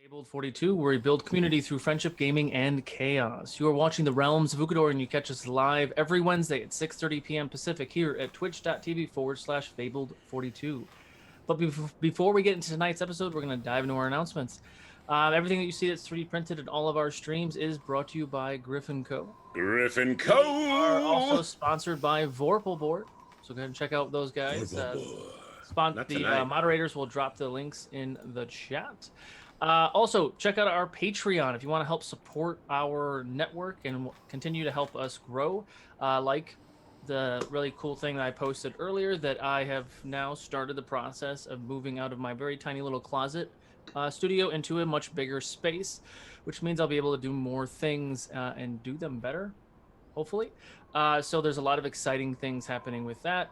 Fabled 42, where we build community through friendship, gaming, and chaos. You are watching the Realms of Ukodor, and you catch us live every Wednesday at 6:30 p.m. Pacific here at twitch.tv/Fabled42. But before we get into tonight's episode, we're going to dive into our announcements. Everything that you see that's 3D printed in all of our streams is brought to you by Griffin Co. Griffin Co. We are also sponsored by Vorpal Board, so go ahead and check out those guys. The moderators will drop the links in the chat. Also, check out our Patreon if you want to help support our network and continue to help us grow. Like the really cool thing that I posted earlier, that I have now started the process of moving out of my very tiny little closet studio into a much bigger space, which means I'll be able to do more things and do them better, hopefully. So there's a lot of exciting things happening with that.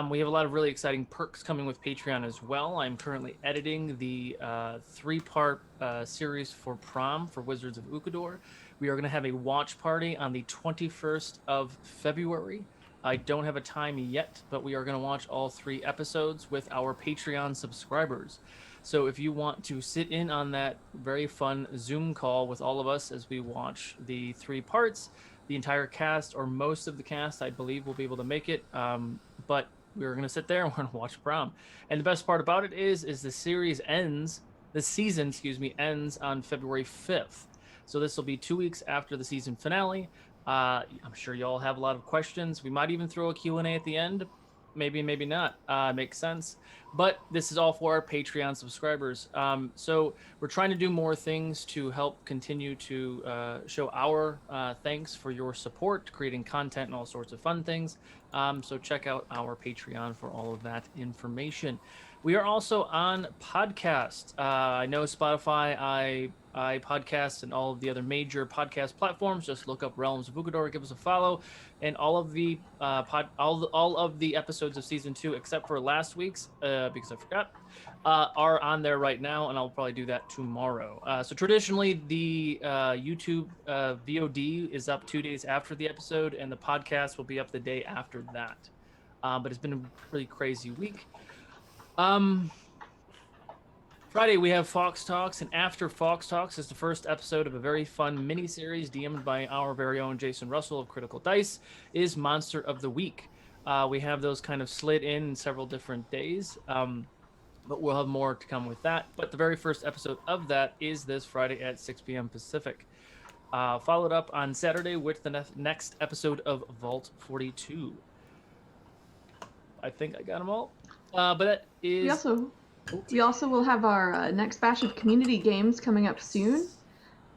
We have a lot of really exciting perks coming with Patreon as well. I'm currently editing the 3-part series for Prom for Wizards of Ukodor. We are going to have a watch party on the 21st of February. I don't have a time yet, but we are going to watch all 3 episodes with our Patreon subscribers. So if you want to sit in on that very fun Zoom call with all of us as we watch the 3 parts, the entire cast, or most of the cast, I believe, will be able to make it. But we're going to sit there and we're going to watch Prom. And the best part about it is the series ends, the season, ends on February 5th. So this will be 2 weeks after the season finale. I'm sure you all have a lot of questions. We might even throw a Q&A at the end. Maybe, maybe not. Makes sense. But this is all for our Patreon subscribers. So we're trying to do more things to help continue to show our thanks for your support, creating content and all sorts of fun things. So check out our Patreon for all of that information. We are also on podcast. I know Spotify, iPodcast, and all of the other major podcast platforms. Just look up Realms of Ukodor, give us a follow, and all of the all of the episodes of season 2, except for last week's, because I forgot, are on there right now, and I'll probably do that tomorrow. So traditionally, the YouTube VOD is up 2 days after the episode, and the podcast will be up the day after that. But it's been a really crazy week. Friday, we have Fox Talks, and after Fox Talks is the first episode of a very fun mini-series DM'd by our very own Jason Russell of Critical Dice, is Monster of the Week. We have those kind of slid in several different days, but we'll have more to come with that. But the very first episode of that is this Friday at 6 p.m. Pacific. Followed up on Saturday with the next episode of Vault 42. I think I got them all. But that is... We also will have our next batch of community games coming up soon.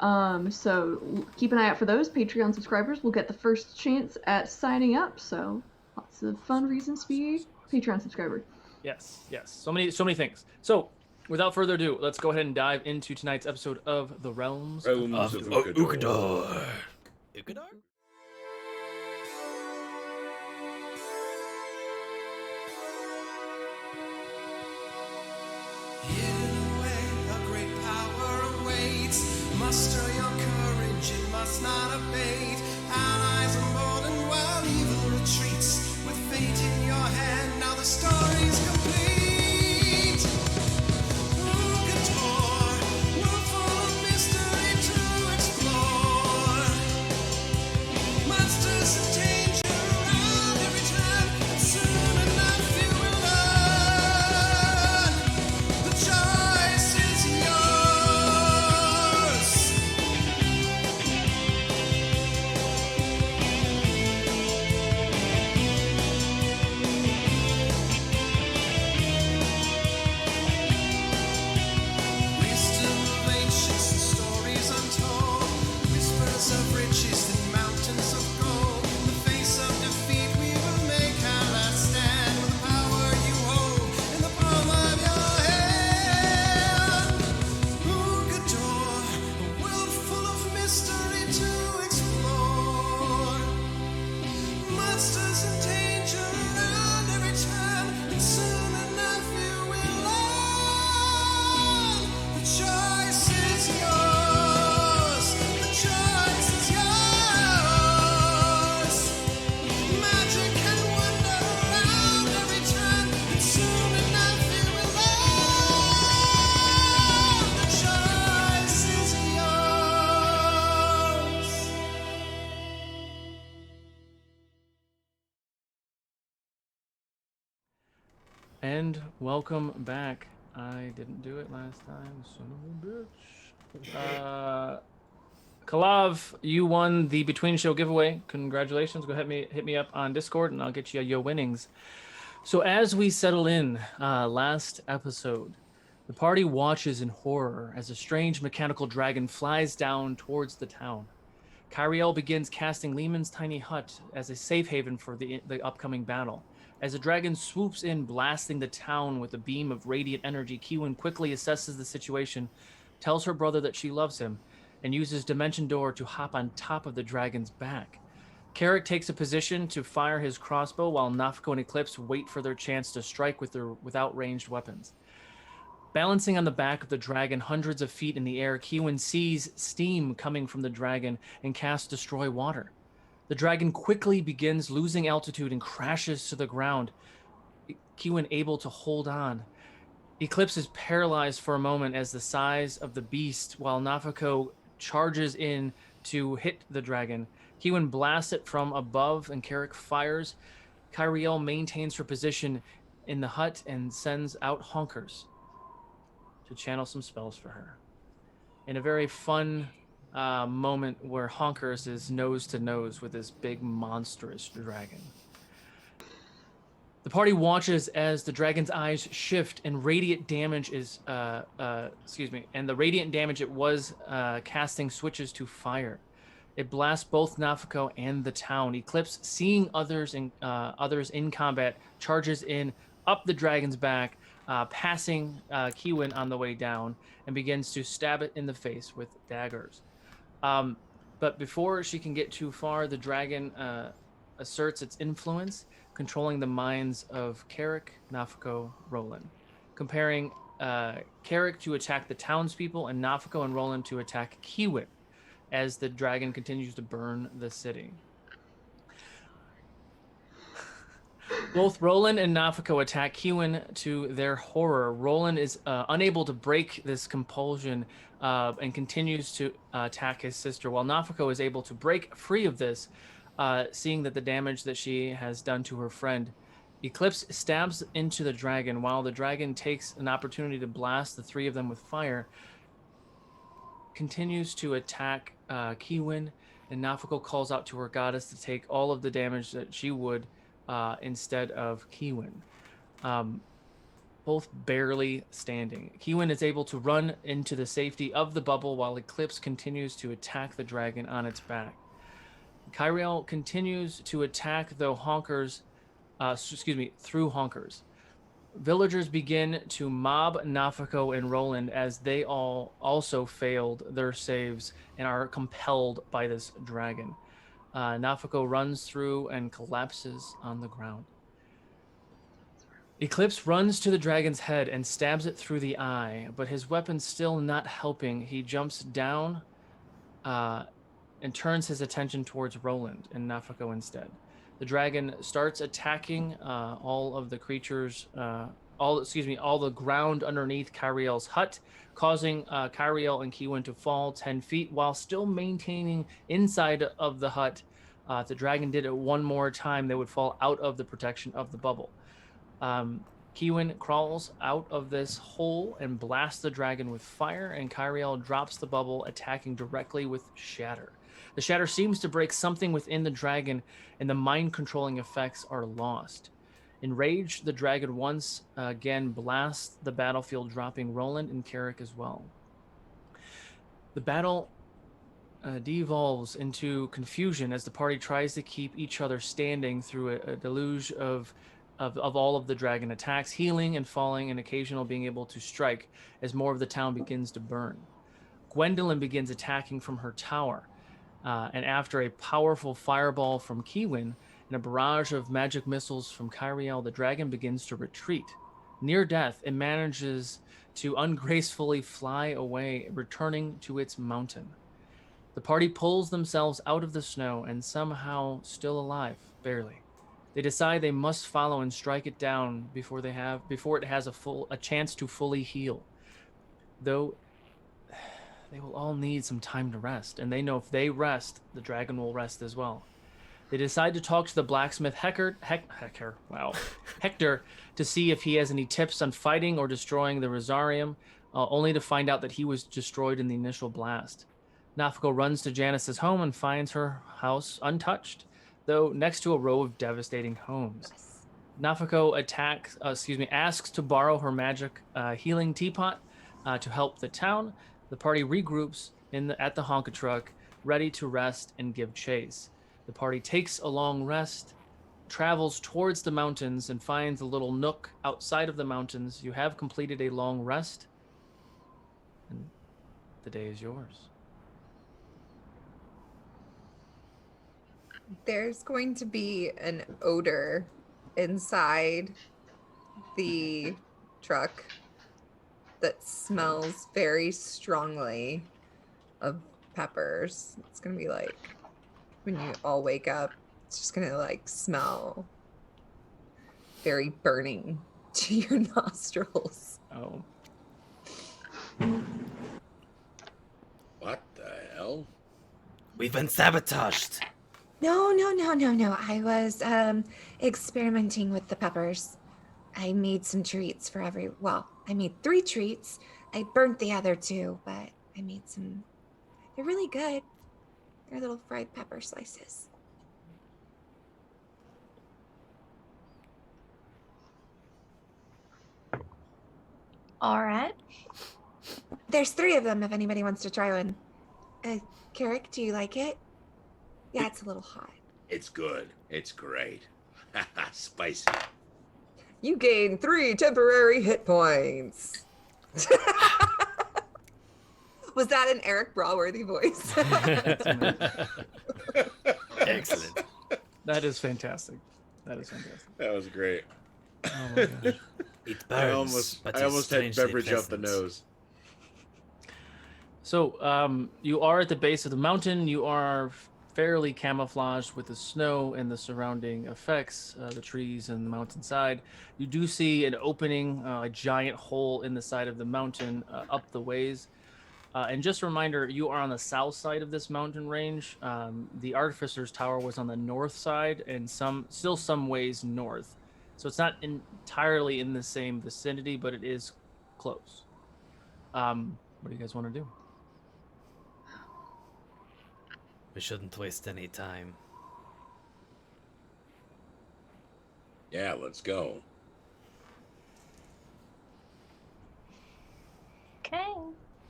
So keep an eye out for those. Patreon subscribers will get the first chance at signing up. So lots of fun reasons to be a Patreon subscriber. Yes. So many things. So without further ado, let's go ahead and dive into tonight's episode of The Realms of Ukodor. Ukodor? Muster your courage, it must not abate. Allies are more than well, evil retreats. With fate in your hand, now the story's complete. Ukodor, world full of mystery to explore. Monsters and danger around every turn, and soon enough you will learn. The choice is yours. and welcome back. I didn't do it last time, son of a bitch. Kalav, you won the Between Show giveaway. Congratulations. Go ahead, hit me up on Discord, and I'll get you your winnings. So as we settle in, last episode, the party watches in horror as a strange mechanical dragon flies down towards the town. Kyriel begins casting Lehman's tiny hut as a safe haven for the upcoming battle. As the dragon swoops in, blasting the town with a beam of radiant energy, Kiwin quickly assesses the situation, tells her brother that she loves him, and uses Dimension Door to hop on top of the dragon's back. Carrick takes a position to fire his crossbow while Nafako and Eclipse wait for their chance to strike without ranged weapons. Balancing on the back of the dragon hundreds of feet in the air, Kiwin sees steam coming from the dragon and casts Destroy Water. The dragon quickly begins losing altitude and crashes to the ground. Kiwin able to hold on. Eclipse is paralyzed for a moment as the size of the beast, while Nafako charges in to hit the dragon. Kiwin blasts it from above and Carrick fires. Kyriel maintains her position in the hut and sends out Honkers to channel some spells for her. In a very fun moment where Honkers is nose to nose with this big monstrous dragon. The party watches as the dragon's eyes shift and radiant damage is, and the radiant damage it was casting switches to fire. It blasts both Nafako and the town. Eclipse, seeing others in combat, charges in up the dragon's back, passing Kiwin on the way down, and begins to stab it in the face with daggers. But before she can get too far, the dragon asserts its influence, controlling the minds of Carrick, Nafako, Roland, comparing Carrick to attack the townspeople and Nafako and Roland to attack Kiwin as the dragon continues to burn the city. Both Roland and Nafako attack Kiwin to their horror. Roland is unable to break this compulsion and continues to attack his sister, while Nafako is able to break free of this, seeing that the damage that she has done to her friend. Eclipse stabs into the dragon, while the dragon takes an opportunity to blast the three of them with fire, continues to attack Kiwin, and Nafako calls out to her goddess to take all of the damage that she would instead of Kiwin. Both barely standing. Kiwin is able to run into the safety of the bubble while Eclipse continues to attack the dragon on its back. Kyriel continues to attack through Honkers. Villagers begin to mob Nafako and Roland as they all also failed their saves and are compelled by this dragon. Nafako runs through and collapses on the ground. Eclipse runs to the dragon's head and stabs it through the eye, but his weapon still not helping. He jumps down and turns his attention towards Roland and Nafako instead. The dragon starts attacking all of the creatures, all the ground underneath Kyriel's hut, causing Kyriel and Kiwin to fall 10 feet while still maintaining inside of the hut. If the dragon did it one more time, they would fall out of the protection of the bubble. Kiwin crawls out of this hole and blasts the dragon with fire, and Kyriel drops the bubble, attacking directly with Shatter. The Shatter seems to break something within the dragon, and the mind-controlling effects are lost. Enraged, the dragon once again blasts the battlefield, dropping Roland and Carrick as well. The battle devolves into confusion as the party tries to keep each other standing through a deluge of all of the dragon attacks, healing and falling, and occasional being able to strike as more of the town begins to burn. Gwendolyn begins attacking from her tower, and after a powerful fireball from Kiwin and a barrage of magic missiles from Kyriel, the dragon begins to retreat. Near death, it manages to ungracefully fly away, returning to its mountain. The party pulls themselves out of the snow and somehow still alive, barely. They decide they must follow and strike it down before it has a chance to fully heal. Though they will all need some time to rest, and they know if they rest, the dragon will rest as well. They decide to talk to the blacksmith Hector, to see if he has any tips on fighting or destroying the Rosarium, only to find out that he was destroyed in the initial blast. Nafako runs to Janice's home and finds her house untouched, though next to a row of devastating homes. Nafako asks to borrow her magic healing teapot to help the town. The party regroups at the Honka truck, ready to rest and give chase. The party takes a long rest, travels towards the mountains, and finds a little nook outside of the mountains. You have completed a long rest, and the day is yours. There's going to be an odor inside the truck that smells very strongly of peppers. It's going to be like when you all wake up, it's just going to like smell very burning to your nostrils. Oh. What the hell? We've been sabotaged. No. I was experimenting with the peppers. I made some treats for I made 3 treats. I burnt the other 2, but I made some. They're really good. They're little fried pepper slices. All right. There's 3 of them if anybody wants to try one. Carrick, do you like it? Yeah, it's a little hot. It's good. It's great. Spicy. You gain 3 temporary hit points. Was that an Eric Braworthy voice? Excellent. That is fantastic. That That was great. Oh my gosh. It burns, I almost had beverage up the nose. So, you are at the base of the mountain. You are fairly camouflaged with the snow and the surrounding effects, the trees and the mountainside. You do see an opening, a giant hole in the side of the mountain up the ways. And just a reminder, you are on the south side of this mountain range. The Artificer's Tower was on the north side and still some ways north. So it's not entirely in the same vicinity, but it is close. What do you guys want to do? We shouldn't waste any time. Yeah, let's go. Okay.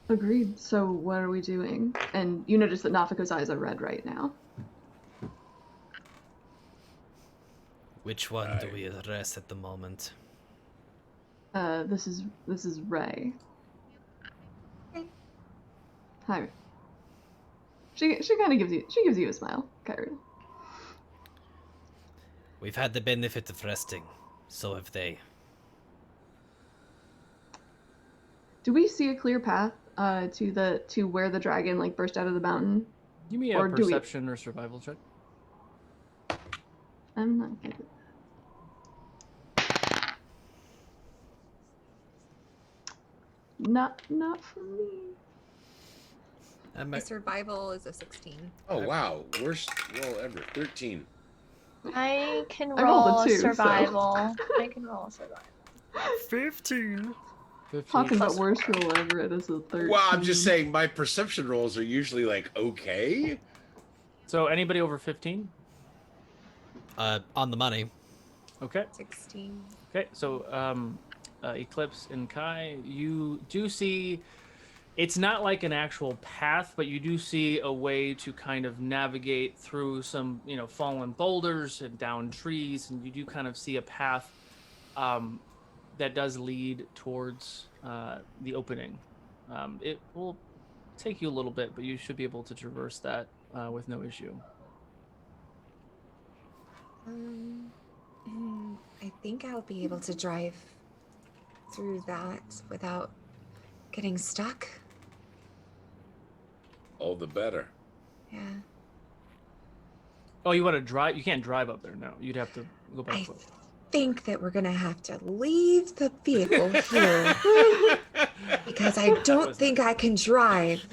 Agreed. So what are we doing? And you notice that Nafako's eyes are red right now. Which one do we arrest at the moment? This is Ray. Hi. She kind of gives you a smile, Kyrie. We've had the benefit of resting. So have they. Do we see a clear path to where the dragon like burst out of the mountain? Give me a perception or survival check. I'm not good at that. Not for me. My survival is a 16. Oh wow, worst roll ever. 13. I can I rolled roll a 2, survival. I can roll a survival. 15. Talking about worst roll ever, it is a 13. Well, I'm just saying my perception rolls are usually like okay. So anybody over 15? On the money. Okay. 16. Okay, so Eclipse and Kai, you do see, it's not like an actual path, but you do see a way to kind of navigate through some, fallen boulders and down trees, and you do kind of see a path that does lead towards the opening. It will take you a little bit, but you should be able to traverse that with no issue. I think I'll be able to drive through that without getting stuck. All the better. Yeah. Oh, you want to drive? You can't drive up there, no. You'd have to go by I foot. think that we're gonna have to leave the vehicle here because I don't think I can drive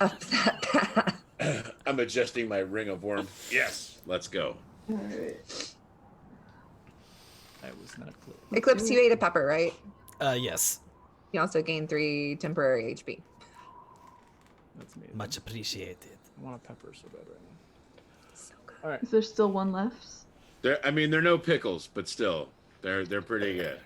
up that path. I'm adjusting my ring of warmth. Yes, let's go. Alright. I was not clear. Eclipse, you ate a pepper, right? Yes. You also gained 3 temporary HP. That's amazing. Much appreciated. I want a pepper so bad right now. So good. All right. Is there still one left? They're no pickles, but still, they're pretty good.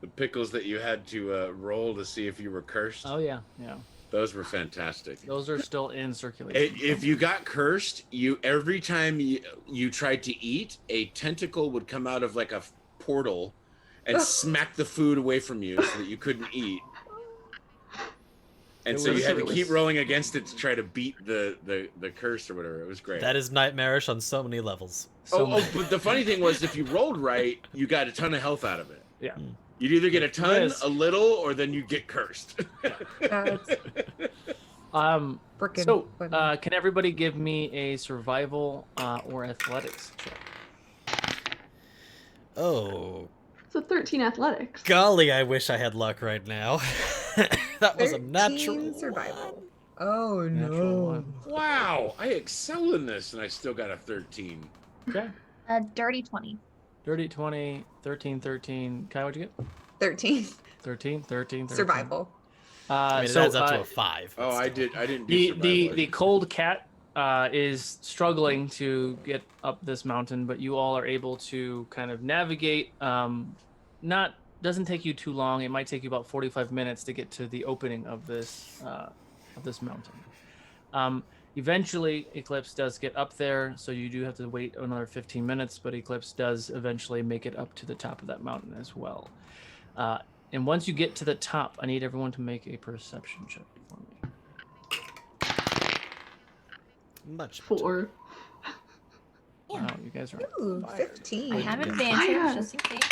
The pickles that you had to roll to see if you were cursed, Oh yeah, yeah. those were fantastic. Those are still in circulation. If you got cursed, every time you tried to eat, a tentacle would come out of like a portal and smack the food away from you so that you couldn't eat. And so you had to keep rolling against it to try to beat the curse or whatever. It was great. That is nightmarish on so many levels. But the funny thing was, if you rolled right, you got a ton of health out of it. Yeah. You'd either get a ton, Yes. a little, or then you get cursed. Frickin' So, funny. can everybody give me a survival or athletics check? Oh, It's a 13 athletics. golly, I wish I had luck right now. That was a 13 natural survival. Oh Natural no. one. Wow, I excel in this, and I still got a 13. Okay. A dirty 20. Dirty 20, 13, 13. Kai, what'd you get? 13 13, 13, 13. survival. I mean, it So, adds up to a 5. but Oh, I still. didn't do the cold cat is struggling to get up this mountain, but you all are able to kind of navigate. Doesn't take you too long. It might take you about 45 minutes to get to the opening of this mountain. Eventually, Eclipse does get up there, so you do have to wait another 15 minutes, but Eclipse does eventually make it up to the top of that mountain as well. And once you get to the top, I need everyone to make a perception check for me. Much 4. Wow, you guys are Ooh, fire. 15. I have Yeah. advantage Fire. just in case.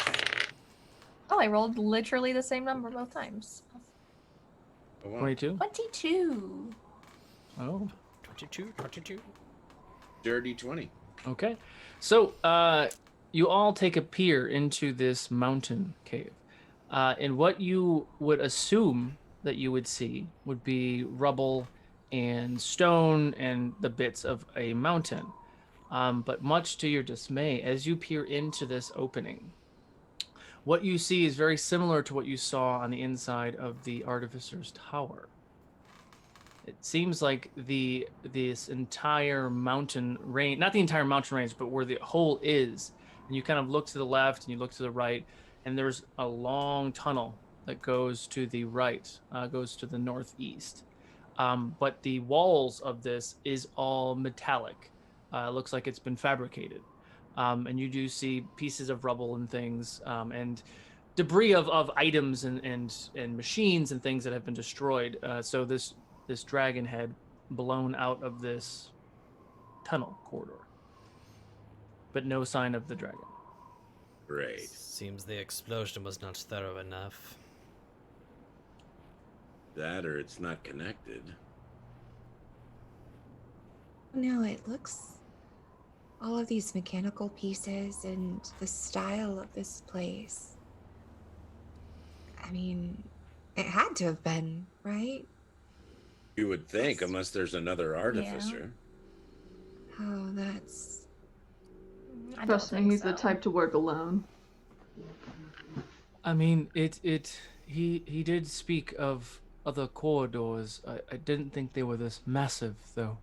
Oh, I rolled literally the same number both times. Oh, wow. 22? 22. Oh, 22. Dirty 20. okay. So, you all take a peer into this mountain cave. And what you would assume that you would see would be rubble and stone and the bits of a mountain. But much to your dismay, as you peer into this opening, what you see is very similar to what you saw on the inside of the Artificer's Tower. It seems like this entire mountain range, not the entire mountain range, but where the hole is, and you kind of look to the left and you look to the right, and there's a long tunnel that goes to the right, goes to the northeast. But the walls of this is all metallic. It looks like it's been fabricated. And you do see pieces of rubble and things, and debris of items and machines and things that have been destroyed. So this dragon had blown out of this tunnel corridor, but no sign of the dragon. Great. Seems the explosion was not thorough enough. That or it's not connected. No, it looks all of these mechanical pieces and the style of this place. I mean, it had to have been, right? You would think, unless there's another artificer. Oh, that's I don't Trust me, think he's the so. type to work alone. I mean, he did speak of other corridors. I didn't think they were this massive, though.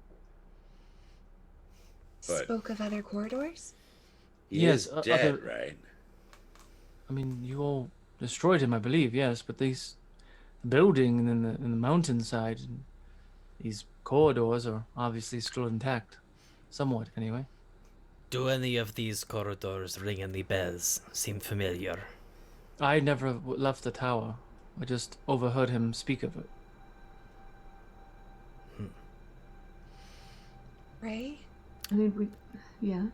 But- spoke of other corridors. He Yes, is dead, other- right? I mean, you all destroyed him, I believe, yes, but these building and then the mountainside, and these corridors are obviously still intact, somewhat, anyway. Do any of these corridors ring any bells? Seem familiar? I never left the tower. I just overheard him speak of it. Ray, I mean, yeah.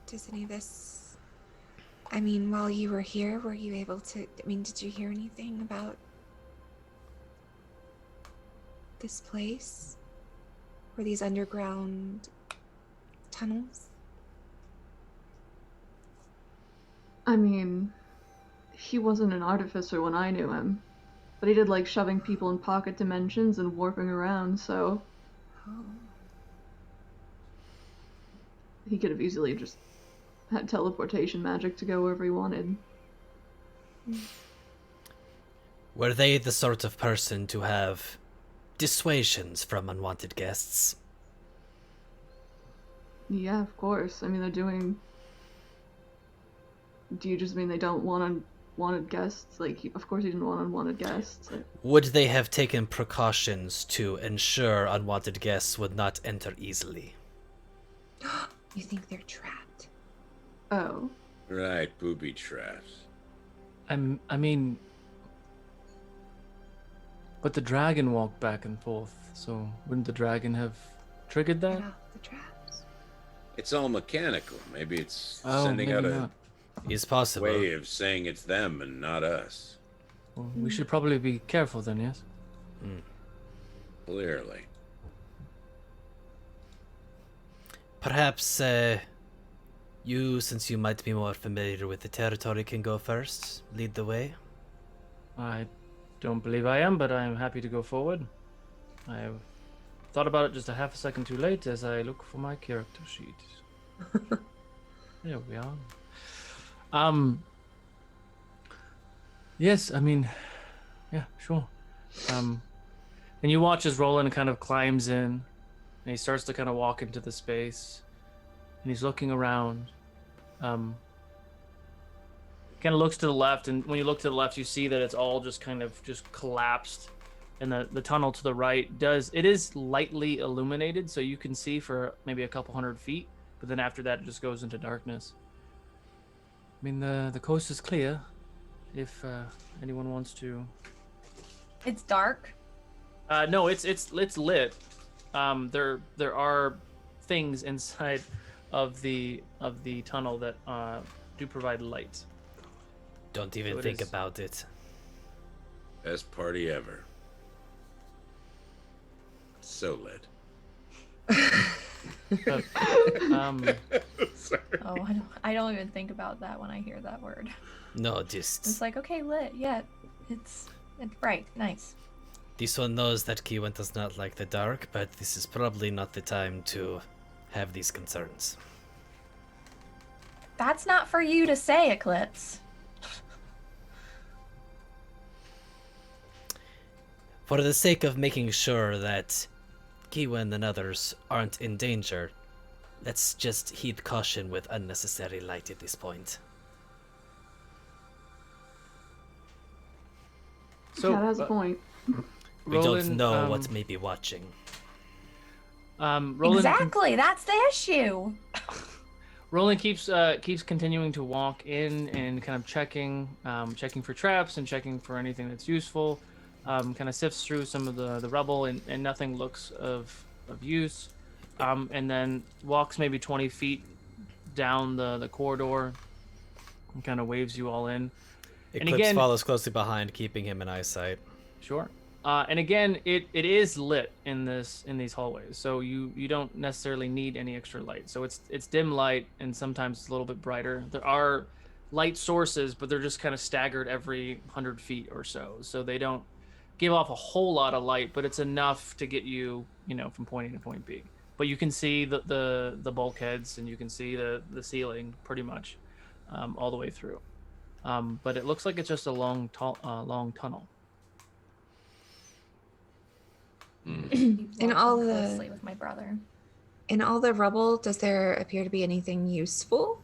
does any of this? I mean, while you were here, were you able to? I mean, did you hear anything about this place or these underground tunnels? I mean, he wasn't an artificer when I knew him, but he did like shoving people in pocket dimensions and warping around, so Oh. he could have easily just had teleportation magic to go wherever he wanted. Were they the sort of person to have dissuasions from unwanted guests? Yeah, of course. I mean, they're doing... Do you just mean they don't want unwanted guests? Like, of course he didn't want unwanted guests. Like... Would they have taken precautions to ensure unwanted guests would not enter easily? You think they're trapped? Oh. Right, booby traps. I mean, but the dragon walked back and forth, so wouldn't the dragon have triggered that? Get off the traps. It's all mechanical. Maybe it's Oh, sending out maybe a not. Is possible. way of saying it's them and not us. Well, we should probably be careful then, yes? Clearly. Perhaps you, since you might be more familiar with the territory, can go first, lead the way. I don't believe I am, but I'm happy to go forward. I thought about it just a half a second too late as I look for my character sheet. There we are. Yes, I mean, yeah, sure. And you watch as Roland kind of climbs in, and he starts to kind of walk into the space, and he's looking around. Kind of looks to the left, and when you look to the left, you see that it's all just kind of just collapsed, and the tunnel to the right is lightly illuminated, so you can see for maybe a couple 100 feet, but then after that, it just goes into darkness. I mean, the coast is clear, if anyone wants to. It's dark. No, it's lit. There are things inside of the tunnel that do provide light. Don't even So it think is. about it. Best party ever. So lit. But, Sorry. Oh, I don't even think about that when I hear that word. No, It's just like, okay, lit, yeah, it's bright, nice. this one knows that Kiwan does not like the dark, but this is probably not the time to have these concerns. That's not for you to say, Eclipse. For the sake of making sure that Kiwan and others aren't in danger, let's just heed caution with unnecessary light at this point. so That has a point. We Roland, don't know what may be watching. Roland Exactly, that's the issue. Roland keeps continuing to walk in and kind of checking for traps and checking for anything that's useful. Kind of sifts through some of the rubble and nothing looks of use. And then walks maybe 20 feet down the corridor and kind of waves you all in. Eclipse again- follows closely behind, keeping him in eyesight. Sure. And again, it is lit in these hallways, so you don't necessarily need any extra light. So it's dim light, and sometimes it's a little bit brighter. There are light sources, but they're just kind of staggered every 100 feet or so. So they don't give off a whole lot of light, but it's enough to get you, from point A to point B. But you can see the bulkheads, and you can see the ceiling pretty much all the way through. But it looks like it's just a long tunnel. In all the- closely with my brother. In all the rubble, does there appear to be anything useful?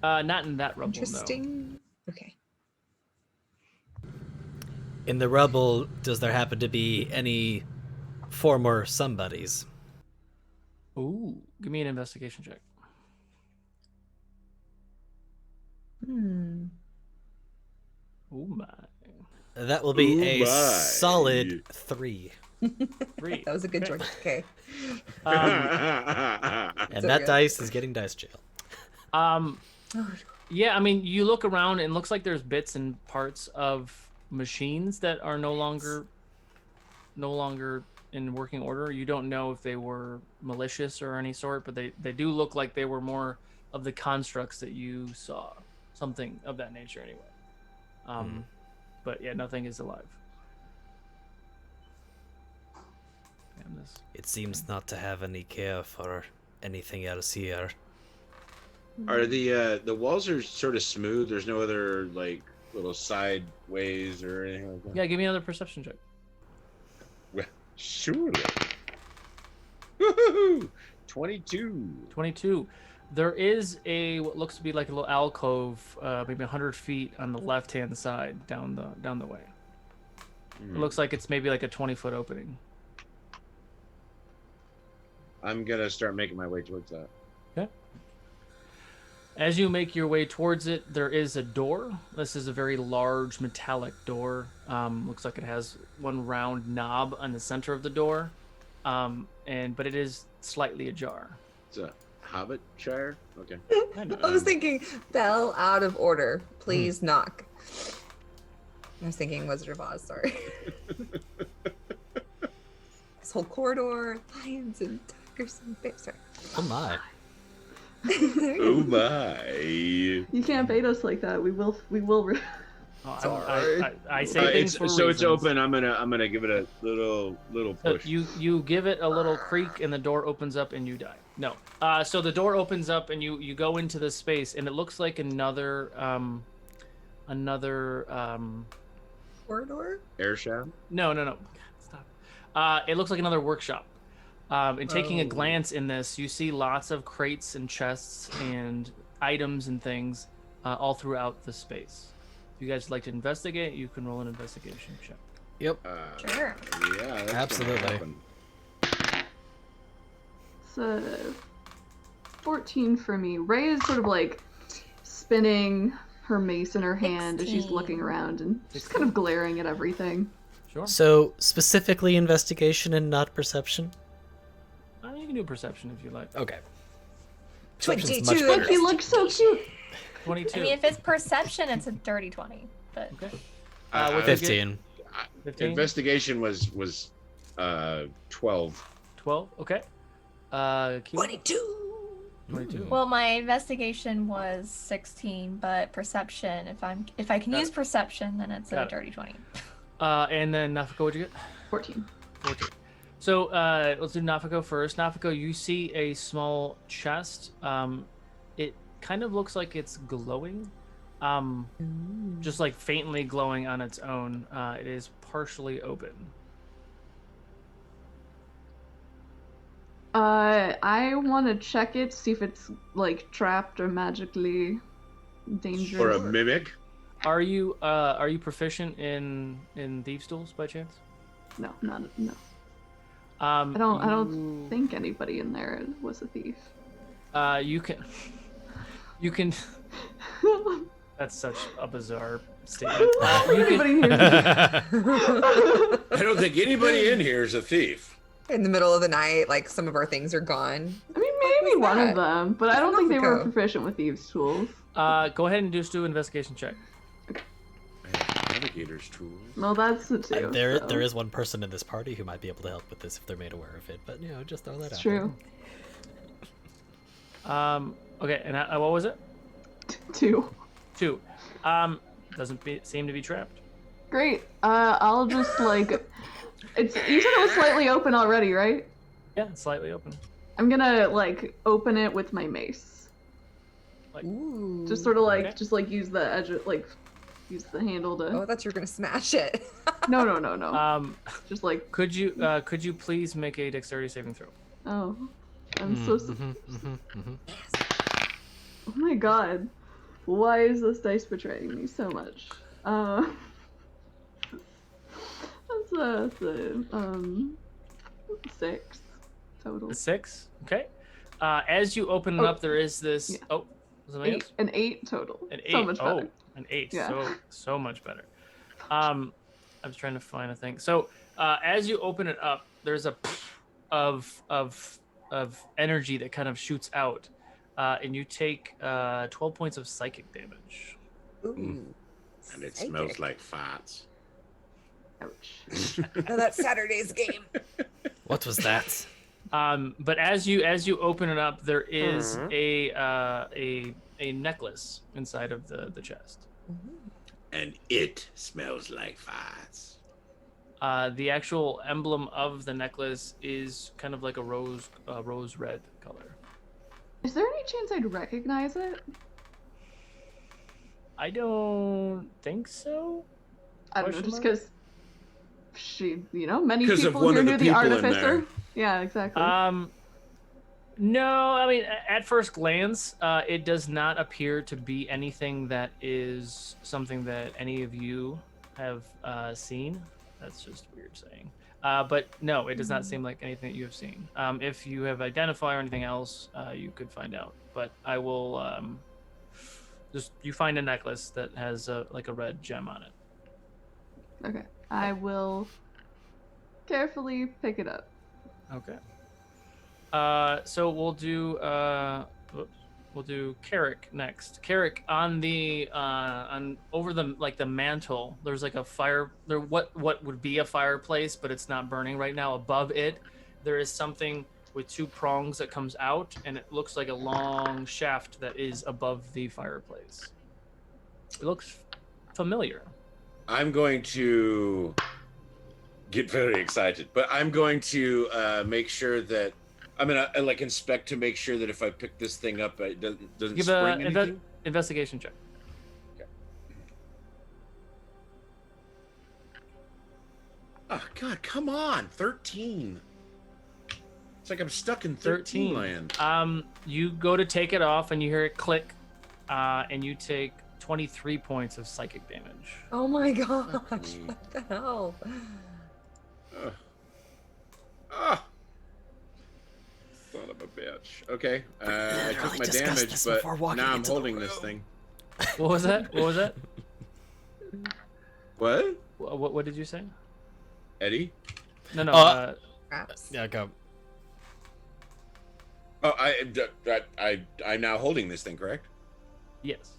Not in that rubble, no. Interesting. Okay. In the rubble, does there happen to be any former somebodies? Ooh, give me an investigation check. Ooh my. That will be Ooh, a my. solid 3. 3. That was a good choice. Okay. And So that good. dice is getting dice jail. Yeah, I mean, you look around and it looks like there's bits and parts of machines that are no longer in working order. You don't know if they were malicious or any sort, but they do look like they were more of the constructs that you saw, something of that nature anyway. But yeah, nothing is alive. It seems not to have any care for anything else here. Are the walls are sort of smooth? There's no other like little sideways or anything like that. Yeah, give me another perception check. Well, surely. Woohoo! 22. 22. There is what looks to be like a little alcove, maybe 100 feet on the left-hand side down the way. It looks like it's maybe like a 20-foot opening. I'm gonna start making my way towards that. Okay. As you make your way towards it, there is a door. This is a very large metallic door. Looks like it has one round knob on the center of the door, but it is slightly ajar. It's a Hobbit Shire. Okay. I was thinking, bell out of order. Please knock. I was thinking Wizard of Oz, sorry. This whole corridor, lions and tigers and bears. Sorry. Oh my. Oh my. You can't bait us like that. We will. I say things for so reasons. it's open. I'm gonna give it a little push. You give it a little creak and the door opens up and you die. No. So the door opens up and you go into this space and it looks like another Corridor? Air shaft. No. Stop. It looks like another workshop. And taking a glance in this, you see lots of crates and chests and items and things all throughout the space. If you guys would like to investigate, you can roll an investigation check. Yep. Sure. Yeah, that's Absolutely. So 14 for me. Ray is sort of like spinning her mace in her hand as she's 16. looking around and just kind of glaring at everything. Sure. So specifically investigation and not perception. You can do perception if you like. Okay. 22. Much better. Look, he looks so cute. 22. I mean, if it's perception, it's a dirty 20. But Okay. What did you get? 15. 15? Investigation was 12. 12. Okay. Kiwa? 22. 22. well, my investigation was 16, but perception. If I can use perception, then it's Got a it. dirty 20. And then Nafiko, what'd you get? 14. 14. So let's do Nafiko first. Nafiko, you see a small chest. It kind of looks like it's glowing, just like faintly glowing on its own. It is partially open. I want to check it, see if it's like trapped or magically dangerous. Or a mimic. Are you proficient in thieves' tools by chance? No, no. I I don't think anybody in there was a thief. You can. That's such a bizarre statement. You can, Anybody here is a thief. I don't think anybody in here is a thief. In the middle of the night, like some of our things are gone. I mean, maybe one that? of them, but I don't think they were Nafiko. proficient with thieves' tools. go ahead and just do an investigation check. Navigator's tools. Well, that's the two. There is one person in this party who might be able to help with this if they're made aware of it. But just throw that It's out. true. Okay, and what was it? 2. 2. Doesn't seem to be trapped. Great. I'll just like. You said it was slightly open already, right? Yeah, it's slightly open. I'm gonna like open it with my mace. Ooh. Just sort of like, Okay. use the edge, use the handle to. Oh, I thought you were gonna smash it. No. Just like. Could you please make a dexterity saving throw? Oh, I'm so. Oh my god, why is this dice betraying me so much? That's a 6 total. A 6. Okay. As you open it up, there is this. Yeah. Oh, something else? An 8 total. An 8. So much better. An 8. Yeah. So much better. I was trying to find a thing. So as you open it up, there's a of energy that kind of shoots out, and you take 12 points of psychic damage. Ooh. And it Psychic. smells like farts. Ouch. No, that's Saturday's game. What was that? But as you open it up, there is a necklace inside of the chest. And it smells like farts. The actual emblem of the necklace is kind of like a rose red color. Is there any chance I'd recognize it? I don't think so. I don't know, Question just mark? because she, many 'Cause of people one here of the knew the people in artificer. there. Yeah, exactly. No, I mean, at first glance, it does not appear to be anything that is something that any of you have seen. That's just weird saying. But no, it does not seem like anything that you have seen. If you have identified or anything else, you could find out. But I will just you find a necklace that has like a red gem on it. Okay, I will carefully pick it up. Okay. So we'll do Carrick next. Carrick, on the on over the mantle, there's like a fire there what would be a fireplace, but it's not burning right now. Above it, there is something with two prongs that comes out, and it looks like a long shaft that is above the fireplace. It looks familiar. I'm going to get very excited, but I'm going to make sure that I'm gonna like inspect to make sure that if I pick this thing up, it doesn't Give spring a anything. investigation check. Okay. Oh God, come on, 13. It's like I'm stuck in 13 land. You go to take it off, and you hear it click, and you take 23 points of psychic damage. Oh my gosh! me. What the hell? Son of a bitch. Okay, I took Really my discussed damage, this but before walking now I'm into the holding this room. thing. What was that? What was that? What? What did you say? Eddie? No. Perhaps. Yeah, go. Oh, I'm now holding this thing, correct? Yes.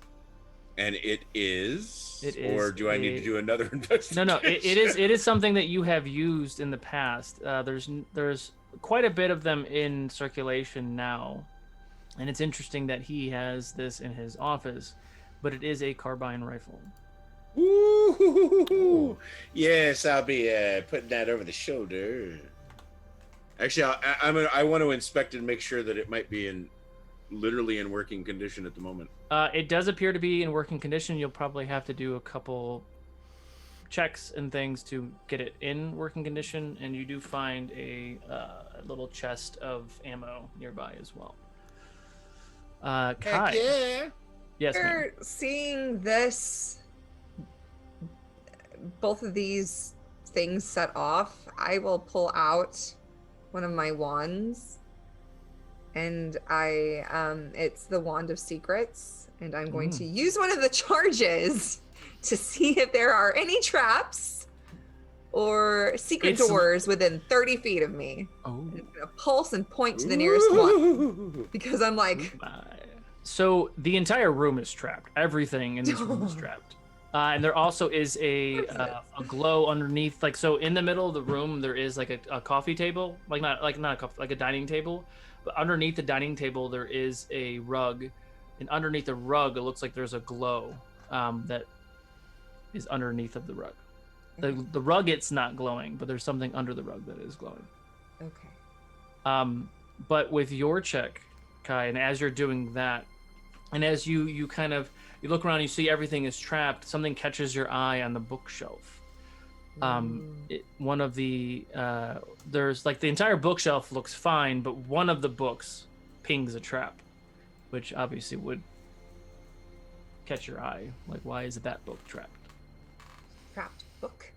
And it is. It is Or do I need to do another investigation? No. It is something that you have used in the past. There's quite a bit of them in circulation now, and it's interesting that he has this in his office, but it is a carbine rifle. Ooh. Yes, I'll be putting that over the shoulder. Actually, I want to inspect it and make sure that it might be literally in working condition at the moment. It does appear to be in working condition. You'll probably have to do a couple checks and things to get it in working condition, and you do find a little chest of ammo nearby as well. Kai. Heck yeah. Yes, ma'am. After seeing this, both of these things set off, I will pull out one of my wands, and it's the Wand of Secrets, and I'm going to use one of the charges to see if there are any traps or secret doors within 30 feet of me. Oh. I'm gonna pulse and point to the nearest one because I'm like, so the entire room is trapped. Everything in this room is trapped. And there also is a glow underneath. Like, so in the middle of the room, there is like a coffee table, like not a coffee, like a dining table. But underneath the dining table, there is a rug, and underneath the rug, it looks like there's a glow that is underneath of the rug. The rug, it's not glowing, but there's something under the rug that is glowing. okay. But with your check, Kai, and as you're doing that, and as you kind of you look around, you see everything is trapped. Something catches your eye on the bookshelf. One of the there's like the entire bookshelf looks fine, but one of the books pings a trap, which obviously would catch your eye. Like, why is that book trapped? Trapped book.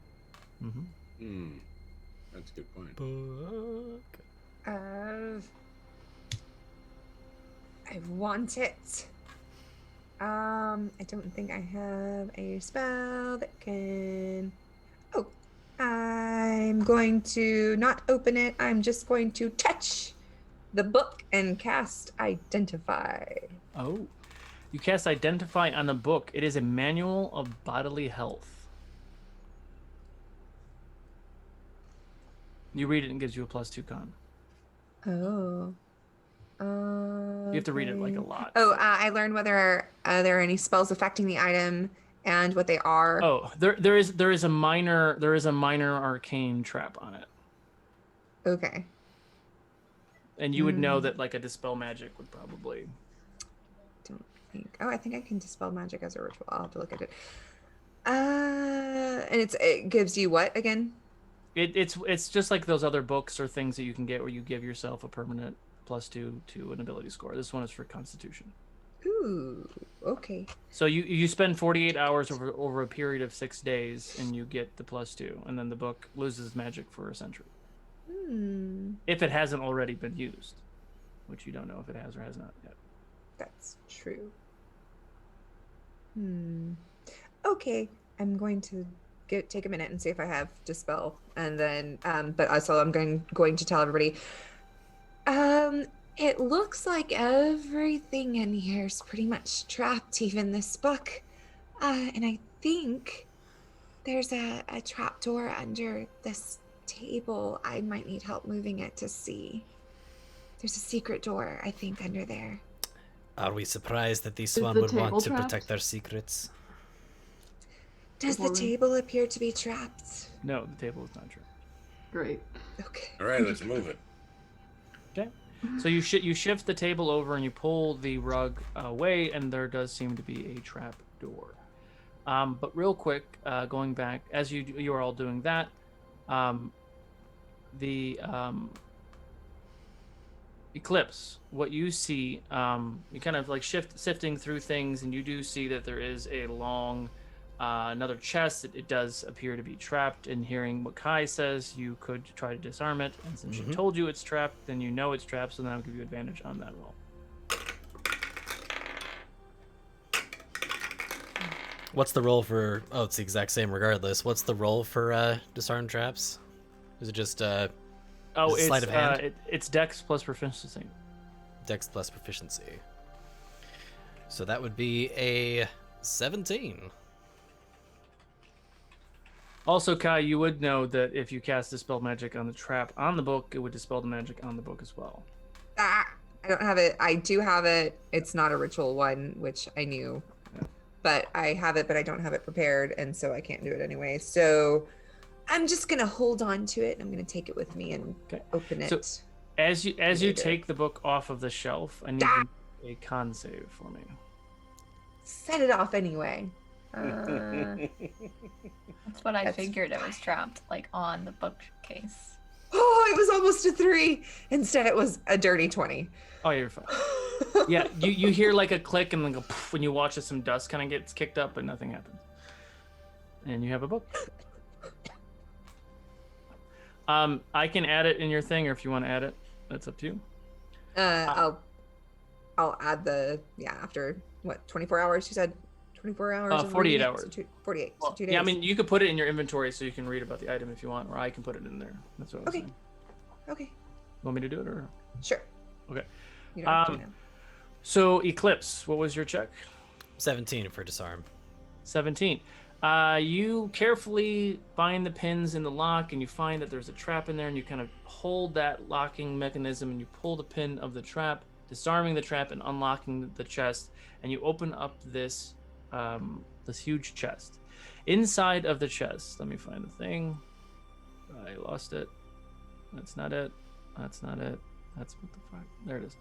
That's a good point. I want it. I don't think I have a spell that can. Oh, I'm going to not open it. I'm just going to touch the book and cast Identify. Oh, you cast Identify on the book. It is a manual of bodily health. You read it and it gives you a +2 con. Oh. You have to read it like a lot. Oh, I learned whether there are any spells affecting the item and what they are. Oh, there is a minor arcane trap on it. Okay. And you would know that like a dispel magic would probably. Don't think. Oh, I think I can dispel magic as a ritual. I'll have to look at it. And it gives you what again? It's just like those other books or things that you can get where you give yourself a permanent +2 to an ability score. This one is for Constitution. Ooh, okay. So you spend 48 hours over a period of 6 days, and you get the +2, and then the book loses magic for a century. If it hasn't already been used, which you don't know if it has or has not yet. That's true. Okay, I'm going to take a minute and see if I have dispel, and then but also I'm going to tell everybody. It looks like everything in here is pretty much trapped, even this book. And I think there's a trapdoor under this table. I might need help moving it to see. There's a secret door, I think, under there. Are we surprised that this Is one the would want table to trapped? protect their secrets? Does the table appear to be trapped? No, the table is not true. Great. Okay. All right, let's move it. Okay. So you shift the table over and you pull the rug away, and there does seem to be a trap door. But real quick, going back as you are all doing that, the Eclipse, what you see, you kind of like sifting through things, and you do see that there is a long another chest. It does appear to be trapped, and hearing what Kai says, you could try to disarm it, and since she told you it's trapped, then you know it's trapped, so then I'll give you advantage on that roll. What's the roll for... Oh, it's the exact same regardless. What's the roll for disarm traps? Is it just It's sleight of hand? It's Dex plus proficiency. Dex plus proficiency. So that would be a 17. Also, Kai, you would know that if you cast Dispel Magic on the trap on the book, it would dispel the magic on the book as well. I don't have it. I do have it. It's not a ritual one, which I knew. Yeah. But I have it, but I don't have it prepared, and so I can't do it anyway. So I'm just gonna hold on to it. I'm gonna take it with me and open it. So as you take the book off of the shelf, I need you to make a con save for me. Set it off anyway. That's what I figured. It was trapped, like on the bookcase. Oh, it was almost a 3. Instead, it was a dirty 20. Oh, you're fine. Yeah, you hear like a click and then go poof when you watch it, some dust kind of gets kicked up, but nothing happens. And you have a book. I can add it in your thing, or if you want to add it, that's up to you. I'll add after what 24 hours you said. 24 hours. 48 hours. So 48. Well, so 2 days. yeah, I mean, you could put it in your inventory so you can read about the item if you want, or I can put it in there. That's what I was saying. Okay. Want me to do it, or? Sure. Okay. You don't have to now. So Eclipse, what was your check? 17 for disarm. 17. You carefully find the pins in the lock, and you find that there's a trap in there, and you kind of hold that locking mechanism, and you pull the pin of the trap, disarming the trap and unlocking the chest, and you open up this this huge chest. Inside of the chest, let me find the thing. I lost it. That's not it. That's not it. That's what the fuck. There it is.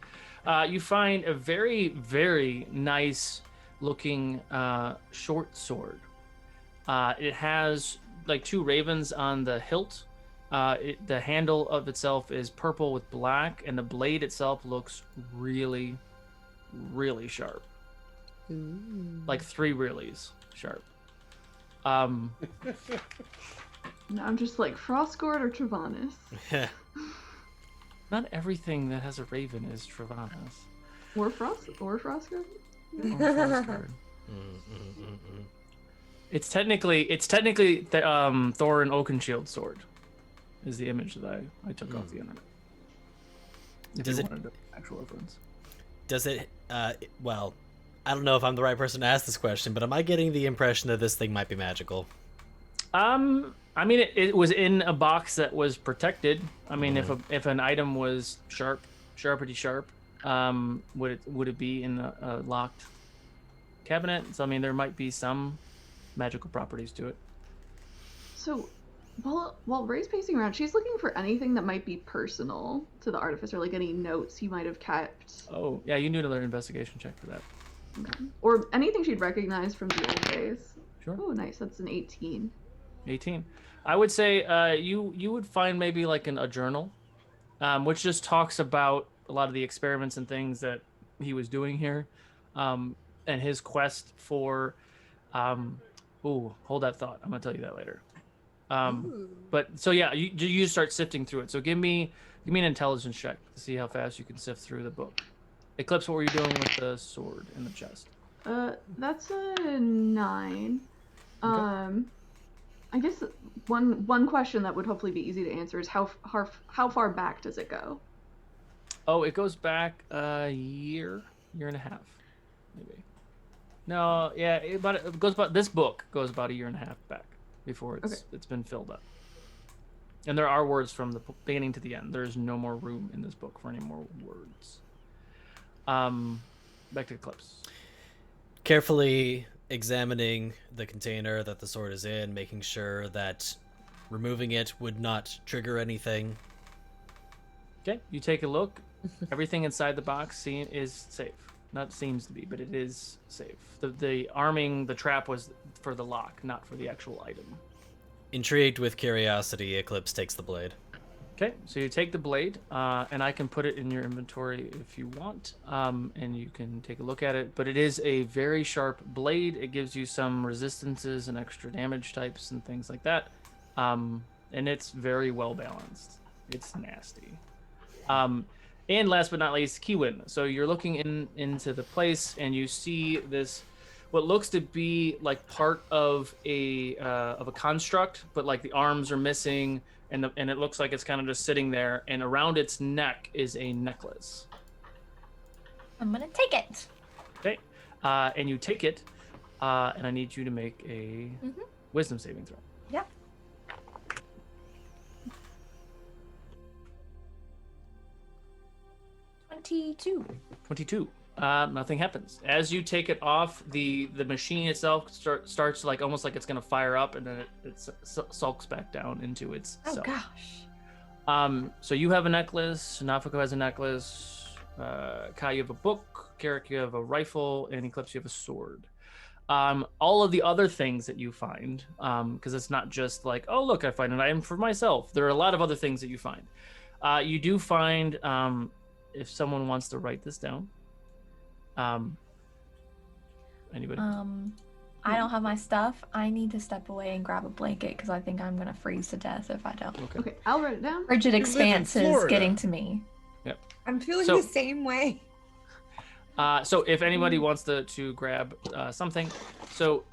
You find a very, very nice looking short sword. It has like 2 ravens on the hilt. The handle of itself is purple with black, and the blade itself looks really, really sharp. Ooh. Like 3 reallys sharp. Now I'm just like Frostgord or Travanis. Not everything that has a raven is Travanis. Or Frostgord. Or Frostguard. It's technically the Thorin Oakenshield sword is the image that I took off the internet. If Does you it- wanted an actual reference. Does it, well, I don't know if I'm the right person to ask this question, but am I getting the impression that this thing might be magical? I mean, it was in a box that was protected. I mean, if an item was sharpity sharp, would it be in a locked cabinet? So I mean, there might be some magical properties to it. So, while Ray's pacing around, she's looking for anything that might be personal to the artificer, like any notes he might have kept. Oh, yeah, you need another investigation check for that. Okay. Or anything she'd recognize from the old days. Sure. Oh, nice. That's an 18. 18. I would say you would find maybe like a journal, which just talks about a lot of the experiments and things that he was doing here, and his quest for. Ooh, hold that thought. I'm gonna tell you that later. But so yeah, you start sifting through it. So give me an intelligence check to see how fast you can sift through the book. Eclipse, what were you doing with the sword in the chest? That's a 9. Okay. I guess one question that would hopefully be easy to answer is how far back does it go? Oh, it goes back a year and a half, maybe. No, yeah, it goes about. This book goes about a year and a half back before it's been filled up. And there are words from the beginning to the end. There's no more room in this book for any more words. Back to Eclipse. Carefully examining the container that the sword is in, making sure that removing it would not trigger anything. Okay, you take a look. Everything inside the box is safe. Not seems to be, but it is safe. The arming, the trap was for the lock, not for the actual item. Intrigued with curiosity, Eclipse takes the blade. Okay, so you take the blade, and I can put it in your inventory if you want, and you can take a look at it. But it is a very sharp blade. It gives you some resistances and extra damage types and things like that. And it's very well balanced. It's nasty. And last but not least, Kiwin. So you're looking into the place, and you see this, what looks to be like part of a construct, but like the arms are missing, and it looks like it's kind of just sitting there. And around its neck is a necklace. I'm gonna take it. Okay, and you take it, and I need you to make a wisdom saving throw. Yeah. $22. 22. Nothing happens. As you take it off, the machine itself starts like almost like it's gonna fire up, and then it sulks back down into its self. Gosh. So you have a necklace. Nafako has a necklace. Kai, you have a book. Carrick, you have a rifle, and Eclipse, you have a sword. All of the other things that you find, because it's not just like, oh look, I find an item for myself. There are a lot of other things that you find. You do find, if someone wants to write this down. Anybody? I don't have my stuff. I need to step away and grab a blanket because I think I'm gonna freeze to death if I don't. Okay, I'll write it down. Frigid expanse is getting to me. Yep. I'm feeling the same way. So if anybody wants to grab something, so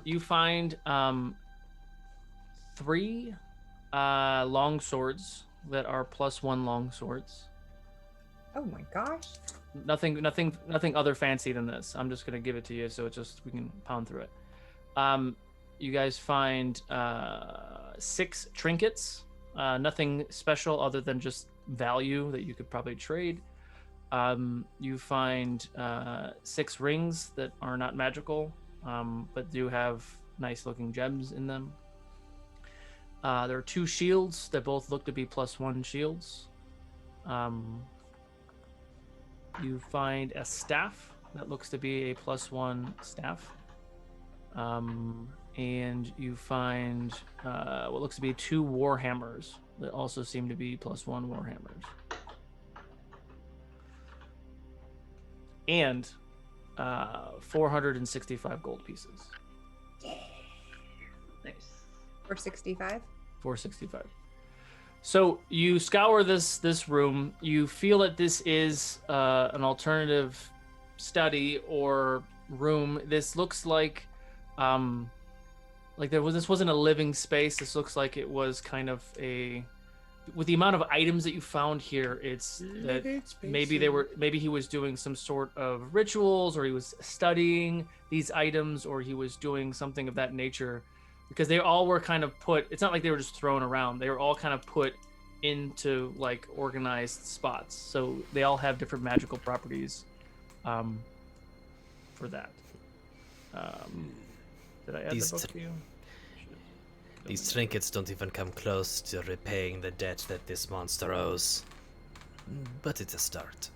you find 3 long swords that are +1 long swords. Oh my gosh. Nothing other fancy than this. I'm just gonna give it to you, so it's just we can pound through it. You guys find 6 trinkets. Nothing special other than just value that you could probably trade. You find 6 rings that are not magical, but do have nice looking gems in them. There are 2 shields that both look to be +1 shields. You find a staff that looks to be a +1 staff. And you find what looks to be 2 war hammers that also seem to be +1 war hammers. And 465 gold pieces. Nice. 465. 465. So you scour this room. You feel that this is an alternative study or room. This looks like this wasn't a living space. This looks like it was kind of with the amount of items that you found here, it's that maybe he was doing some sort of rituals, or he was studying these items, or he was doing something of that nature, because they all were kind of it's not like they were just thrown around. They were all kind of put into like organized spots. So they all have different magical properties for that. Did I add the book to you? These trinkets don't even come close to repaying the debt that this monster owes. But it's a start.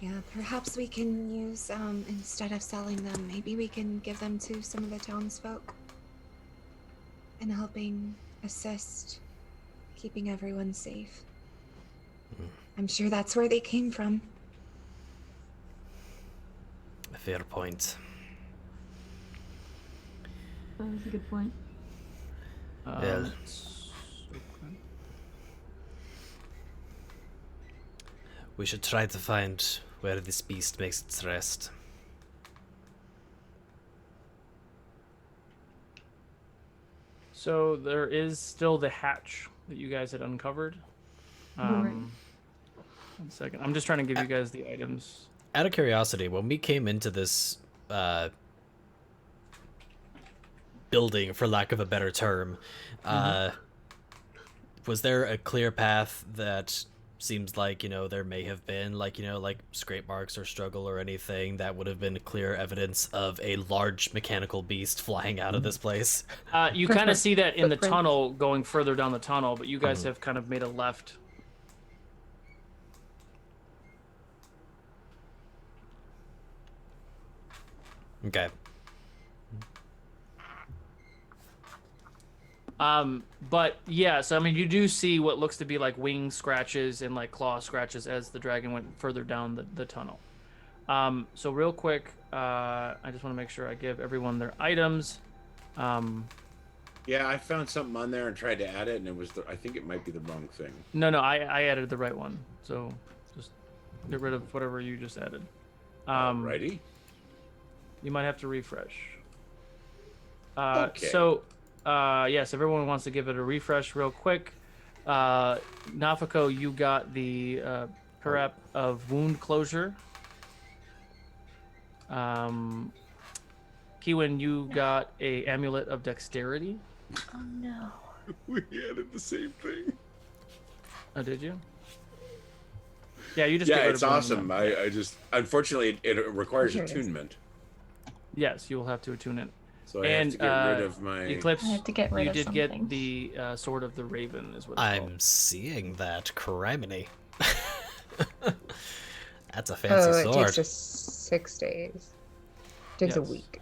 Yeah, perhaps we can use, instead of selling them, maybe we can give them to some of the townsfolk. And helping assist keeping everyone safe. I'm sure that's where they came from. A fair point. That was a good point. Well, Okay. we should try to find where this beast makes its rest. So there is still the hatch that you guys had uncovered. Right. 1 second. I'm just trying to give you guys the items. Out of curiosity, when we came into this building, for lack of a better term, was there a clear path that seems like, there may have been, like scrape marks or struggle or anything that would have been clear evidence of a large mechanical beast flying out of this place? You kind of see that in the Footprints. tunnel, going further down the tunnel, but you guys have kind of made a left. Okay. But yeah, so I mean, you do see what looks to be like wing scratches and like claw scratches as the dragon went further down the tunnel. So real quick, I just want to make sure I give everyone their items. Yeah, I found something on there and tried to add it, and it was I think it might be the wrong thing. No, I added the right one. So just get rid of whatever you just added. Alrighty. You might have to refresh. Okay. So, yes, everyone wants to give it a refresh real quick. Nafako, you got the Parap of Wound Closure. Kiwin, you got a Amulet of Dexterity. Oh no. We added the same thing. Oh, did you? Yeah, you just Yeah, get rid it's of one of awesome. them. I just unfortunately it requires Here it is. attunement, Yes, you will have to attune it. so I And, have to get rid of my. Eclipse, I have to get rid you of did something. get the Sword of the Raven, is what it's I'm called. seeing that. Criminy. That's a fancy It sword. takes us 6 days. Takes a Yes. week.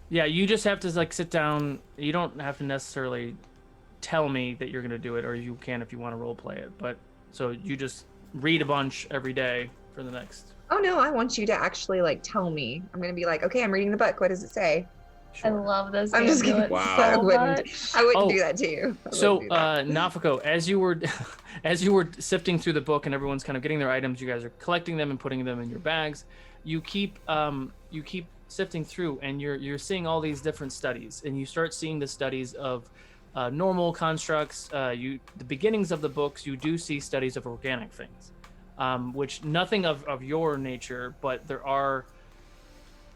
Yeah, you just have to like sit down. You don't have to necessarily tell me that you're gonna do it, or you can if you want to role play it. But so you just read a bunch every day for the next. Oh no, I want you to actually like tell me. I'm gonna be like, okay, I'm reading the book. What does it say? I love those I'm just amulets kidding. Wow. I so wouldn't. much. I wouldn't Oh, do that to you. I So, wouldn't do that. Nafako, as you were sifting through the book and everyone's kind of getting their items, you guys are collecting them and putting them in your bags. You keep sifting through, and you're seeing all these different studies, and you start seeing the studies of normal constructs. The beginnings of the books, you do see studies of organic things, which nothing of your nature, but there are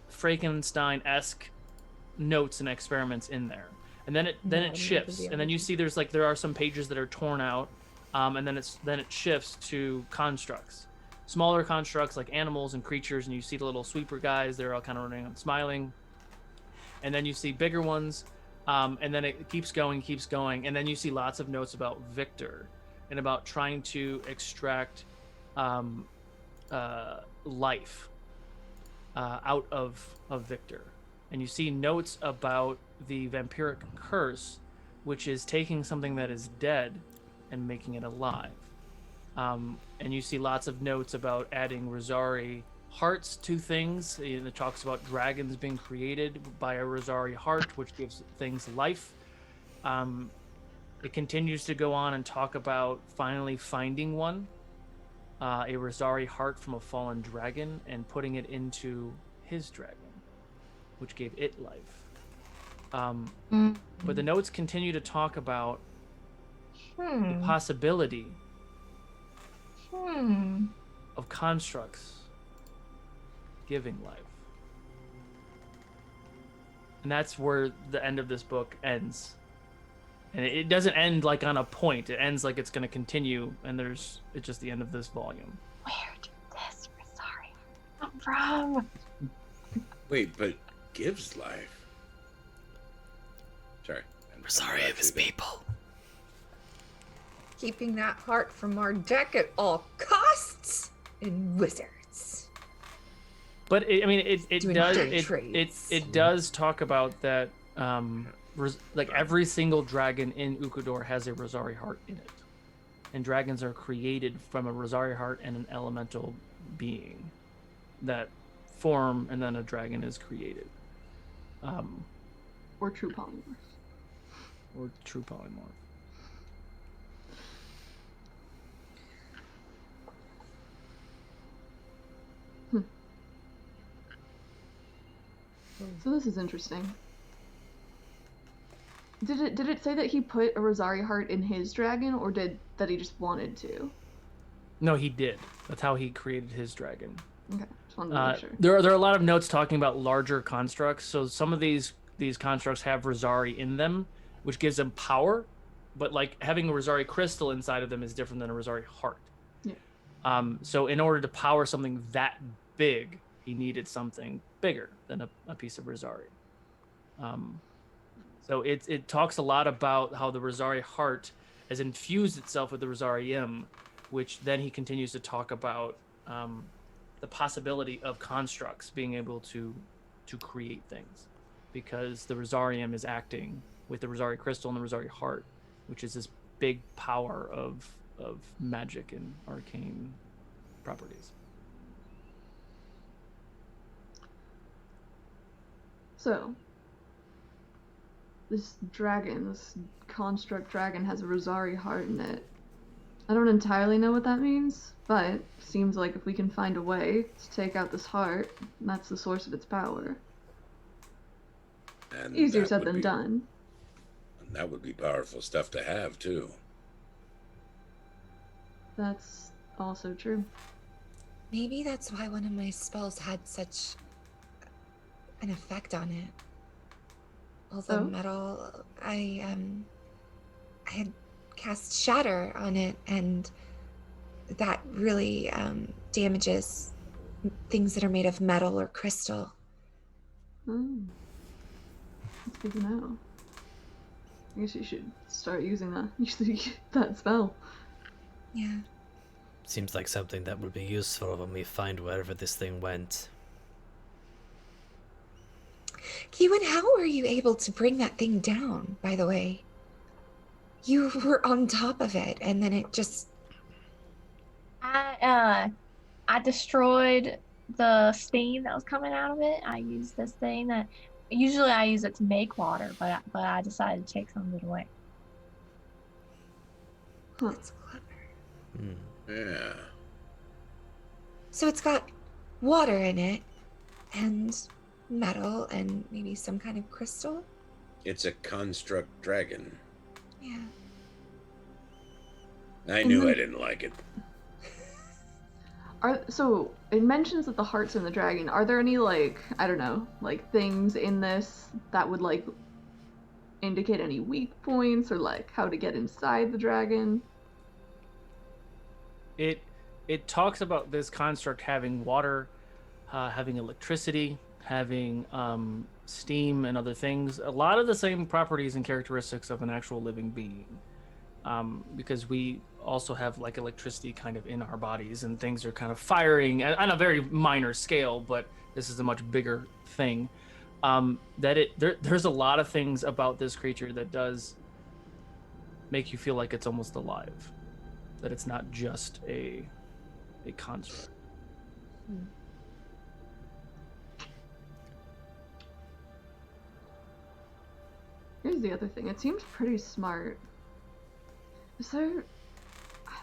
Frankenstein-esque notes and experiments in there. And then it shifts, and then you see there are some pages that are torn out, and then it shifts to constructs, smaller constructs like animals and creatures, and you see the little sweeper guys. They're all kind of running and smiling, and then you see bigger ones, and then it keeps going, and then you see lots of notes about Victor and about trying to extract life out of Victor. And you see notes about the vampiric curse, which is taking something that is dead and making it alive. And you see lots of notes about adding Rosari hearts to things. It talks about dragons being created by a Rosari heart, which gives things life. It continues to go on and talk about finally finding one, a Rosari heart from a fallen dragon, and putting it into his dragon, which gave it life. But the notes continue to talk about the possibility of constructs giving life. And that's where the end of this book ends. And it doesn't end like on a point. It ends like it's going to continue, and it's just the end of this volume. Where did this Rosari come from? Wait, but gives life. Sorry. We're sorry of his people. Keeping that heart from our deck at all costs in wizards. But it Doing does dirty it trades. does talk about that like every single dragon in Ukodor has a Rosari heart in it, and dragons are created from a Rosari heart and an elemental being that form, and then a dragon is created. Or true polymorph. Or true polymorph. So this is interesting. Did it say that he put a Rosari heart in his dragon, or that he just wanted to? No, he did. That's how he created his dragon. Okay, just wanted to make sure. There are a lot of notes talking about larger constructs. So some of these constructs have Rosari in them, which gives them power, but like having a Rosari crystal inside of them is different than a Rosari heart. Yeah. So in order to power something that big, he needed something bigger than a piece of Rosari. So it talks a lot about how the Rosari heart has infused itself with the Rosarium, which then he continues to talk about the possibility of constructs being able to create things, because the Rosarium is acting with the Rosari crystal and the Rosari heart, which is this big power of magic and arcane properties. So, this construct dragon has a Rosari heart in it. I don't entirely know what that means, but seems like if we can find a way to take out this heart, that's the source of its power. And Easier that said would than be- done. And that would be powerful stuff to have, too. That's also true. Maybe that's why one of my spells had such an effect on it. All the Oh? metal, I had cast Shatter on it, and that really damages things that are made of metal or crystal. Oh. That's good to know. I guess you should start using that spell. Yeah. Seems like something that would be useful when we find wherever this thing went. Kewen, how were you able to bring that thing down, by the way? You were on top of it, and then it just... I destroyed the steam that was coming out of it. I used this thing that usually I use it to make water, but I decided to take some of it away. Huh. That's clever. Yeah. So it's got water in it, and metal, and maybe some kind of crystal? It's a construct dragon. Yeah. I knew I didn't like it. So it mentions that the heart's in the dragon. Are there any, like, I don't know, like things in this that would like indicate any weak points, or like how to get inside the dragon? It talks about this construct having water, having electricity, having steam and other things. A lot of the same properties and characteristics of an actual living being, because we also have like electricity kind of in our bodies, and things are kind of firing on a very minor scale, but this is a much bigger thing. There's a lot of things about this creature that does make you feel like it's almost alive, that it's not just a construct. Here's the other thing. It seems pretty smart. I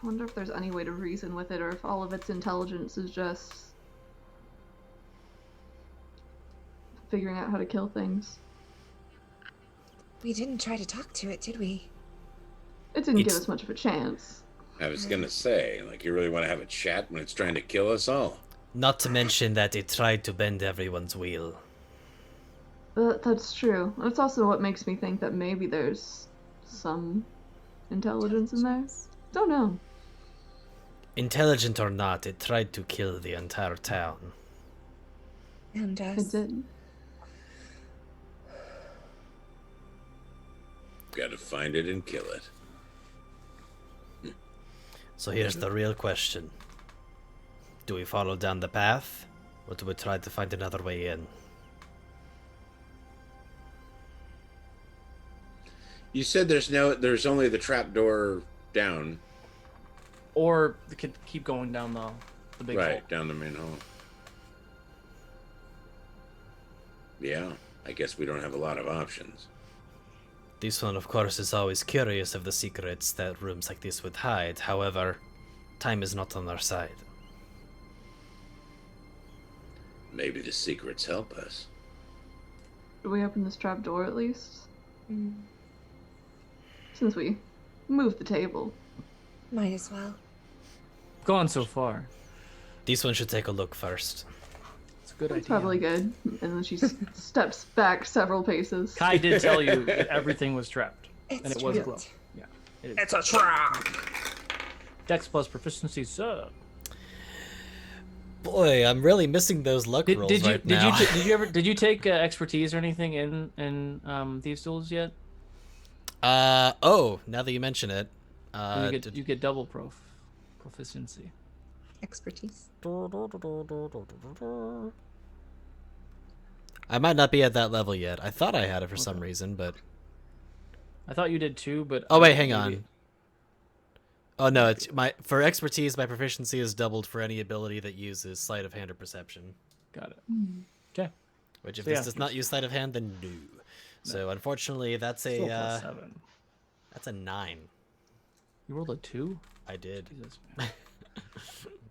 wonder if there's any way to reason with it, or if all of its intelligence is just figuring out how to kill things. We didn't try to talk to it, did we? It didn't give It's- us much of a chance. I was gonna say, like, you really want to have a chat when it's trying to kill us all? Not to mention that it tried to bend everyone's wheel. That's true. That's also what makes me think that maybe there's some intelligence in there. Don't know. Intelligent or not, it tried to kill the entire town. And It us. did. Gotta find it and kill it. So here's the real question. Do we follow down the path, or do we try to find another way in? You said there's only the trap door down. Or they could keep going down the big hole. Right, down the main hall. Yeah, I guess we don't have a lot of options. This one, of course, is always curious of the secrets that rooms like this would hide. However, time is not on our side. Maybe the secrets help us. Do we open this trap door at least? Mm, Since we moved the table. might as well. Gone so far. This one should take a look first. It's a good That's idea. probably good. And then she steps back several paces. Kai did tell you that everything was trapped. And it was trapped. glow. Yeah. It is. It's a trap. Dex plus proficiency sub. Boy, I'm really missing those luck rolls right now. Did you take expertise or anything in Thieves' Tools yet? Oh, now that you mention it, You get double proficiency. Expertise. I might not be at that level yet. I thought I had it for some reason, but I thought you did too, but oh wait, hang on. Oh no, it's for expertise, my proficiency is doubled for any ability that uses sleight of hand or perception. Got it. Okay. Which if So, this yeah. does not use sleight of hand, then no. So unfortunately, that's Still a plus 7. that's a 9. You rolled a 2? I did. Jesus, man.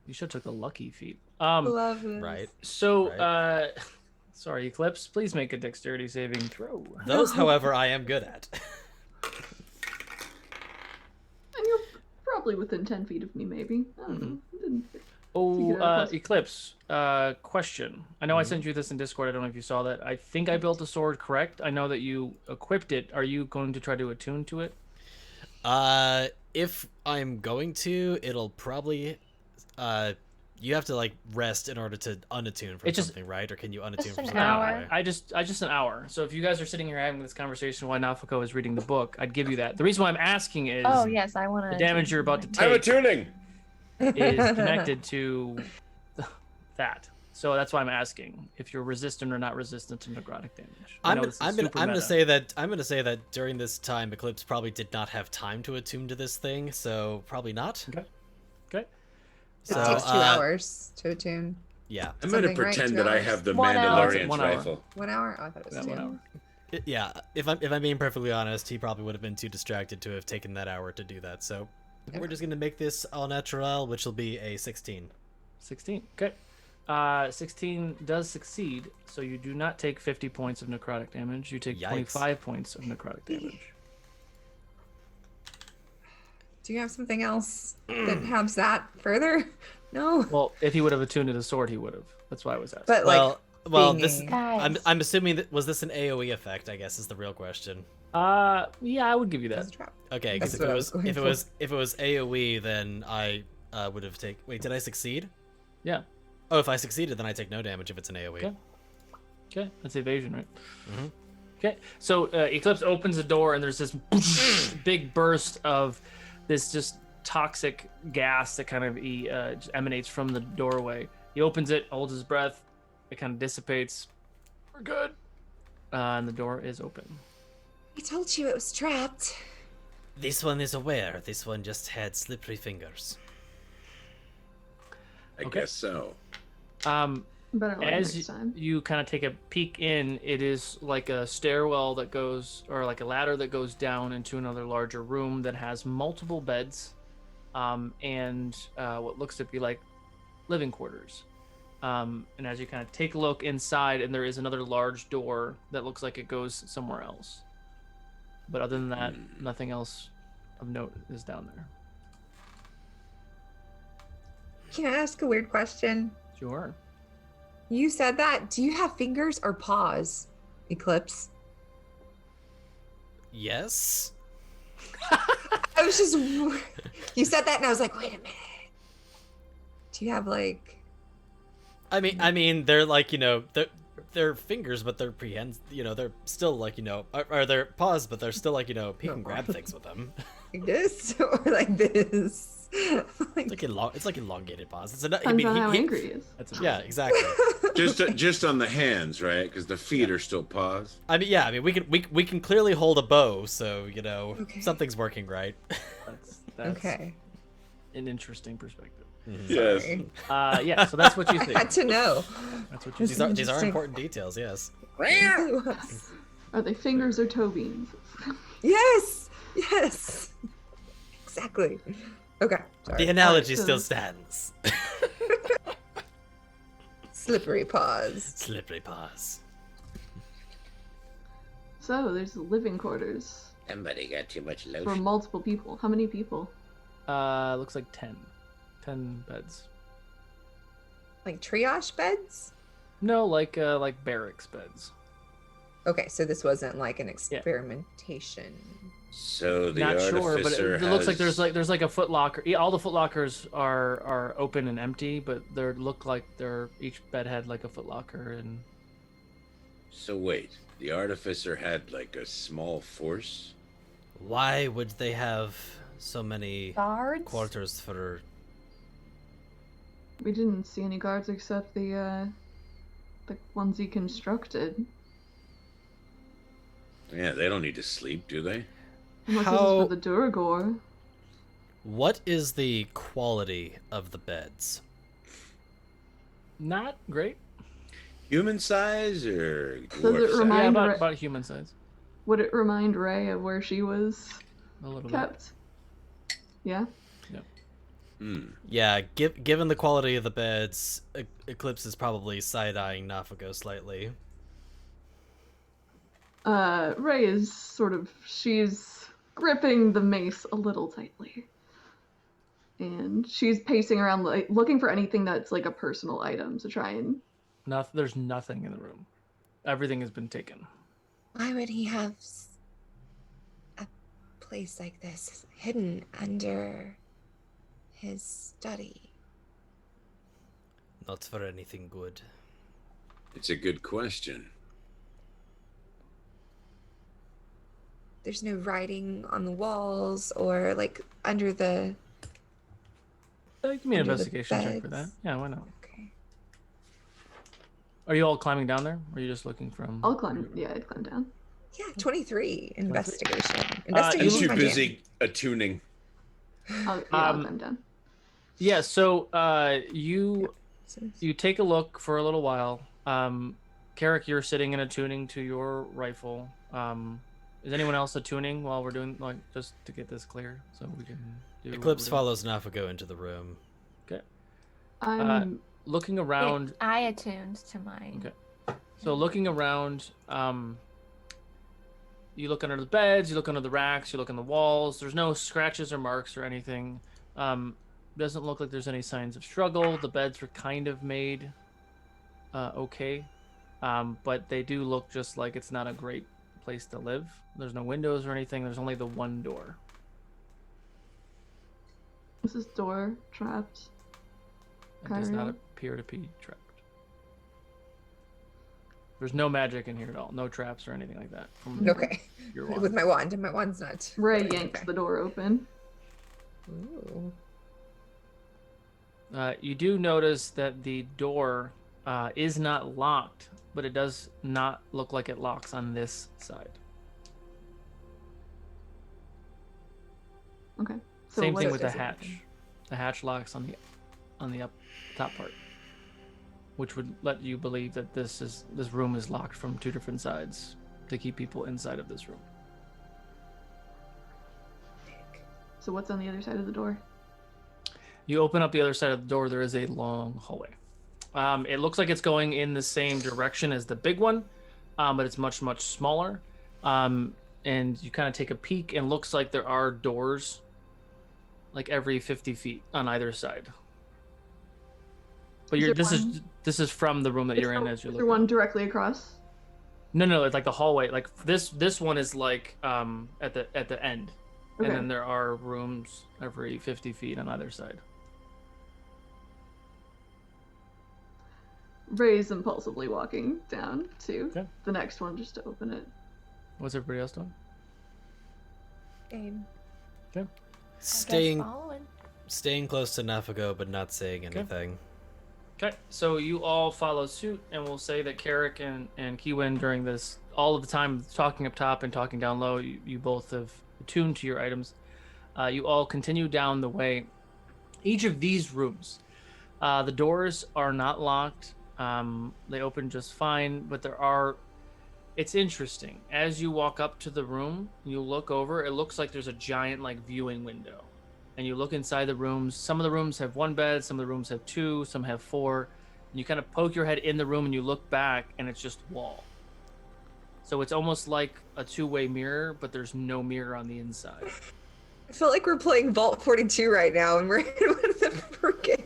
You should have took the lucky feat. Love this. Right. So, Right. sorry, Eclipse. Please make a dexterity saving throw. Those, however, I am good at. And you're probably within 10 feet of me, maybe. I don't know. Didn't- Oh, Figure it out. Eclipse. Question. I know I sent you this in Discord. I don't know if you saw that. I think I built the sword correct. I know that you equipped it. Are you going to try to attune to it? If I'm going to, it'll probably you have to like rest in order to unattune from It's just- something, right? Or can you unattune Just from an something? hour. anyway? I just an hour. So if you guys are sitting here having this conversation while Nafako is reading the book, I'd give you that. The reason why I'm asking is Oh yes, I want to. the damage you're about to I'm take attuning. is connected to that. So that's why I'm asking if you're resistant or not resistant to necrotic damage. I know this is super I'm gonna meta. say that during this time, Eclipse probably did not have time to attune to this thing, so probably not. Okay. Okay. It So, takes 2 hours to attune. Yeah, I'm gonna Something, right? pretend 2 that I hours? have the 1 hour. Mandalorian's 1 hour. rifle. 1 hour? Oh, I thought it was Yeah, 2. 1 hour. yeah. If I'm being perfectly honest, he probably would have been too distracted to have taken that hour to do that. So we're just gonna make this all natural, which will be a 16. 16. Okay. 16 does succeed, so you do not take 50 points of necrotic damage. You take Yikes. 25 points of necrotic damage. Do you have something else that helps that further? No. Well, if he would have attuned to the sword, he would have. That's why I was asking. But like, Well, being this a- I'm Guys. assuming that was this an AOE effect, I guess is the real question. Yeah, I would give you it's that. a trap. Okay, because That's what I was going if it for. was if it was AOE, then I would have taken. Wait, did I succeed? Yeah. Oh, if I succeeded, then I take no damage if it's an AOE. Okay. Okay, that's evasion, right? Mhm. Okay, so Eclipse opens the door, and there's this big burst of this just toxic gas that kind of just emanates from the doorway. He opens it, holds his breath, it kind of dissipates. We're good. And the door is open. I told you it was trapped. This one is aware. This one just had slippery fingers. I Okay. guess so. Better luck As next time. you kind of take a peek in, it is like a stairwell that goes, or like a ladder that goes down into another larger room that has multiple beds, and what looks to be like living quarters. And as you kind of take a look inside, and there is another large door that looks like it goes somewhere else. But other than that, nothing else of note is down there. Can I ask a weird question? Sure. You said that. Do you have fingers or paws, Eclipse? Yes. I was just. You said that, and I was like, wait a minute. Do you have like? I mean, they're like they're their fingers, but they're they're still like, or their paws, but they're still like, he can grab things with them. Like this or like this. It's like elongated paws. Depends on how angry he is. Yeah, exactly. just on the hands, right? Because the feet are still paws. I mean, we can clearly hold a bow, so something's working right. That's Okay. an interesting perspective. Yes. Yeah, so that's what you think. Had to know. That's what you These think. are important details, yes. Are they fingers or toe beans? Yes. Yes. Exactly. Okay. Sorry. The analogy so- still stands. Slippery paws. Slippery paws. So there's living quarters Somebody got too much for lotion. multiple people. How many people? Looks like 10 beds. Like triage beds? No, like barracks beds. Okay, so this wasn't like an experimentation. So the Not sure, but artificer it looks like has- there's like a foot locker. Yeah, all the foot lockers are open and empty, but they look like each bed had like a foot locker and. So wait, the artificer had like a small force? Why would they have so many Guards? quarters for? We didn't see any guards except the ones he constructed. Yeah, they don't need to sleep, do they? Unless this is How- for the Duragor. What is the quality of the beds? Not great. Human size or Does it dwarf size? remind- Yeah, Mind about, Ra- about human size. Would it remind Ray of where she was A little bit. kept? Yeah? Hmm. Yeah, given the quality of the beds, Eclipse is probably side-eyeing Nafago slightly. Ray is she's gripping the mace a little tightly. And she's pacing around, like, looking for anything that's like a personal item to try and... There's nothing in the room. Everything has been taken. Why would he have a place like this hidden under his study? Not for anything good. It's a good question. There's no writing on the walls or like under the... Give me an Under the investigation check for that. beds. Yeah, why not? Okay. Are you all climbing down there? Or are you just looking from? I'll climb. Yeah, I'd climb down. Yeah, 23 investigation. you I'm Investigation. too my jam. busy attuning. I'll climb down. Yeah. So you take a look for a little while. Carrick, you're sitting and attuning to your rifle. Is anyone else attuning while we're doing, like, just to get this clear so we can do what Eclipse we're doing? follows Nafago into the room. Okay. I'm... Looking around. I attuned to mine. Okay. So looking around, you look under the beds, you look under the racks, you look on the walls. There's no scratches or marks or anything. Doesn't look like there's any signs of struggle. The beds were kind of made okay, but they do look just like it's not a great place to live. There's no windows or anything. There's only the one door. Is this door trapped? It does not Kyrie? appear to be trapped. There's no magic in here at all. No traps or anything like that. From Okay. your wand. With my wand, and my wand's not. Ray yanks Okay. the door open. Ooh. You do notice that the door is not locked, but it does not look like it locks on this side. Okay. So Same what thing is with the does it hatch. open? The hatch locks on the top part, which would let you believe that this room is locked from two different sides to keep people inside of this room. So what's on the other side of the door? You open up the other side of the door. There is a long hallway. It looks like it's going in the same direction as the big one, but it's much, much smaller. And you kind of take a peek, and looks like there are doors like every 50 feet on either side. But Is there this is from the room that you're in as you're Is there looking. one directly across? No, it's like the hallway. Like this one is like at the end. Okay. And then there are rooms every 50 feet on either side. Ray's impulsively walking down to Okay. the next one just to open it. What's everybody else doing? Same. Okay. Staying close to Nafago, but not saying anything. Okay, so you all follow suit, and we'll say that Carrick and Kiwin during this, all of the time talking up top and talking down low, you both have attuned to your items. You all continue down the way. Each of these rooms, the doors are not locked. They open just fine, but it's interesting. As you walk up to the room, you look over, it looks like there's a giant viewing window. And you look inside the rooms. Some of the rooms have one bed, some of the rooms have two, some have four. And you kind of poke your head in the room and you look back and it's just wall. So it's almost like a two-way mirror, but there's no mirror on the inside. I feel like we're playing Vault 42 right now, and we're in one of the freaking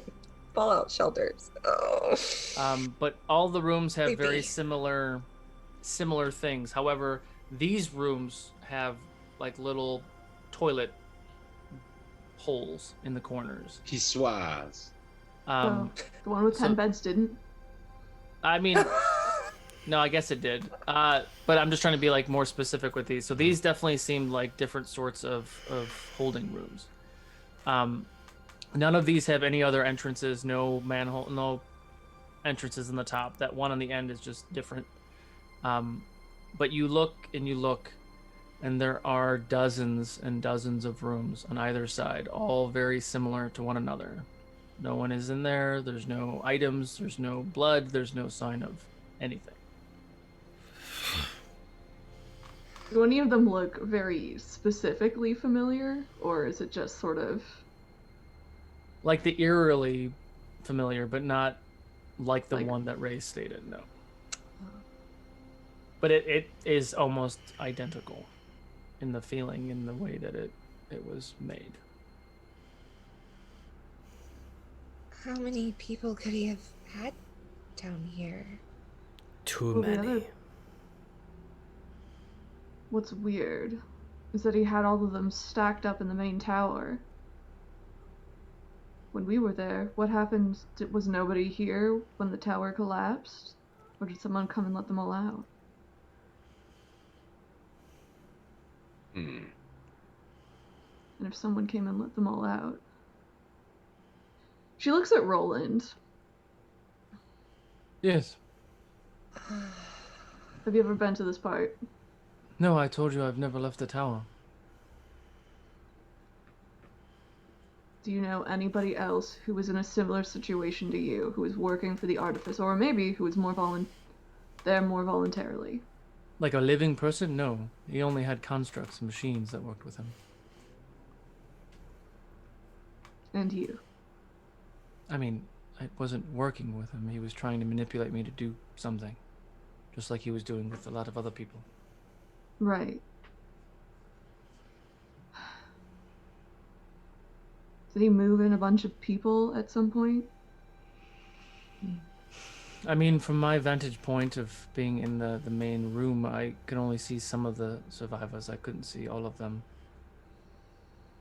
fallout shelters. Oh. But all the rooms have Creepy. very similar things. However, these rooms have little toilet holes in the corners. Pissoirs. The one with 10 beds didn't. I mean, no, I guess it did. But I'm just trying to be more specific with these. So these definitely seemed like different sorts of holding rooms. None of these have any other entrances. No manhole, no entrances in the top. That one on the end is just different. But you look and you look, and there are dozens and dozens of rooms on either side, all very similar to one another. No one is in there. There's no items. There's no blood. There's no sign of anything. Do any of them look very specifically familiar, or is it just sort of... Like the eerily familiar, but not like the one that Ray stated, no. But it is almost identical in the feeling, in the way that it was made. How many people could he have had down here? Too many. What's weird is that he had all of them stacked up in the main tower. When we were there, what happened? Was nobody here when the tower collapsed? Or did someone come and let them all out? And if someone came and let them all out... She looks at Roland. Yes. Have you ever been to this part? No, I told you I've never left the tower. Do you know anybody else who was in a similar situation to you, who was working for the Artifice, or maybe who was there more voluntarily? Like a living person? No. He only had constructs and machines that worked with him. And you? I mean, I wasn't working with him. He was trying to manipulate me to do something. Just like he was doing with a lot of other people. Right. Did he move in a bunch of people at some point? I mean, from my vantage point of being in the main room, I could only see some of the survivors. I couldn't see all of them.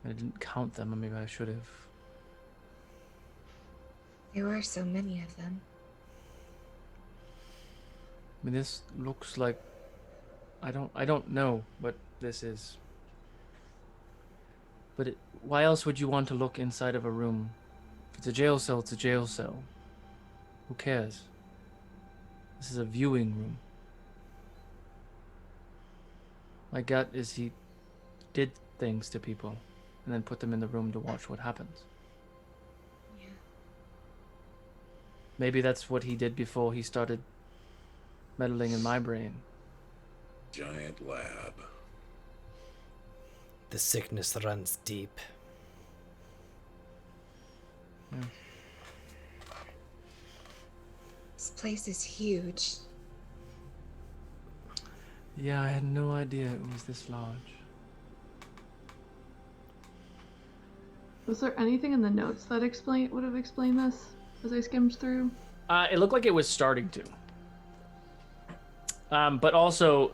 I didn't count them, or maybe I should have. There were so many of them. I mean, this looks like... I don't know what this is. But why else would you want to look inside of a room? If it's a jail cell, it's a jail cell. Who cares? This is a viewing room. My gut is he did things to people and then put them in the room to watch what happens. Yeah. Maybe that's what he did before he started meddling in my brain. Giant lab. The sickness runs deep. Yeah. This place is huge. Yeah, I had no idea it was this large. Was there anything in the notes that would have explained this as I skimmed through? It looked like it was starting to. But also,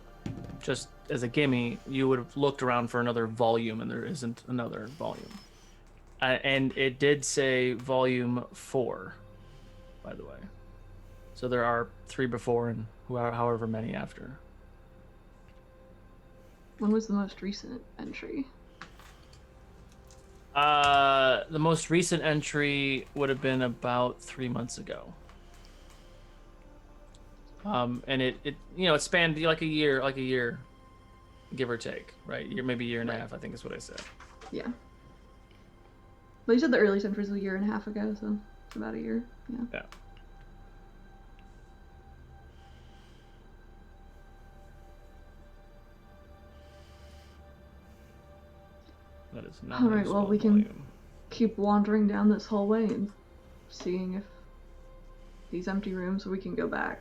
just as a gimme, you would have looked around for another volume, and there isn't another volume. And it did say volume 4, by the way. So there are 3 before and however many after. When was the most recent entry? The most recent entry would have been about 3 months ago. And it it spanned like a year, give or take, right? Maybe a year and a half, I think is what I said. Yeah. But you said the earliest entry was a year and a half ago, so it's about a year. Yeah. That is not. All right. Well, we can keep wandering down this hallway and seeing if these empty rooms we can go back.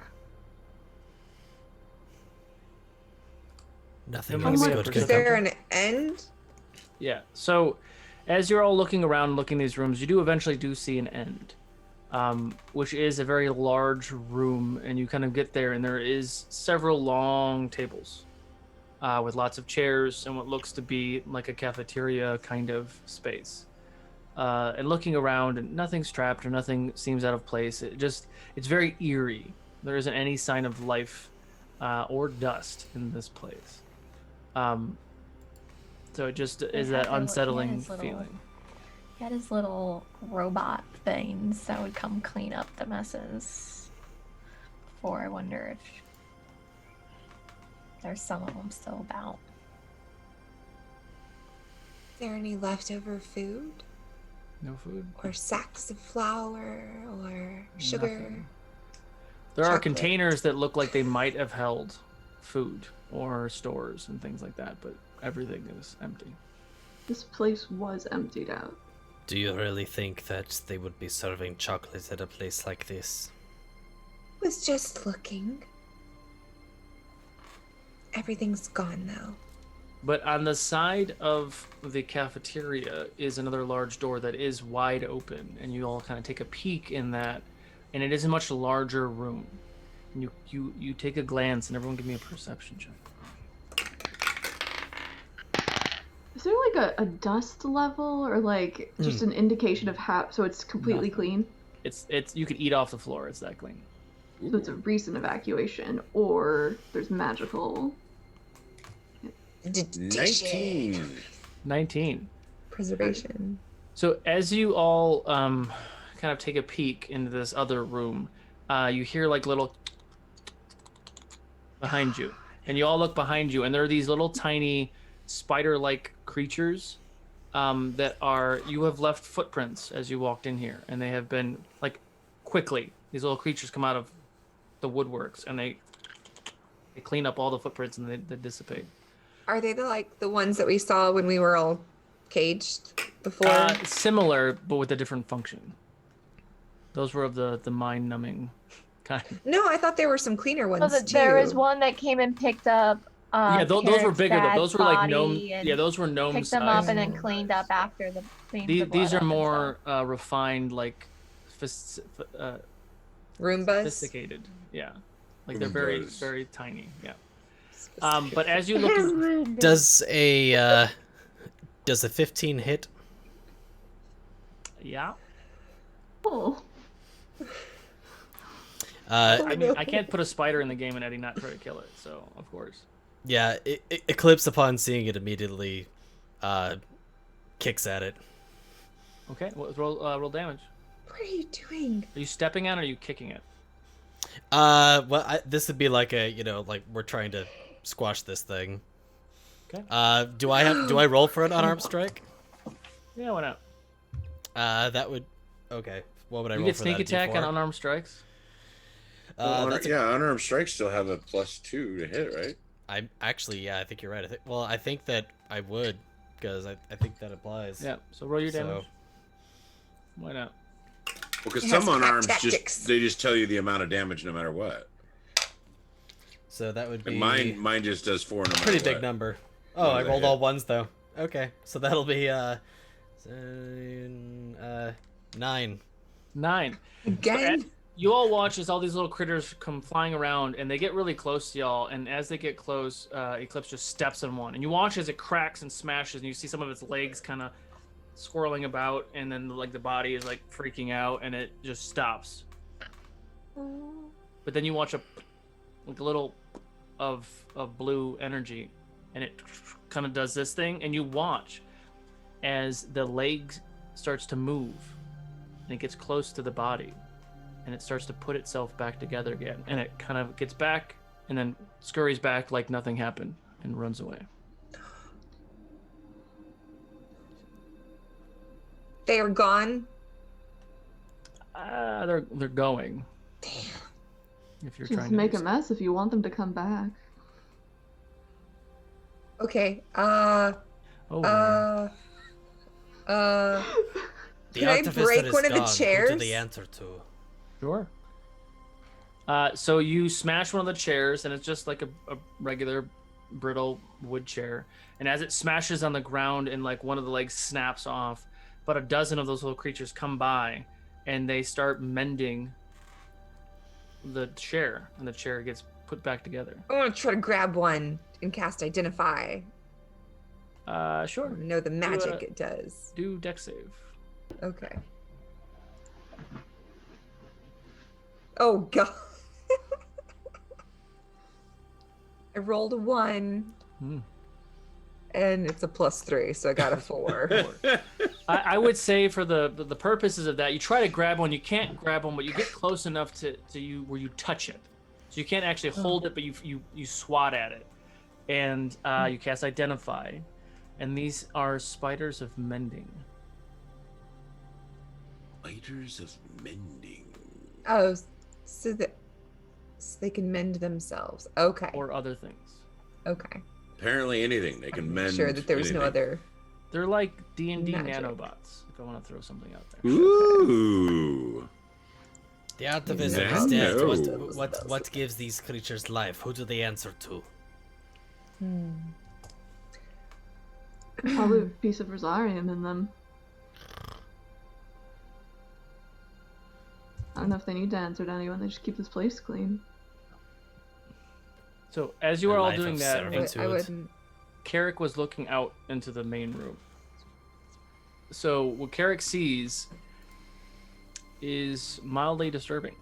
Nothing looks good. Is Is there an end? Yeah. So, as you're all looking around, looking at these rooms, you do eventually see an end, which is a very large room, and you kind of get there, and there is several long tables, with lots of chairs and what looks to be like a cafeteria kind of space. And looking around, and nothing's trapped or nothing seems out of place. It's very eerie. There isn't any sign of life or dust in this place. So it just is that unsettling feeling. He had his little robot things that would come clean up the messes. Before, I wonder if there's some of them still about. Is there any leftover food? No food. Or sacks of flour or sugar? Nothing. There are containers that look like they might have held food or stores and things like that, but everything is empty. This place was emptied out. Do you really think that they would be serving chocolate at a place like this? Was just looking. Everything's gone now. But on the side of the cafeteria is another large door that is wide open, and you all kind of take a peek in that, and it is a much larger room. And you take a glance, and everyone give me a perception check. Is there like a dust level or like just an indication of how? So it's completely clean. It's you could eat off the floor. It's that clean. So it's a recent evacuation, or there's magical. 19. Preservation. So as you all kind of take a peek into this other room, you hear like little behind you, and you all look behind you, and there are these little tiny spider-like creatures that you have left footprints as you walked in here, and they have been like quickly. These little creatures come out of the woodworks, and they clean up all the footprints, and they dissipate. Are they the ones that we saw when we were all caged before? Similar, but with a different function. Those were of the mind-numbing kind. No, I thought there were some cleaner ones too. There was one that came and picked up. Yeah, those were bigger. Those were like gnome. Yeah, those were gnome picked size. them up and then cleaned up after the. These are more refined, like Roombas. Sophisticated. Yeah, like they're very, very tiny. Yeah. But as you look, does a 15 hit? Yeah. Oh. I mean, I can't put a spider in the game and Eddie not try to kill it. So of course. Yeah, Eclipse, upon seeing it, immediately kicks at it. Okay, roll damage. What are you doing? Are you stepping on it or are you kicking it? Well, this would be like like we're trying to squash this thing. Okay. Do I roll for an unarmed strike? Yeah, why not? That would. Okay. What would I You roll get for sneak that? attack D4? on unarmed strikes. Unarmed strikes still have a +2 to hit, right? I think you're right. I think that I would, because I think that applies. Yeah. So roll your damage. Why not? Well, because some unarmed they just tell you the amount of damage no matter what. So that would be. And mine just does 4 no matter pretty what. big number. Oh, I rolled all ones though. Okay, so that'll be 9. 9. Again? So you all watch as all these little critters come flying around, and they get really close to y'all. And as they get close, Eclipse just steps on one, and you watch as it cracks and smashes, and you see some of its legs kind of swirling about, and then like the body is like freaking out, and it just stops. but then you watch a little of blue energy, and it kind of does this thing, and you watch as the leg starts to move, and it gets close to the body, and it starts to put itself back together again, and it kind of gets back and then scurries back like nothing happened and runs away. They are gone. They're going. Damn. If you're Just trying to make a mess if you want them to come back. Okay. The Can I break one of the chairs? Who do they answer to? Sure. So you smash one of the chairs, and it's just like a regular brittle wood chair. And as it smashes on the ground and like one of the legs snaps off, about a dozen of those little creatures come by, and they start mending the chair, and the chair gets put back together. I want to try to grab one and cast Identify. Sure. Know the magic it does. Do dex save. Okay. Oh god. I rolled a 1. And it's a +3, so I got a 4. I would say for the purposes of that, you try to grab one. You can't grab one, but you get close enough to you where you touch it. So you can't actually hold it, but you swat at it. And you cast Identify. And these are spiders of mending. Spiders of mending. Oh, so they can mend themselves. Okay. Or other things. Okay. Apparently anything. They can mend. Sure that there was no other. They're like D&D Magic. nanobots, if I want to throw something out there. Ooh. The artificer Nano. is dead. What gives these creatures life? Who do they answer to? Probably a piece of Rosarium in them. I don't know if they need to answer to anyone. They just keep this place clean. So as you are all doing that, I wouldn't. Carrick was looking out into the main room. So what Carrick sees is mildly disturbing.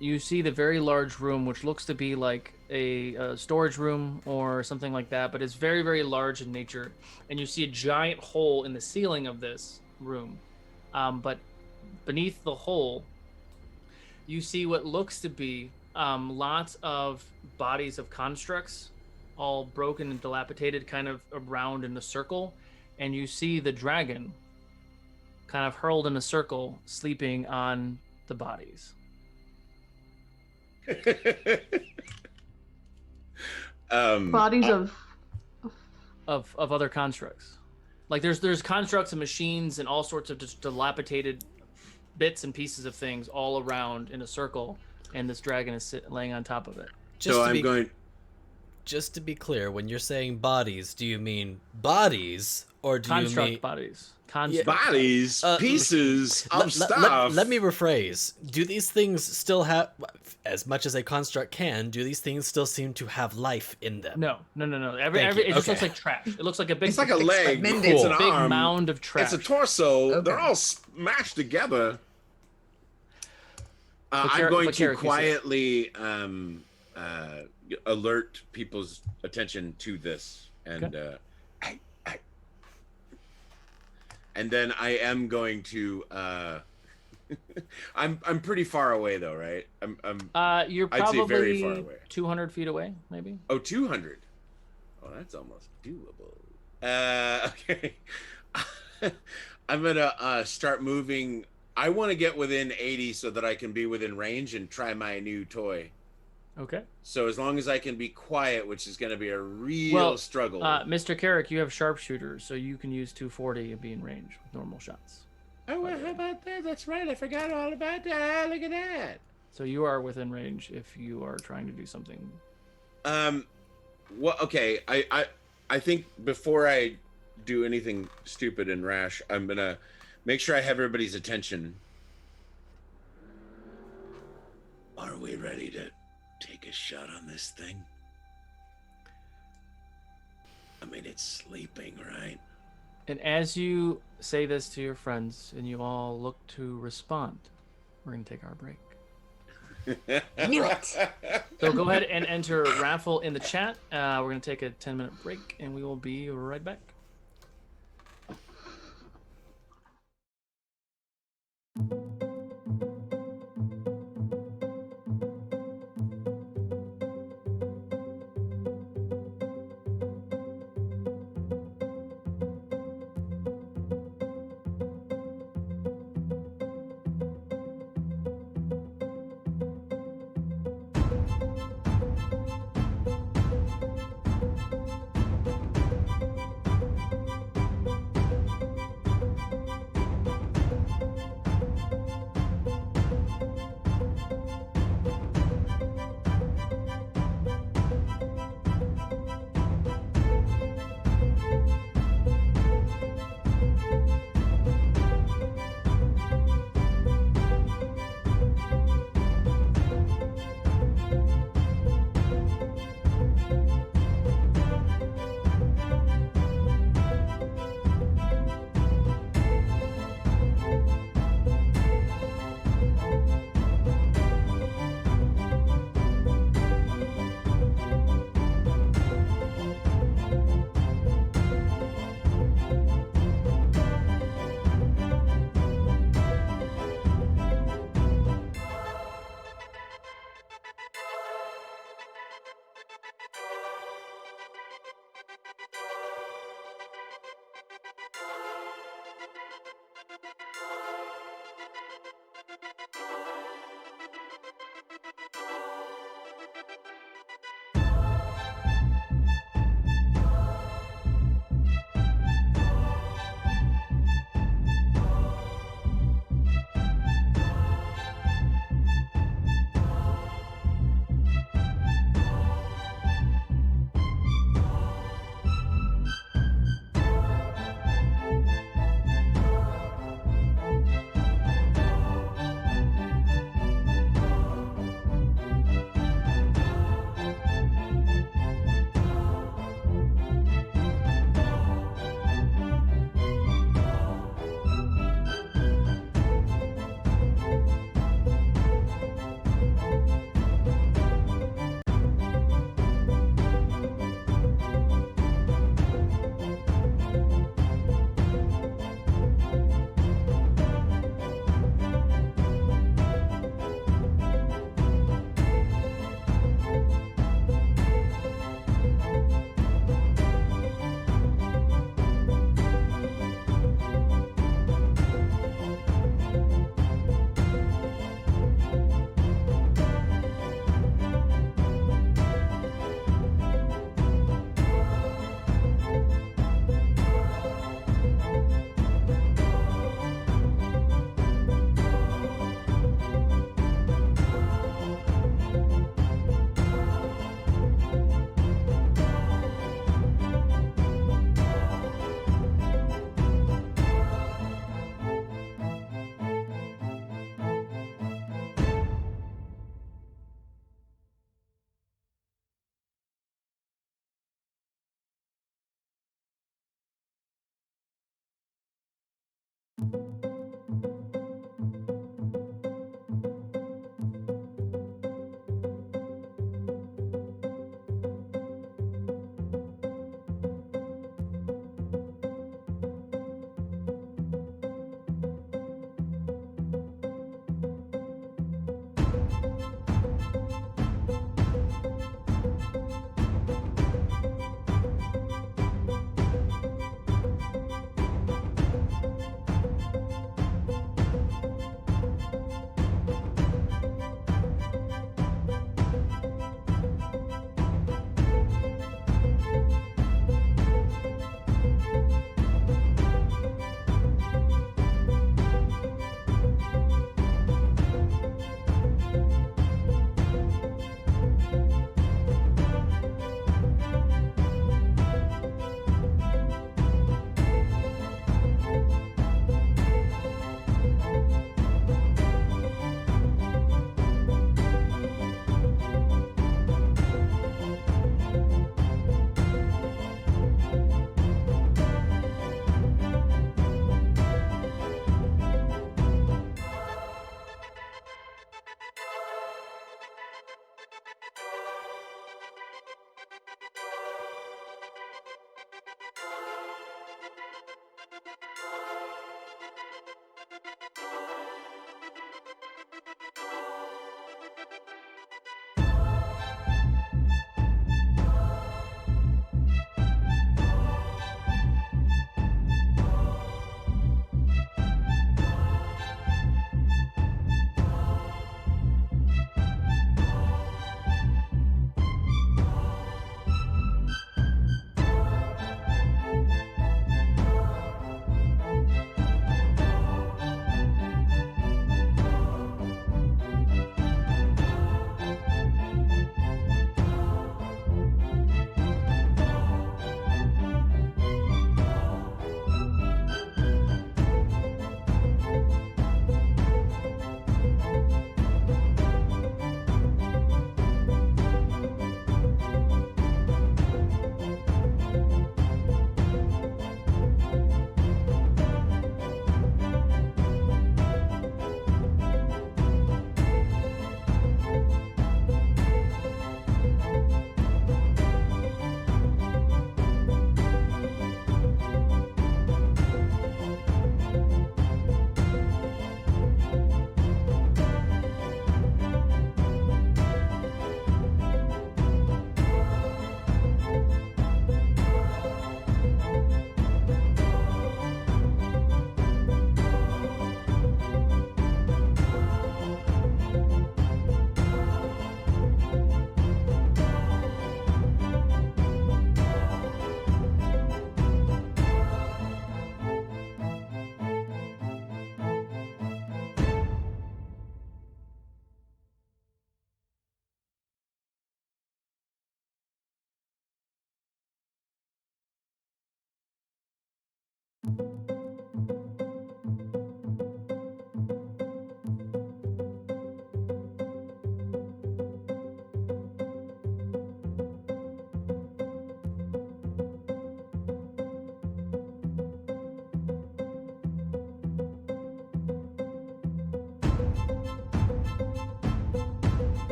You see the very large room, which looks to be like a storage room or something like that, but it's very, very large in nature. And you see a giant hole in the ceiling of this room. But beneath the hole, you see what looks to be lots of bodies of constructs, all broken and dilapidated, kind of around in a circle. And you see the dragon kind of hurled in a circle, sleeping on the bodies. Bodies of other constructs. Like there's constructs and machines and all sorts of just dilapidated bits and pieces of things all around in a circle, and this dragon is laying on top of it. Just to be clear, when you're saying bodies, do you mean bodies or do you mean bodies? Bodies, pieces of stuff. Let me rephrase. Do these things still have, as much as a construct can, do these things still seem to have life in them? No. It just looks like trash. It looks like a big. It's like a leg. Cool. It's an big arm. mound of trash. It's a torso. Okay. They're all smashed together. I'm going to quietly alert people's attention to this, and and then I am going to. I'm pretty far away though, right? You're I'd say probably very far away. 200 feet away, maybe. Oh, 200. Oh, that's almost doable. Okay. I'm gonna start moving. I want to get within 80 so that I can be within range and try my new toy. Okay. So as long as I can be quiet, which is going to be a real struggle. Mr. Carrick, you have sharpshooter, so you can use 240 and be in range with normal shots. Oh, well, how about that? That's right. I forgot all about that. Look at that. So you are within range if you are trying to do something. Well, okay. I think before I do anything stupid and rash, I'm gonna make sure I have everybody's attention. Are we ready to take a shot on this thing? I mean, it's sleeping, right? And as you say this to your friends and you all look to respond, we're going to take our break. Knew it. So go ahead and enter raffle in the chat. We're going to take a 10-minute break, and we will be right back.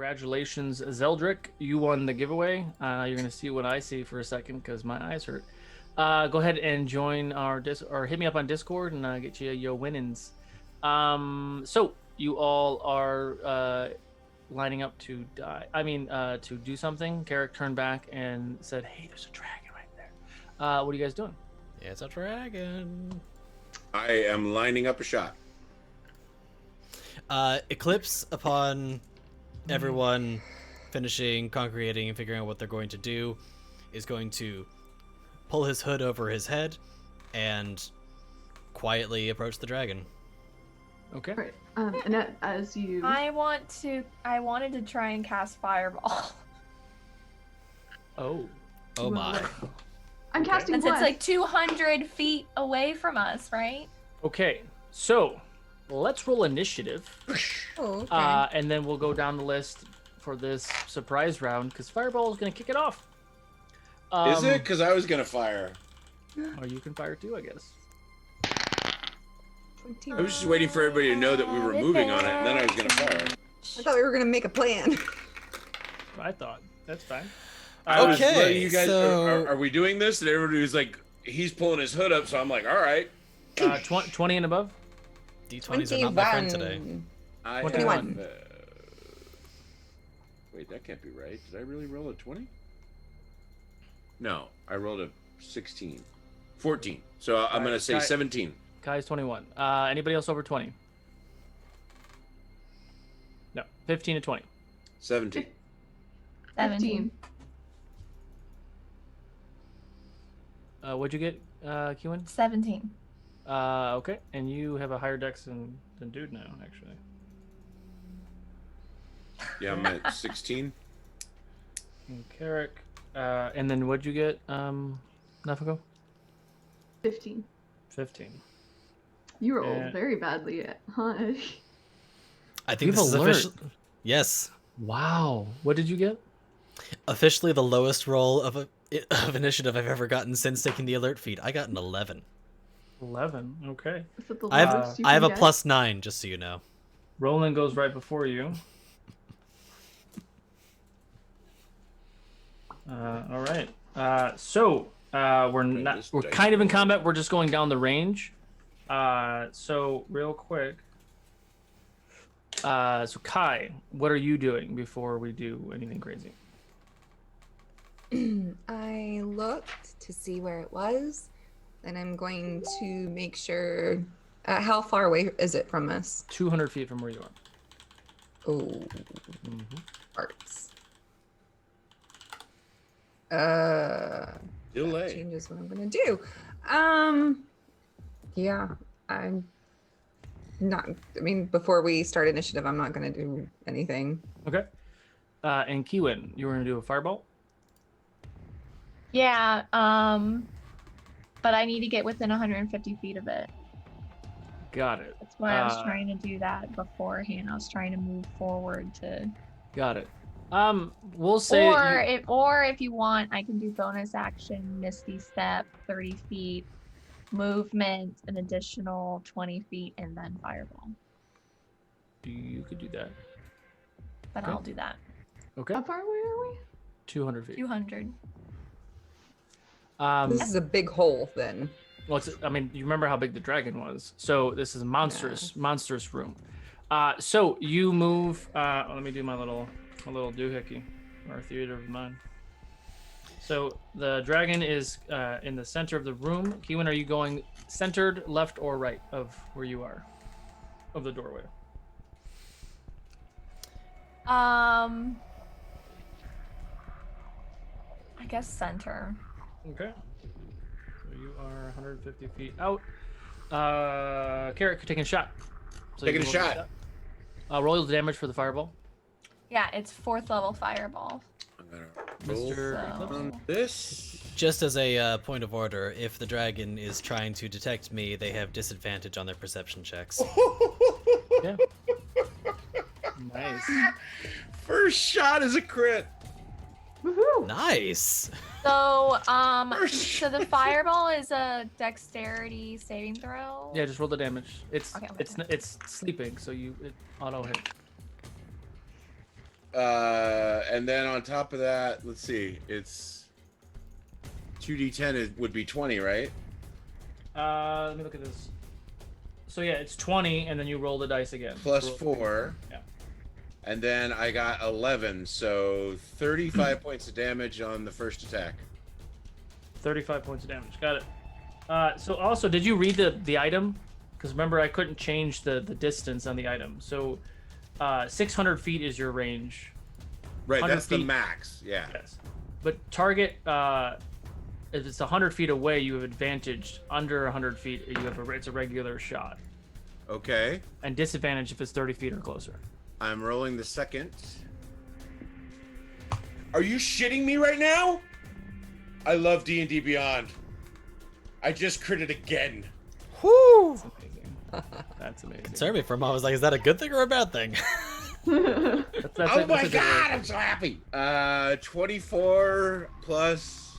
Congratulations, Zeldrick. You won the giveaway. You're going to see what I see for a second because my eyes hurt. Go ahead and join our or hit me up on Discord and get you your winnings. So you all are lining up to die. To do something. Carrick turned back and said, "Hey, there's a dragon right there." What are you guys doing? Yeah, it's a dragon. I am lining up a shot. Eclipse, upon everyone finishing congregating and figuring out what they're going to do, is going to pull his hood over his head and quietly approach the dragon. Okay. Right. Annette, as you. I wanted to try and cast Fireball. Oh. Oh my. I'm casting Since bless. it's like 200 feet away from us, right? Okay. So let's roll initiative. Oh, okay. And then we'll go down the list for this surprise round because Fireball is going to kick it off. Is it? Because I was going to fire. Or you can fire too, I guess. I was just waiting for everybody to know that we were moving on it, and then I was going to fire. I thought we were gonna make a plan. I thought. That's fine. I was Okay, letting you guys, so- are we doing this? And everybody was like, he's pulling his hood up, so I'm like, all right. 20 and above? D20s are not my friend today. I 21. have, wait, that can't be right. Did I really roll a 20? No, I rolled a 16. 14. So I'm going to say Guy- 17. Kai's 21. Anybody else over 20? No. 15 to 20. 17. 15. What'd you get, Kewen? 17. Okay. And you have a higher dex than Dude now, actually. Yeah, I'm at 16. And Carrick. And then what'd you get, Nefako? 15. 15. You rolled Yeah. very badly at Hush. I think You this have is alert. official. Yes, Wow. What did you get? officially the lowest roll of initiative I've ever gotten since taking the alert feat. I got an 11. 11. Okay. Is that the I have lowest you I have can a get? +9, just so you know. Roland goes right before you. All right. We're kind of in combat. We're just going down the range. So real quick. So Kai, what are you doing before we do anything crazy? I looked to see where it was, and I'm going to make sure. How far away is it from us? 200 feet from where you are. Oh, Mhm. parts. Delay. Changes what I'm gonna do. Yeah, I'm not. I mean, before we start initiative, I'm not gonna do anything. Okay. And Kiwin, you were gonna do a fireball. Yeah, but I need to get within 150 feet of it. Got it. That's why I was trying to do that beforehand. I was trying to move forward to. Got it. We'll say. Or if you want, I can do bonus action, Misty Step, 30 feet, movement, an additional 20 feet, and then Fireball. You could do that. But Okay. I'll do that. Okay. How far away are we? 200 feet. 200. This is a big hole, then. Well, you remember how big the dragon was. So this is a monstrous room. So you move. Let me do my little doohickey, or theater of the mind. So the dragon is in the center of the room. Kiwin, are you going centered, left, or right of where you are, of the doorway? I guess center. Okay. So you are 150 feet out. Carrot, you're taking a shot. So you Taking a can roll shot. Roll the damage for the fireball. Yeah, it's 4th level Fireball. I'm gonna roll Mr. So- on this. Just as a point of order, if the dragon is trying to detect me, they have disadvantage on their perception checks. Yeah. Nice. First shot is a crit. Woohoo! Nice. So, so the Fireball is a dexterity saving throw. Yeah, just roll the damage. It's Okay. it's sleeping, so it auto hit. And then on top of that, let's see, it's 2d10 would be 20, right? Let me look at this. So yeah, it's 20, and then you roll the dice again. Plus 4. Yeah. And then I got 11, so 35 points of damage on the first attack. 35 points of damage. Got it. So also, did you read the item? Because remember, I couldn't change the distance on the item. So 600 feet is your range. Right, 100 that's the feet. max. Yeah. Yes. But target, if it's 100 feet away, you have advantage. Under 100 feet, it's a regular shot. Okay. And disadvantage if it's 30 feet or closer. I'm rolling the second. Are you shitting me right now? I love D&D Beyond. I just critted again. Whoo! That's amazing. That's amazing. Concerned me for a moment. I was like, is that a good thing or a bad thing? That's Oh my a good god, roll. I'm so happy. 24 plus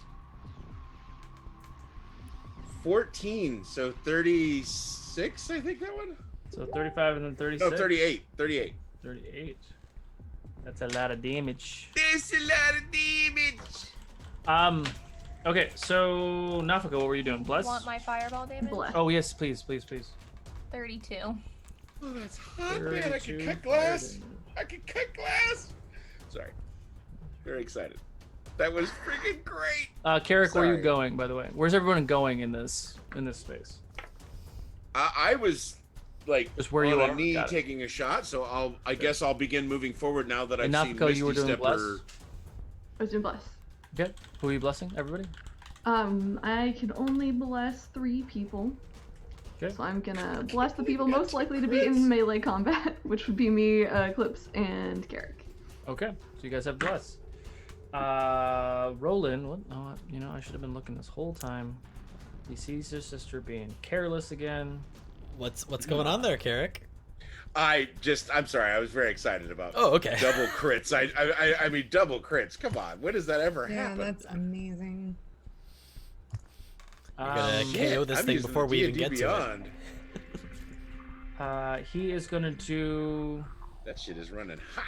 14, so 36, I think that one? So 35 and then 36. No, 38. 38. 38. That's a lot of damage. There's a lot of damage. Okay, so Nafika, what were you doing? Bless? Want my fireball damage? Bless. Oh yes, please, please, please. 32. Oh, that's hot, man. I can 32 cut glass. damage. I can cut glass. Sorry. Very excited. That was freaking great. Carrick, where are you Sorry. going, by the way? Where's everyone going in this space? I was like Just where on you a are? knee Got it. taking a shot, so I guess I'll begin moving forward now that I've And seen Nafika, Misty you were doing Stepper. bless? I was doing bless. Okay. Who are you blessing? Everybody? I can only bless 3 people. Okay. So I'm gonna bless the people most likely to be in melee combat, which would be me, Eclipse, and Garrick. Okay. So you guys have bless. Roland, what? Oh, I should have been looking this whole time. He sees his sister being careless again. What's going on there, Carrick? I'm sorry. I was very excited about. Oh, okay. Double crits. I mean, double crits. Come on. When does that ever Yeah, happen? that's amazing. We're gonna Shit, KO this I'm thing using before the we even D&D get to Beyond. He is gonna do. That shit is running hot.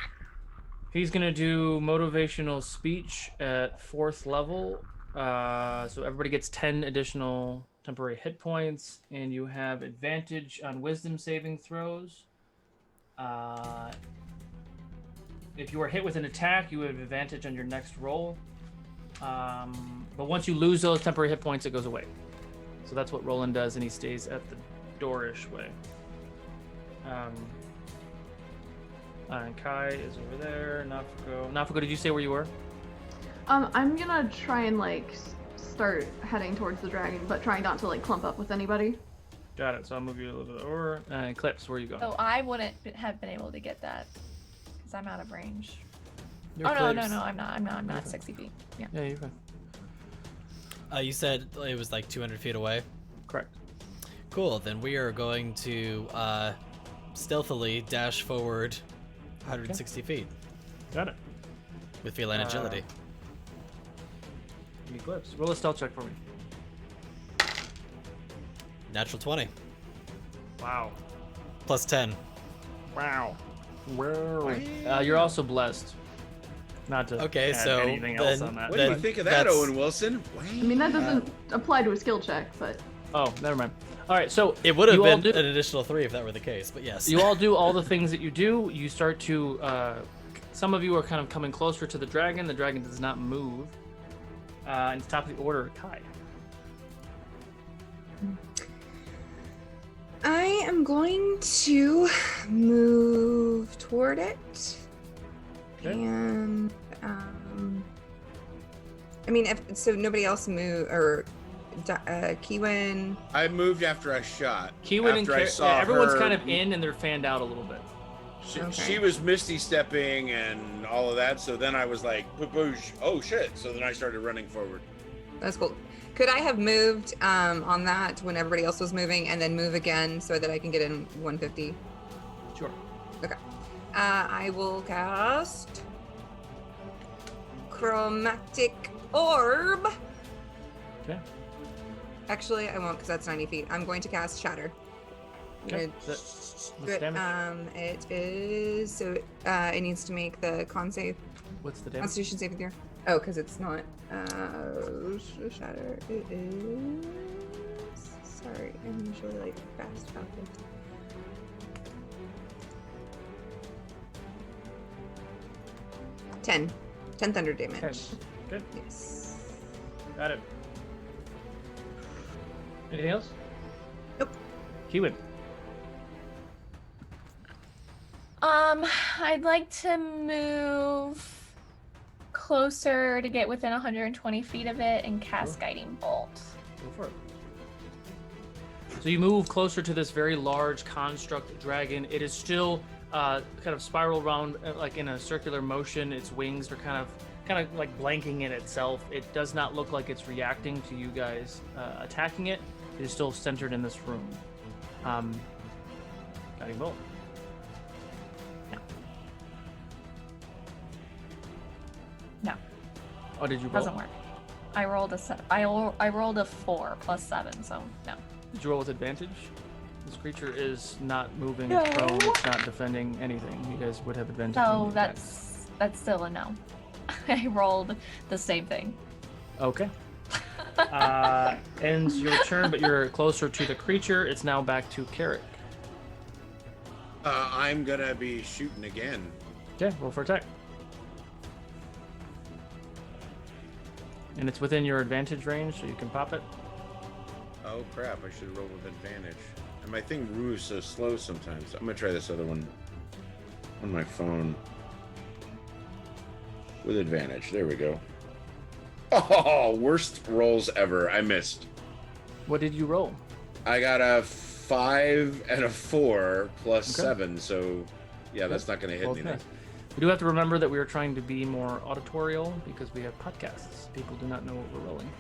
He's gonna do motivational speech at 4th level. So everybody gets 10 additional temporary hit points, and you have advantage on wisdom saving throws. If you are hit with an attack, you have advantage on your next roll. But once you lose those temporary hit points, it goes away. So that's what Roland does, and he stays at the doorish way. And Kai is over there. Nafiko, did you say where you were? I'm gonna try and start heading towards the dragon, but trying not to clump up with anybody. Got it. So I'll move you a little bit over. And Clips, where are you going? So I wouldn't have been able to get that because I'm out of range. You're Oh no, Clips. I'm not 60 feet. Yeah. Yeah, you're fine. You said it was like 200 feet away. Correct. Cool. Then we are going to stealthily dash forward 160 feet Got it. with feline agility. Give me Clips. Roll a stealth check for me. Natural 20 Wow. plus 10. Wow. You're also blessed. Not to Okay, add so anything else then- on that. What do you Then think of that, that's- Owen Wilson? I mean, that doesn't apply to a skill check, but Oh, never mind. All right, so It would have you all been do- an additional 3 if that were the case, but yes. You all do all the things that you do. You start to. Some of you are kind of coming closer to the dragon. The dragon does not move. And it's top of the order, Kai. I am going to move toward it. Okay. And I mean, so nobody else move or Kiwin. I moved after I shot. Kiwin and After I saw everyone's her- kind of in, and they're fanned out a little bit. Okay. She was misty stepping and all of that, so then I was like, "Boosh, oh shit!" So then I started running forward. That's cool. Could I have moved on that when everybody else was moving, and then move again so that I can get in 150? Sure. Okay. I will cast Chromatic Orb. Okay. Actually, I won't because that's 90 feet. I'm going to cast Shatter. Okay. Which, What's the damage? it is so it needs to make the con save, What's the damage? Constitution saving throw. Oh, because it's not shatter. It is. Sorry, I'm usually like fast about it. 10 thunder damage. 10. Good. Yes. Got it. Anything else? Nope. Kiwin. I'd like to move closer to get within 120 feet of it and cast Guiding Bolt. Go for it. So you move closer to this very large construct dragon. It is still kind of spiral around like in a circular motion. Its wings are kind of like blanking in itself. It does not look like it's reacting to you guys attacking it. It is still centered in this room. Guiding Bolt. No. Oh, did you roll? Doesn't work. I rolled a 4 plus 7, so no. Did you roll with advantage? This creature is not moving. It's prone. It's not defending anything. You guys would have advantage. on So the attack. that's still a no. I rolled the same thing. Okay. Ends your turn, but you're closer to the creature. It's now back to Carrick. I'm gonna be shooting again. Okay, roll for attack. And it's within your advantage range, so you can pop it. Oh crap! I should roll with advantage. And my thing RoU is so slow sometimes. I'm gonna try this other one on my phone with advantage. There we go. Oh, worst rolls ever. I missed. What did you roll? I got a 5 and a 4 plus Okay. 7, so yeah, that's not gonna hit Well, anything. okay. We do have to remember that we are trying to be more auditorial because we have podcasts. People do not know what we're rolling.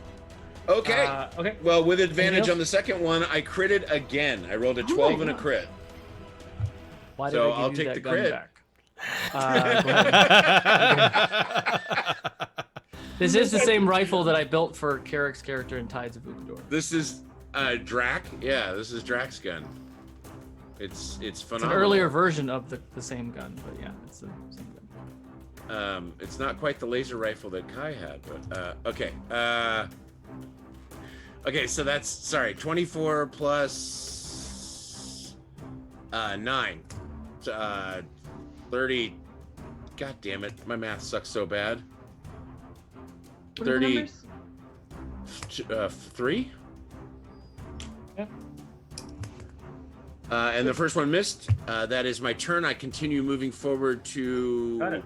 Okay. Okay. Well, with advantage else? on the second one, I critted again. I rolled a 12 and a crit. Why did So I give I'll you take that the gun crit. back? Go ahead. This is the same rifle that I built for Carrick's character in Tides of Ukodor. This is Drac. Yeah, this is Drac's gun. It's It's phenomenal. an earlier version of the same gun, but yeah, it's the same gun. It's not quite the laser rifle that Kai had, but okay. Okay, so that's 24 plus 9. 30. God damn it, my math sucks so bad. What are the 30. numbers? 3. Yeah. And the first one missed. That is my turn. I continue moving forward to. Got it.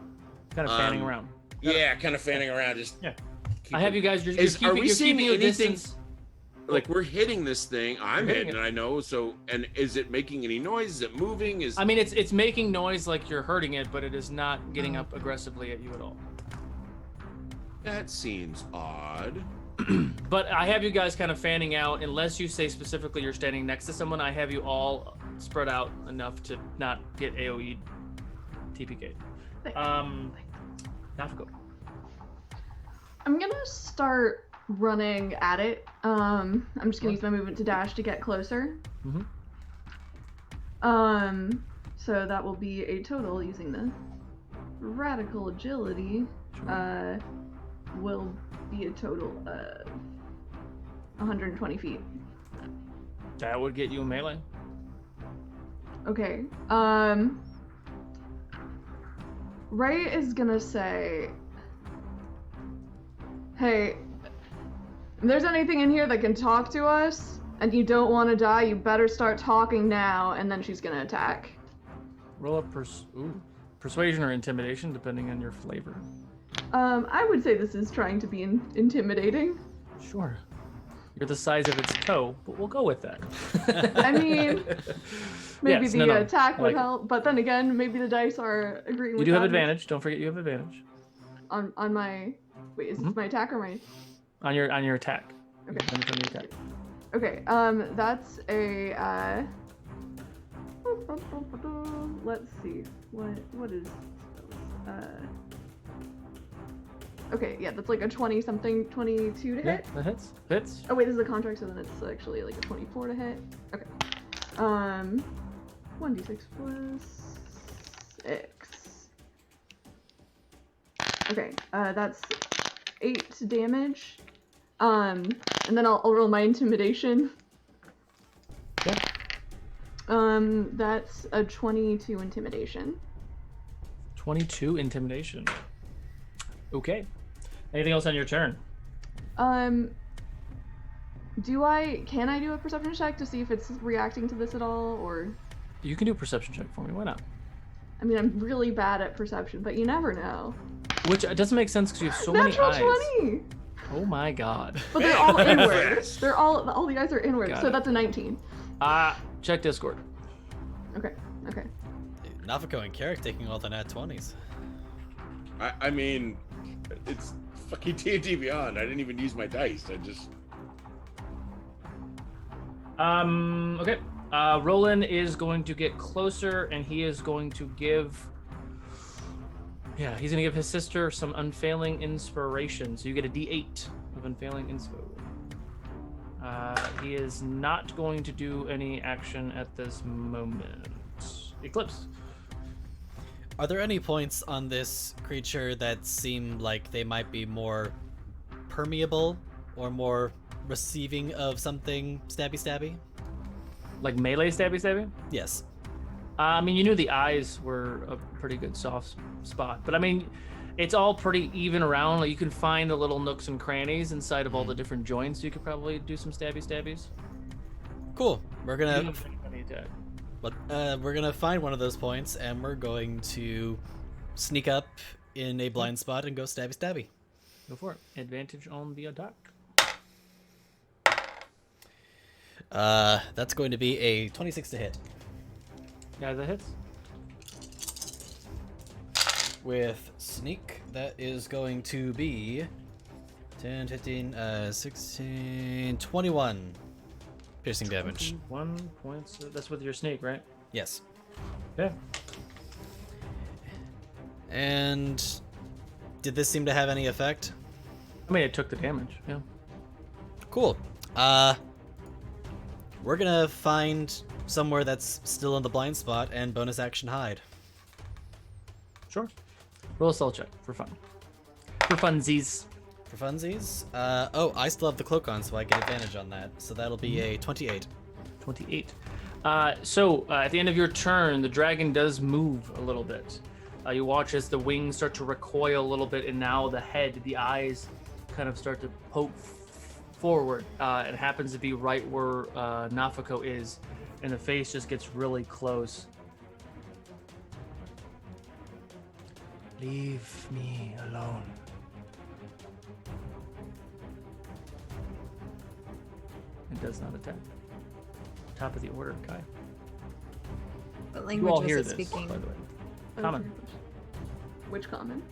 Kind of fanning Um, around. Yeah, kind of fanning around. Just. Yeah. keep I have it- you guys. You're Is- keeping, are we you're seeing keeping your anything- distance. Like we're hitting this thing. I'm You're hitting hitting it. I know. So, and is it making any noise? Is it moving? Is I mean, it's making noise like you're hurting it, but it is not getting up aggressively at you at all. that seems odd? But I have you guys kind of fanning out. Unless you say specifically you're standing next to someone, I have you all spread out enough to not get AoE TPK. Nafiko. I'm gonna start running at it. I'm just gonna use my movement to dash to get closer. Mhm. So that will be a total using the radical agility. Will be a total of 120 feet. That would get you a melee. Okay. Ray is gonna say, "Hey, if there's anything in here that can talk to us, and you don't want to die, you better start talking now." And then she's gonna attack. Roll a persuasion or intimidation, depending on your flavor. I would say this is trying to be intimidating. Sure. You're the size of its toe, but we'll go with that. I mean, maybe Yes, the no, attack I would like it. help, but then again, maybe the dice are agreeing You with do have that. advantage. Don't forget you have advantage On my... Wait, is this my attack or my... on your attack. Okay. Advantage on your attack. Okay, that's a, let's see, what is, okay, yeah, that's like a 20-something, 22 to Yeah, hit. that hits. Hits. Oh wait, this is a contract, so then it's actually like a 24 to hit. Okay. 1d6 plus 6. Okay, that's 8 damage. And then I'll roll my intimidation. Okay. That's a 22 intimidation. 22 intimidation. Okay. Anything else on your turn? Can I do a perception check to see if it's reacting to this at all, or? You can do a perception check for me. Why not? I mean, I'm really bad at perception, but you never know. Which doesn't make sense because you have so many eyes. 20! Oh my god. But they're all inward. They're all the eyes are inward, Got so it. that's a 19. Check Discord. Okay. Dude, Nafako and Carrick taking all the nat 20s. I mean, it's fucking D&D Beyond. I didn't even use my dice. I just... Okay. Roland is going to get closer and he is going to give... Yeah, he's going to give his sister some unfailing inspiration. So you get a D8 of unfailing inspo. He is not going to do any action at this moment. Eclipse. Are there any points on this creature that seem like they might be more permeable or more receiving of something stabby? Like melee stabby? Yes. I mean, you knew the eyes were a pretty good soft spot, but I mean, it's all pretty even around. Like, you can find the little nooks and crannies inside of all the different joints. You could probably do some stabbies. Cool. We're You gonna don't take any attack. we're gonna find one of those points and we're going to sneak up in a blind spot and go stabby. Go for it. Advantage on the attack. That's going to be a 26 to hit. Yeah, that hits. With sneak, that is going to be 10, 15, 16, 21 piercing damage. 1 point. That's with your snake, right? Yes. Yeah. And did this seem to have any effect? I mean, it took the damage. Yeah. Cool. We're gonna find somewhere that's still in the blind spot and bonus action hide. Sure. Roll a stealth check for fun. For funsies. For funsies? I still have the cloak on, so I get advantage on that. So that'll be a 28. 28. So at the end of your turn, the dragon does move a little bit. You watch as the wings start to recoil a little bit, and now the head, the eyes, kind of start to poke forward. It happens to be right where Nafako is, and the face just gets really close. Leave me alone. It does not attack. Top of the order, Kai. What You language all was hear it this, speaking? by the way. Okay. Common. Which common?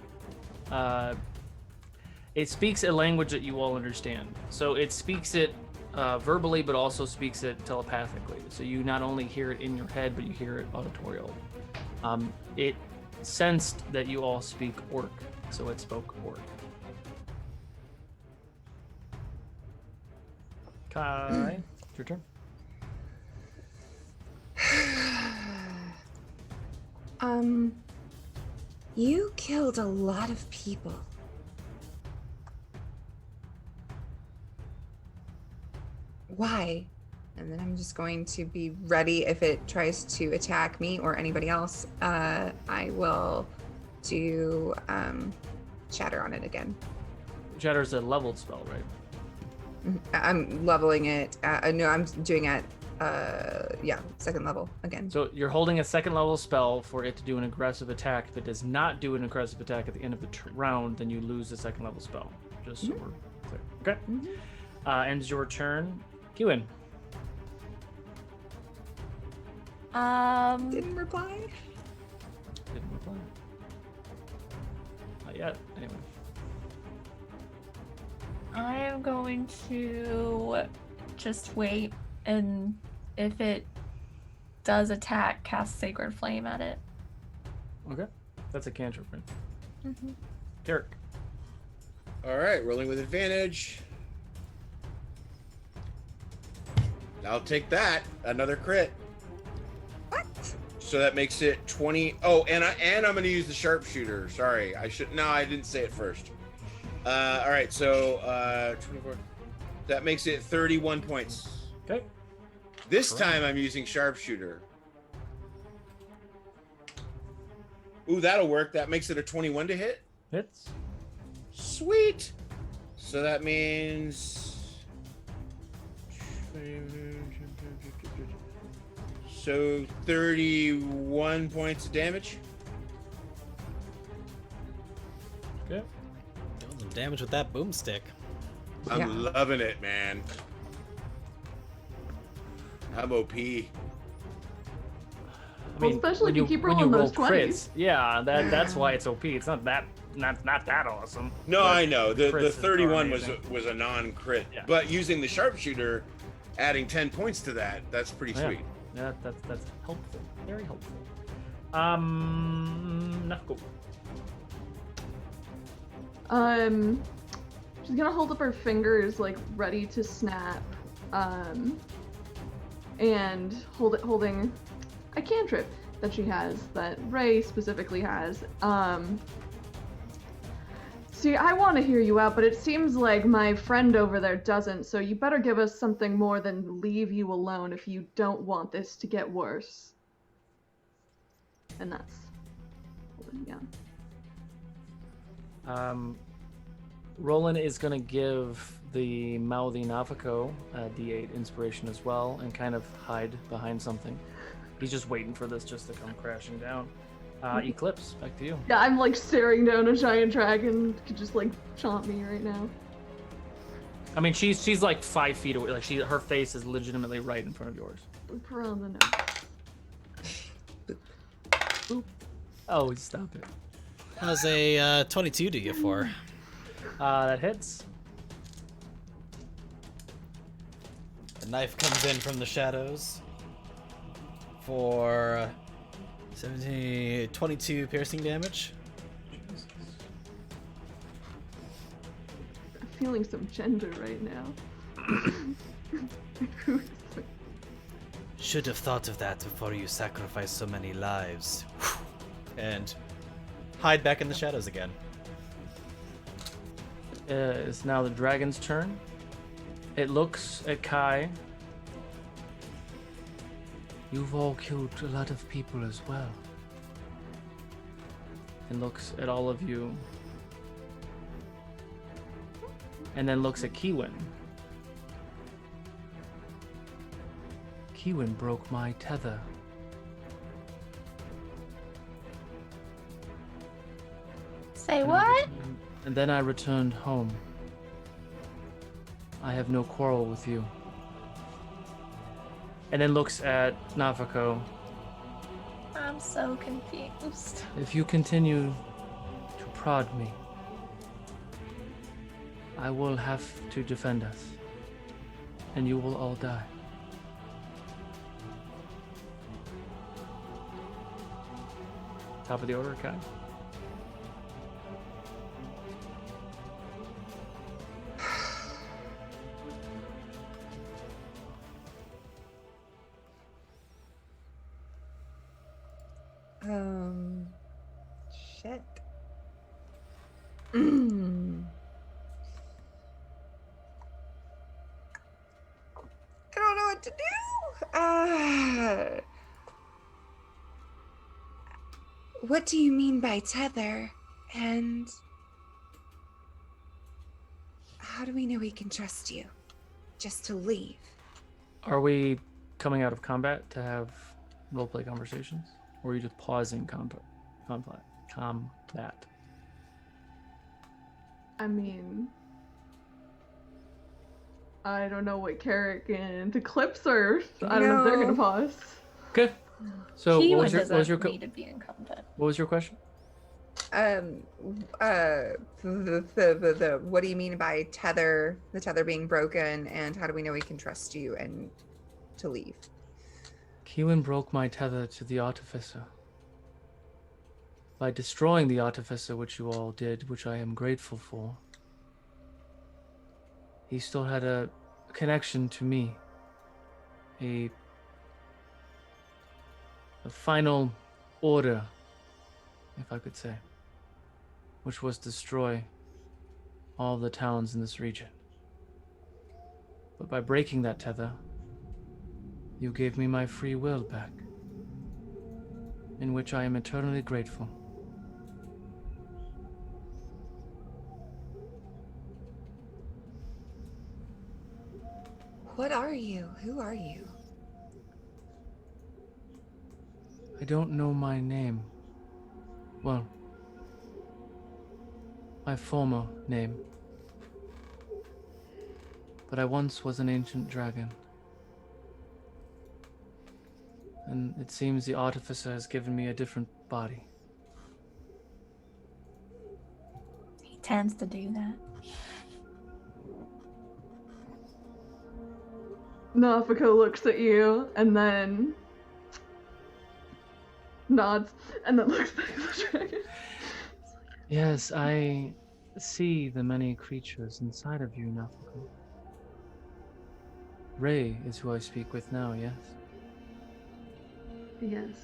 It speaks a language that you all understand. So it speaks it verbally, but also speaks it telepathically. So you not only hear it in your head, but you hear it auditorial. It sensed that you all speak Orc, so it spoke Orc. Kai, it's your turn. You killed a lot of people. Why? And then I'm just going to be ready if it tries to attack me or anybody else. I will do Shatter on it again. Shatter's a leveled spell, right? I'm leveling it. No, I'm doing it. Second level again. So you're holding a second level spell for it to do an aggressive attack. If it does not do an aggressive attack at the end of the round, then you lose the second level spell. Just so we're clear. Okay. Ends your turn. Kewen. Didn't reply. Didn't reply. Not yet. Anyway. I am going to just wait, and if it does attack, cast Sacred Flame at it. Okay. That's a cantrip, right? Derek. All right, rolling with advantage. I'll take that. Another crit. So that makes it 20. Oh, and I'm going to use the sharpshooter. Sorry, I didn't say it first. All right, so 24. That makes it 31 points. Okay. This time I'm using sharpshooter. Ooh, that'll work. That makes it a 21 to hit. Hits. Sweet. So that means. So 31 points of damage. Okay. Doing some damage with that boomstick. I'm loving it, man. I'm OP. Well, especially if you keep rolling those 20s. Yeah, that's why it's OP. It's not that awesome. No, I know. The crits 31 are was a non-crit. Yeah. But using the sharpshooter, adding 10 points to that's pretty sweet. Yeah, that's helpful. Very helpful. Nafko. She's gonna hold up her fingers like ready to snap, and holding a cantrip that she has, that Ray specifically has. See, I want to hear you out, but it seems like my friend over there doesn't, so you better give us something more than leave you alone if you don't want this to get worse. And that's... yeah. Roland is going to give the mouthy Nafako a D8 inspiration as well and kind of hide behind something. He's just waiting for this just to come crashing down. Eclipse, back to you. Yeah, I'm like staring down a giant dragon, could just like chomp me right now. I mean, she's like 5 feet away. Like her face is legitimately right in front of yours. Boop her on the nose. Boop. Oh, stop it. How's a 22 do you for? That hits. The knife comes in from the shadows for 22 piercing damage. I'm feeling some gender right now. Should have thought of that before you sacrificed so many lives. And hide back in the shadows again. It's now the dragon's turn. It looks at Kai. You've all killed a lot of people as well. And looks at all of you. And then looks at Kiwin. Kiwin broke my tether. Say what? And then I returned home. I have no quarrel with you. And then looks at Nafako. I'm so confused. If you continue to prod me, I will have to defend us. And you will all die. Top of the order, Kai. Shit. I don't know what to do. What do you mean by tether? And how do we know we can trust you? Just to leave? Are we coming out of combat to have roleplay conversations? Or are you just pausing combat? I mean, I don't know what Carrick and Eclipse are. I don't know if they're gonna pause. Okay. So He what was your need to be in combat. what was your question? What do you mean by tether? The tether being broken, and how do we know we can trust you and to leave? Kiwin broke my tether to the artificer. By destroying the artificer, which you all did, which I am grateful for, he still had a connection to me. the final order, if I could say, which was destroy all the towns in this region. But by breaking that tether, you gave me my free will back, in which I am eternally grateful. What are you? Who are you? I don't know my name. Well, my former name. But I once was an ancient dragon. And it seems the artificer has given me a different body. He tends to do that. Nafiko looks at you and then nods and then looks back at the dragon. Yes, I see the many creatures inside of you, Nafiko. Ray is who I speak with now, yes? Yes.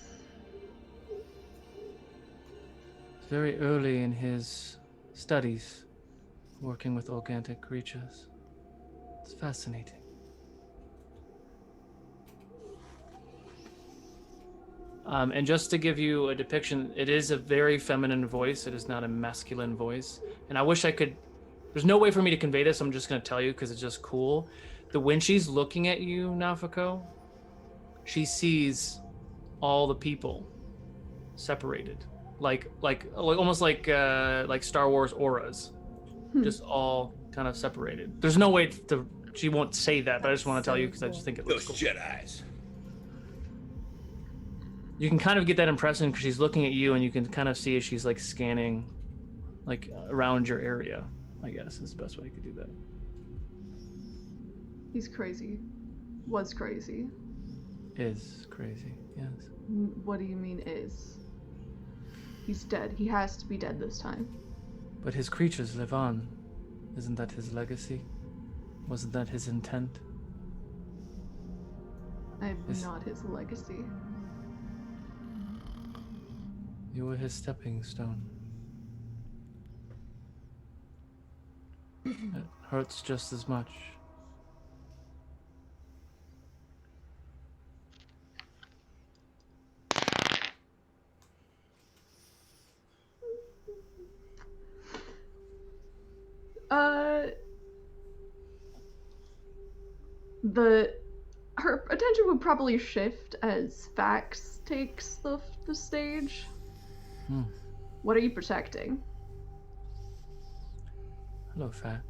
It's very early in his studies, working with organic creatures. It's fascinating. And just to give you a depiction, it is a very feminine voice. It is not a masculine voice. And I wish I could... There's no way for me to convey this. I'm just going to tell you because it's just cool. When she's looking at you, Nafiko, she sees all the people separated. Like almost like Star Wars auras. Just all kind of separated. There's no way to... She won't say that, but I just want to tell you because I just think it looks Those cool. Jedis. You can kind of get that impression because she's looking at you, and you can kind of see as she's like scanning, like around your area. I guess is the best way you could do that. He's crazy. Was crazy. Is crazy, yes. What do you mean is? He's dead. He has to be dead this time. But his creatures live on. Isn't that his legacy? Wasn't that his intent? I'm not his legacy. You were his stepping stone. It hurts just as much. Her attention would probably shift as Fax takes the stage. What are you protecting? Hello, Fax.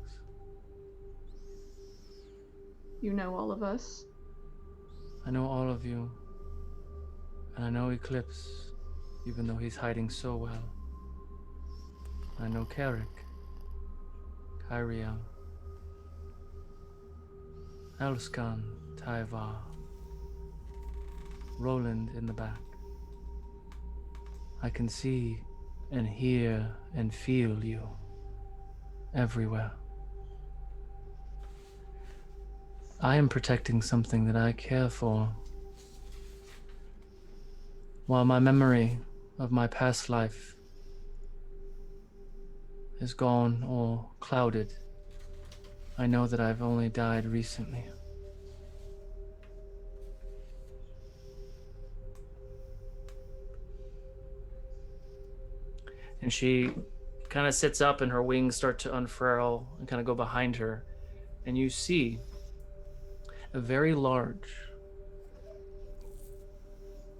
You know all of us. I know all of you. And I know Eclipse, even though he's hiding so well. I know Carrick, Kyriel, Elskan, Tyvar, Roland in the back. I can see and hear and feel you everywhere. I am protecting something that I care for. While my memory of my past life is gone or clouded, I know that I've only died recently. And she kind of sits up and her wings start to unfurl and kind of go behind her. And you see a very large,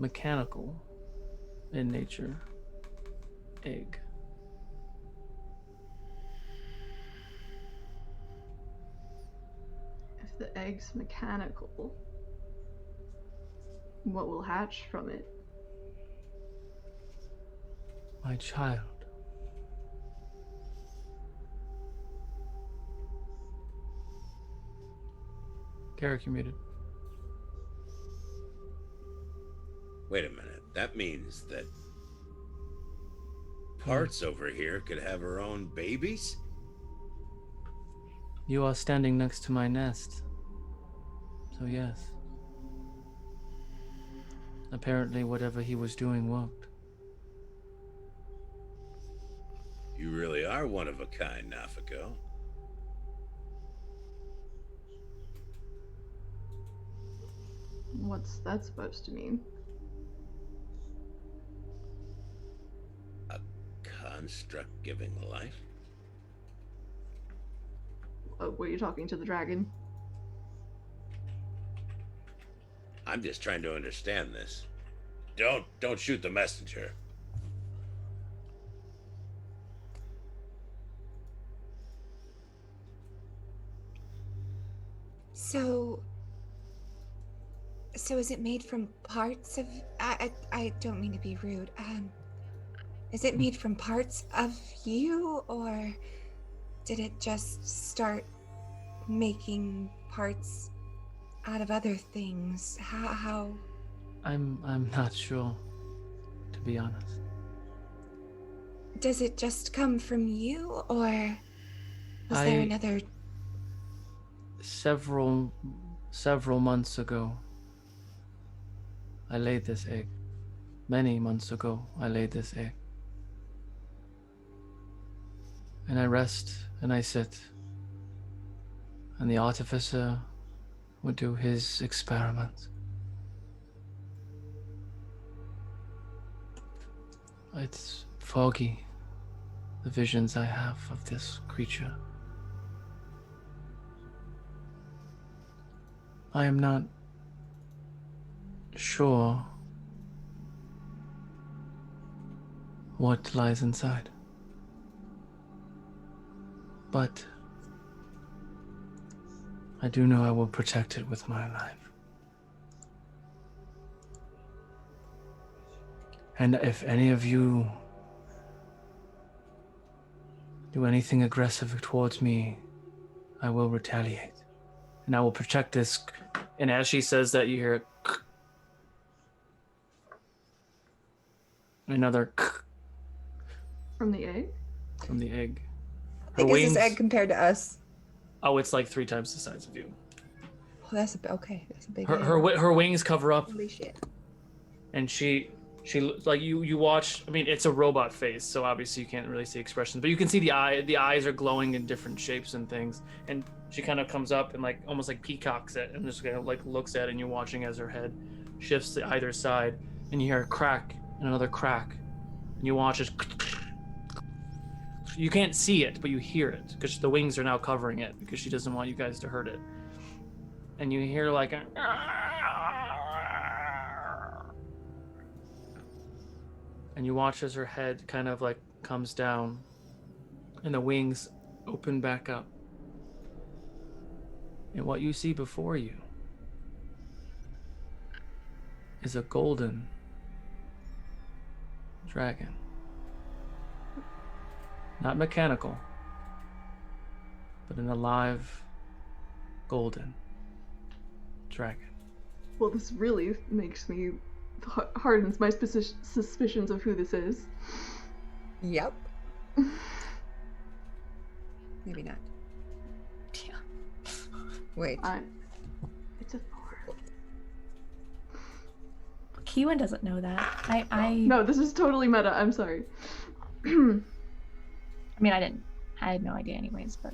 mechanical in nature egg. If the egg's mechanical, what will hatch from it? My child. Garrick, you're muted. Wait a minute. That means that Parts over here could have her own babies? You are standing next to my nest. So yes. Apparently, whatever he was doing worked. You really are one of a kind, Nafiko. What's that supposed to mean? A construct giving life? Were you talking to the dragon? I'm just trying to understand this. Don't shoot the messenger. So is it made from parts of... I don't mean to be rude. Is it made from parts of you, or did it just start making parts out of other things? How... I'm not sure, to be honest. Does it just come from you, or was there another... Several months ago, I laid this egg. Many months ago, I laid this egg. And I rest and I sit. And the artificer would do his experiments. It's foggy, the visions I have of this creature. I am not sure what lies inside, but I do know I will protect it with my life. And if any of you do anything aggressive towards me, I will retaliate. And I will protect this. And as she says that, you hear another From the egg? from the egg. How big is this egg compared to us? Oh, it's like 3 times the size of you. Oh, that's okay. That's a big egg. Her wings cover up, Holy shit. and she like you watch. I mean, it's a robot face, so obviously you can't really see expressions, but you can see the eyes are glowing in different shapes and things. And she kind of comes up and like almost like peacocks it, and just kind of like looks at it, and you're watching as her head shifts to either side, and you hear a crack and another crack, and you watch it. You can't see it, but you hear it because the wings are now covering it because she doesn't want you guys to hurt it. And you hear like a... And you watch as her head kind of like comes down and the wings open back up. And what you see before you is a golden dragon. Not mechanical, but an alive golden dragon. Well, this really makes me hardens my suspicions of who this is. Yep. Maybe not. Yeah. Wait. It's a 4. Keewan doesn't know that. I No, this is totally meta. I'm sorry. I mean, I had no idea anyways, but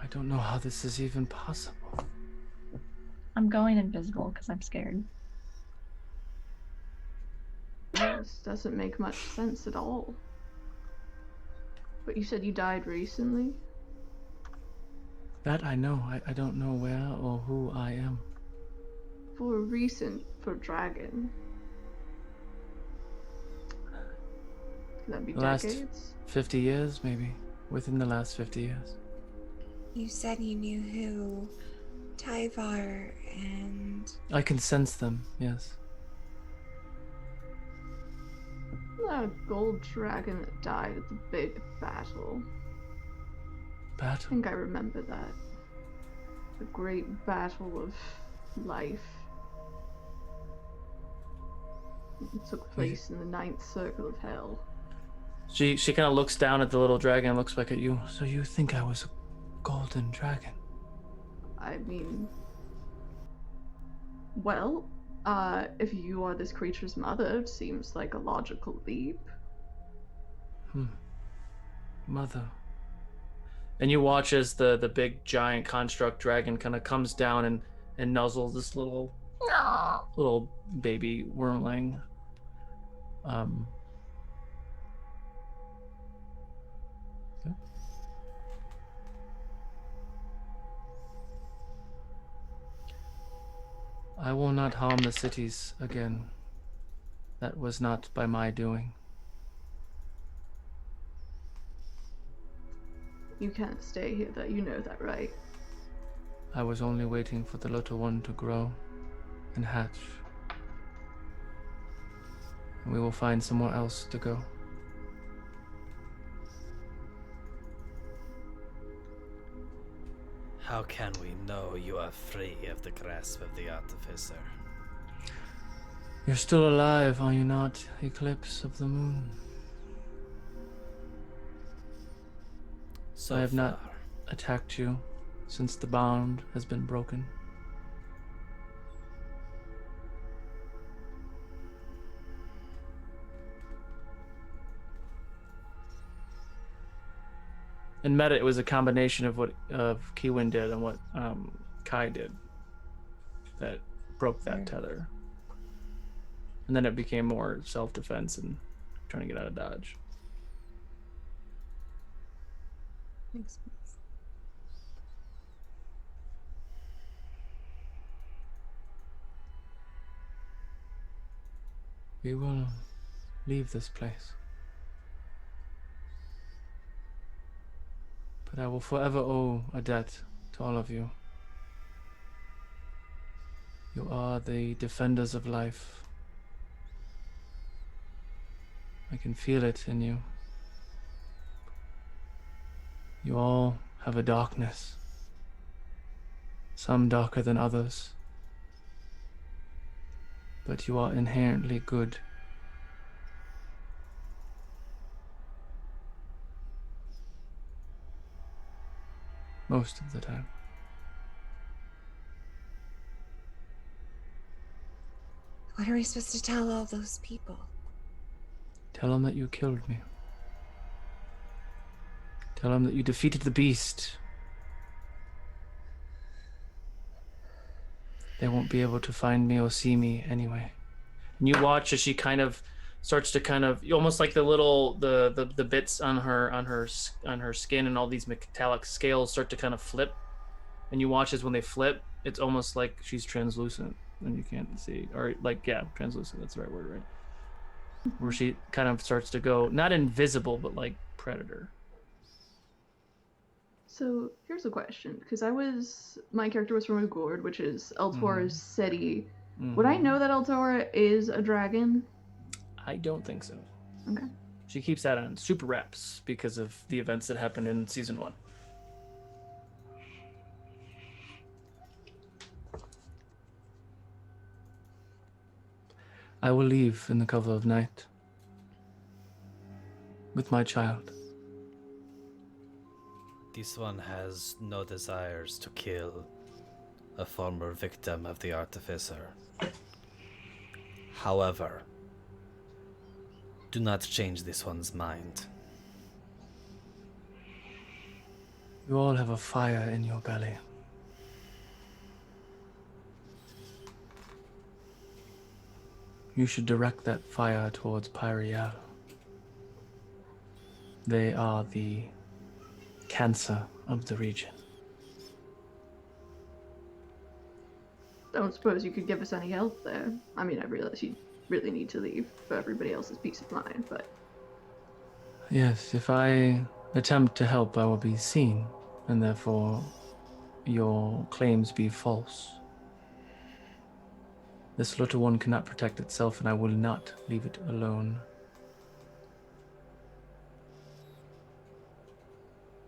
I don't know how this is even possible. I'm going invisible because I'm scared. This doesn't make much sense at all. But you said you died recently? That I know. I don't know where or who I am. For recent, for dragon. Could that be The last decades? 50 years, maybe. Within the last 50 years. You said you knew who Tyvar and... I can sense them, yes. That gold dragon that died at the big battle. I Battle? think I remember that. The great battle of life. It took place in the 9th circle of hell. She kind of looks down at the little dragon and looks back at you. So you think I was a golden dragon? I mean, well, if you are this creature's mother, it seems like a logical leap. Mother. And you watch as the big giant construct dragon kind of comes down and nuzzles this little baby wormling. Okay. I will not harm the cities again. That was not by my doing. You can't stay here, though. You know that, right? I was only waiting for the little one to grow and hatch. And we will find somewhere else to go. How can we know you are free of the grasp of the Artificer? You're still alive, are you not, Eclipse of the Moon? So I have far. not attacked you since the bond has been broken. In meta, it was a combination of what Kiwin did and what Kai did that broke that tether. And then it became more self-defense and trying to get out of dodge. Makes sense. We will leave this place. But I will forever owe a debt to all of you. You are the defenders of life. I can feel it in you. You all have a darkness. Some darker than others. But you are inherently good. Most of the time. What are we supposed to tell all those people? Tell them that you killed me. Tell them that you defeated the beast. They won't be able to find me or see me anyway. And you watch as she kind of starts to almost like the bits on her skin and all these metallic scales start to kind of flip. And you watch as when they flip, it's almost like she's translucent and you can't see, or like, yeah, translucent, that's the right word, right? Where she kind of starts to go, not invisible, but like predator. So here's a question, because my character was from Ukodor, which is Eltor's city. Would I know that Eltor is a dragon? I don't think so. Okay. She keeps that on super wraps because of the events that happened in season 1. I will leave in the cover of night with my child. This one has no desires to kill a former victim of the Artificer. However, do not change this one's mind. You all have a fire in your belly. You should direct that fire towards Pyriel. They are the cancer of the region. Don't suppose you could give us any help there. I mean, I realize you really need to leave for everybody else's peace of mind, but... Yes, if I attempt to help, I will be seen, and therefore your claims be false. This little one cannot protect itself, and I will not leave it alone.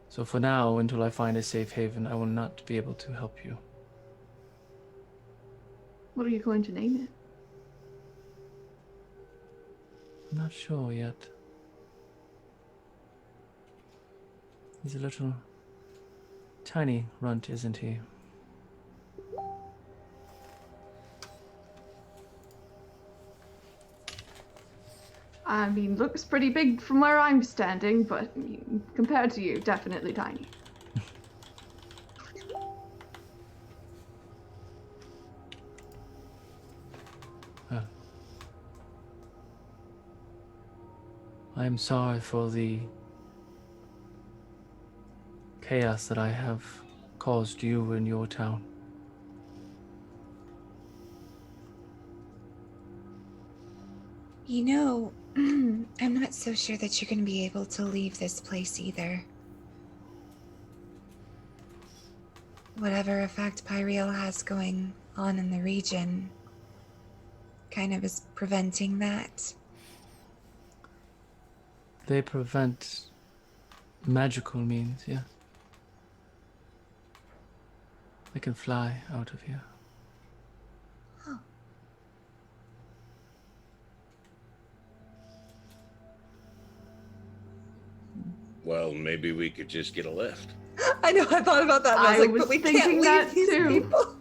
So for now, until I find a safe haven, I will not be able to help you. What are you going to name it? I'm not sure yet. He's a little tiny runt, isn't he? I mean, looks pretty big from where I'm standing, but compared to you, definitely tiny. I am sorry for the chaos that I have caused you in your town. You know, I'm not so sure that you're going to be able to leave this place either. Whatever effect Pyreal has going on in the region kind of is preventing that. They prevent magical means, yeah. They can fly out of here. Oh. Well, maybe we could just get a lift. I know, I thought about that. And I was like, but we can't thinking leave that these too. people.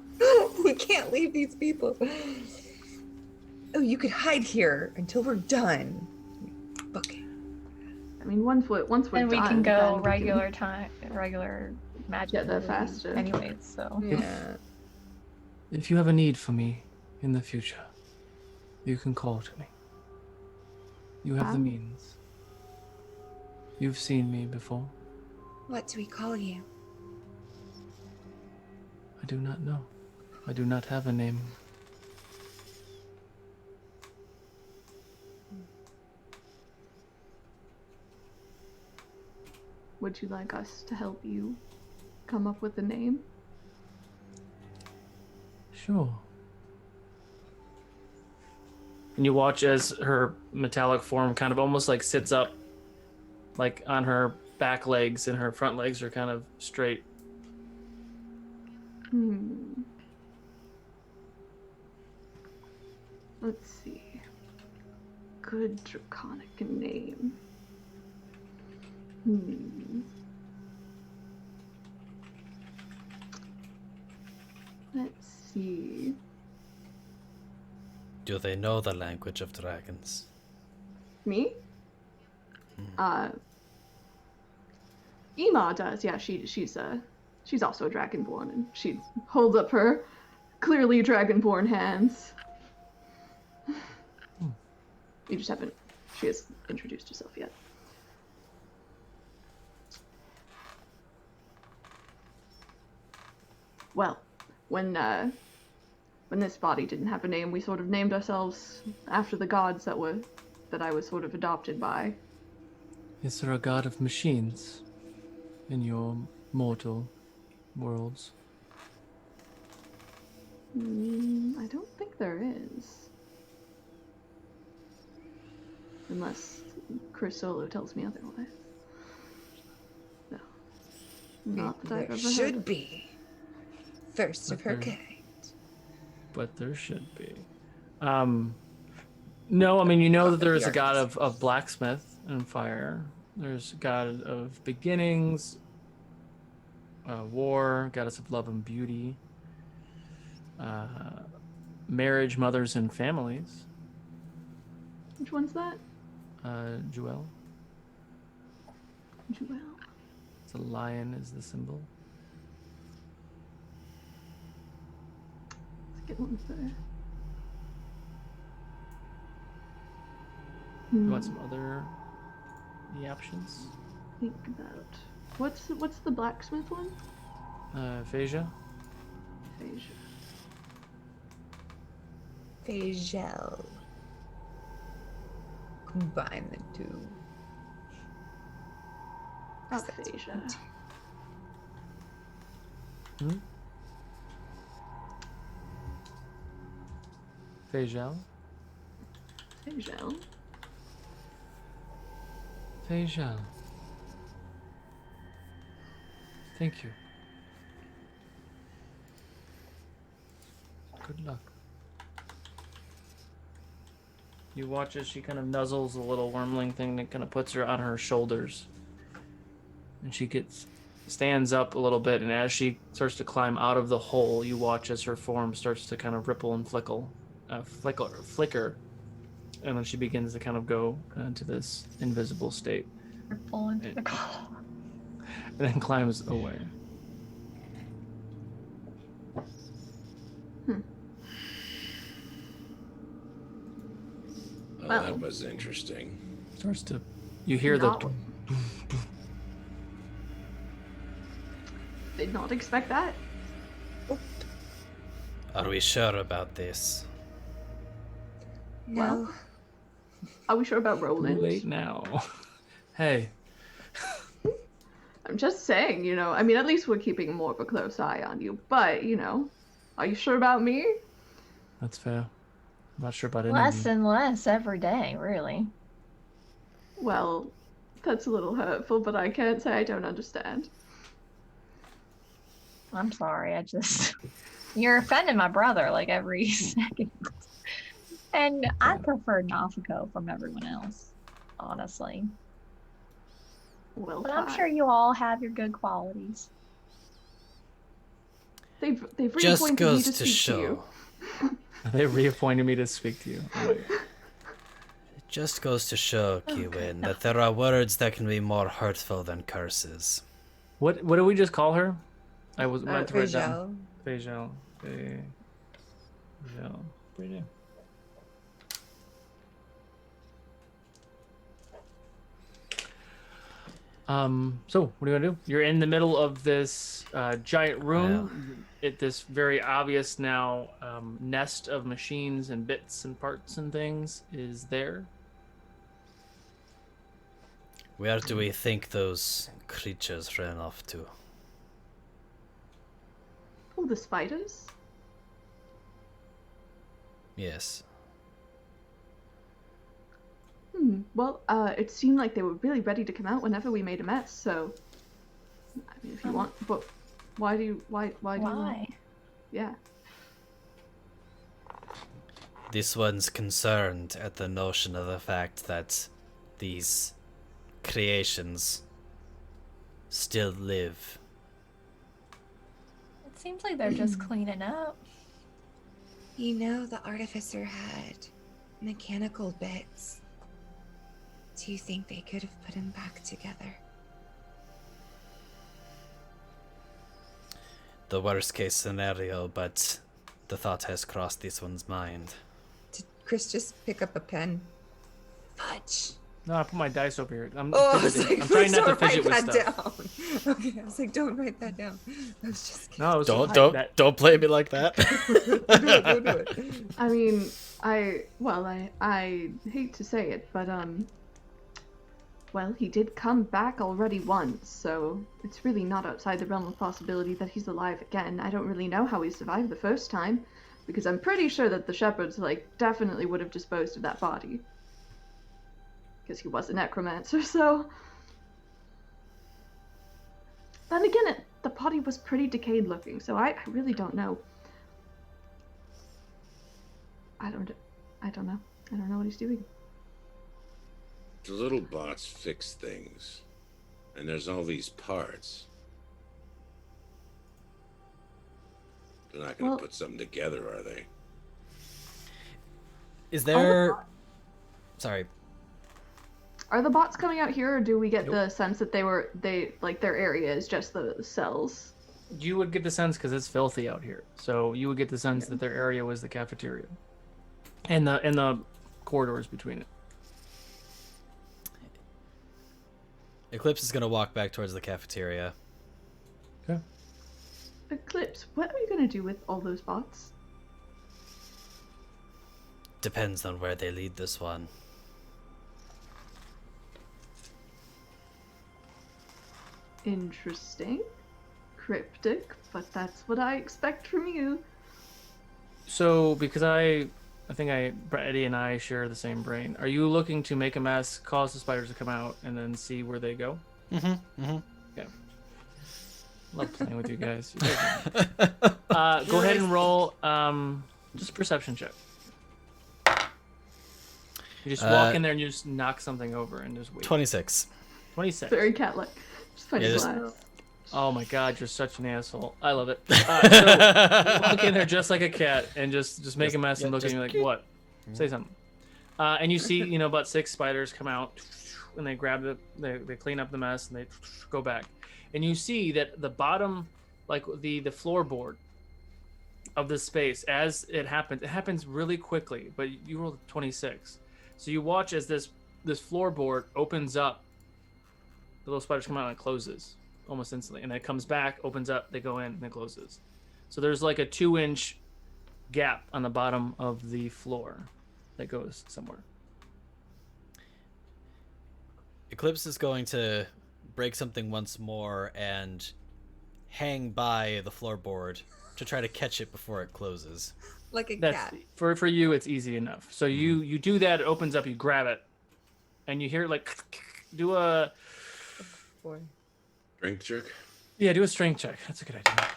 We can't leave these people. Oh, you could hide here until we're done. Okay. I mean, once we're And done, we can go then regular magic Get there faster. anyways, so. Yeah. If you have a need for me in the future, you can call to me. You have the means. You've seen me before. What do we call you? I do not know. I do not have a name. Would you like us to help you come up with a name? Sure. And you watch as her metallic form kind of almost like sits up, like on her back legs, and her front legs are kind of straight. Let's see. Good draconic name. Let's see. Do they know the language of dragons? Me? Ema does. Yeah, she's also a dragonborn, and she holds up her clearly dragonborn hands. You just haven't. She hasn't introduced herself yet. Well, when this body didn't have a name, we sort of named ourselves after the gods that I was sort of adopted by. Is there a god of machines in your mortal worlds? I don't think there is. Unless Chris Solo tells me otherwise. No. Not that I've ever heard Should of. be. First of her kind. But there should be. No, I mean, you know that there is a god of blacksmith and fire. There's a god of beginnings, war, goddess of love and beauty, marriage, mothers, and families. Which one's that? Jewel. Jewel. It's a lion is the symbol. Let's get one there. You want some other options? Think about what's the blacksmith one? Phasia. Phasia. Phagel. Combine the two. Aphasia. Phagel. Phagel. Phagel. Thank you. Good luck. You watch as she kind of nuzzles a little wormling thing that kind of puts her on her shoulders. and she stands up a little bit, and as she starts to climb out of the hole, you watch as her form starts to kind of ripple and flicker, and then she begins to kind of go into this invisible state. Ripple and flicker. And then climbs away. Oh, Well. that was interesting. Starts to, you hear Not- Did not expect that. Are we sure about this? No. Are we sure about Too Roland? late now. Hey, I'm just saying, I mean, at least we're keeping more of a close eye on you. But, are you sure about me? that's fair. I'm not sure about any Less of you. and less every day, really. Well, that's a little hurtful, but I can't say I don't understand. I'm sorry. You're offending my brother like every second. And I prefer Nafiko from everyone else, honestly. Well, But I'm fine. sure you all have your good qualities. They've Just reappointed me goes to to speak to you. show. They reappointed me to speak to you. Oh my God. It just goes to show, Kiwin, that there are words that can be more hurtful than curses. What did we just call her? I was meant to write down. Visual. Visual. Pretty. So what are you gonna do? You're in the middle of this giant room. This very obvious now nest of machines and bits and parts and things is there. Where do we think those creatures ran off to? Oh, the spiders? Yes. Well, it seemed like they were really ready to come out whenever we made a mess, so... I mean, if you want, but why do you Why? Yeah. This one's concerned at the notion of the fact that these creations still live. It seems like they're just cleaning up. The artificer had mechanical bits. Do you think they could have put him back together? The worst case scenario, but the thought has crossed this one's mind. Did Chris just pick up a pen? Fudge. No, I put my dice over here. I'm I was fidgeting. like, I'm trying please not to don't write fidget with that stuff. down. Okay, I was like, don't write that down. I was just kidding. No, I was Don't play me like that. Don't do it. I mean, I hate to say it, but, well, he did come back already once, so it's really not outside the realm of possibility that he's alive again. I don't really know how he survived the first time, because I'm pretty sure that the shepherds, definitely would have disposed of that body. Because he was a necromancer, so... Then again, the body was pretty decayed looking, so I really don't know. I don't know. I don't know what he's doing. The little bots fix things, and there's all these parts. They're not going to put something together, are they? Is there... Sorry. Are the bots coming out here, or do we get the sense that their area is just the cells? You would get the sense because it's filthy out here, so you would get the sense that their area was the cafeteria, and the corridors between it. Eclipse is gonna walk back towards the cafeteria. Okay. Eclipse, what are you gonna do with all those bots? Depends on where they lead this one. Interesting. Cryptic, but that's what I expect from you. So, because I think Eddie and I share the same brain. Are you looking to make a mess, cause the spiders to come out, and then see where they go? Okay. Love playing with you guys. Go ahead and roll just a perception check. You just walk in there and you just knock something over and just wait. 26. 26. Very cat-like. Just find Yeah, a just- glass. Oh my god, you're such an asshole. I love it. So you walk in there just like a cat and just make a mess and look at you like, what? Say something. And you see, about 6 spiders come out and they grab they clean up the mess and they go back. And you see that the bottom, like the floorboard of this space, as it happens really quickly, but you rolled 26. So you watch as this floorboard opens up. The little spiders come out and it closes almost instantly, and then it comes back, opens up, they go in, and it closes. So there's like a 2-inch gap on the bottom of the floor that goes somewhere. Eclipse is going to break something once more and hang by the floorboard to try to catch it before it closes. Like a That's cat. for you. It's easy enough. So you do that. It opens up. You grab it, and you hear like do a Boy. Strength check. do a strength check. That's a good idea.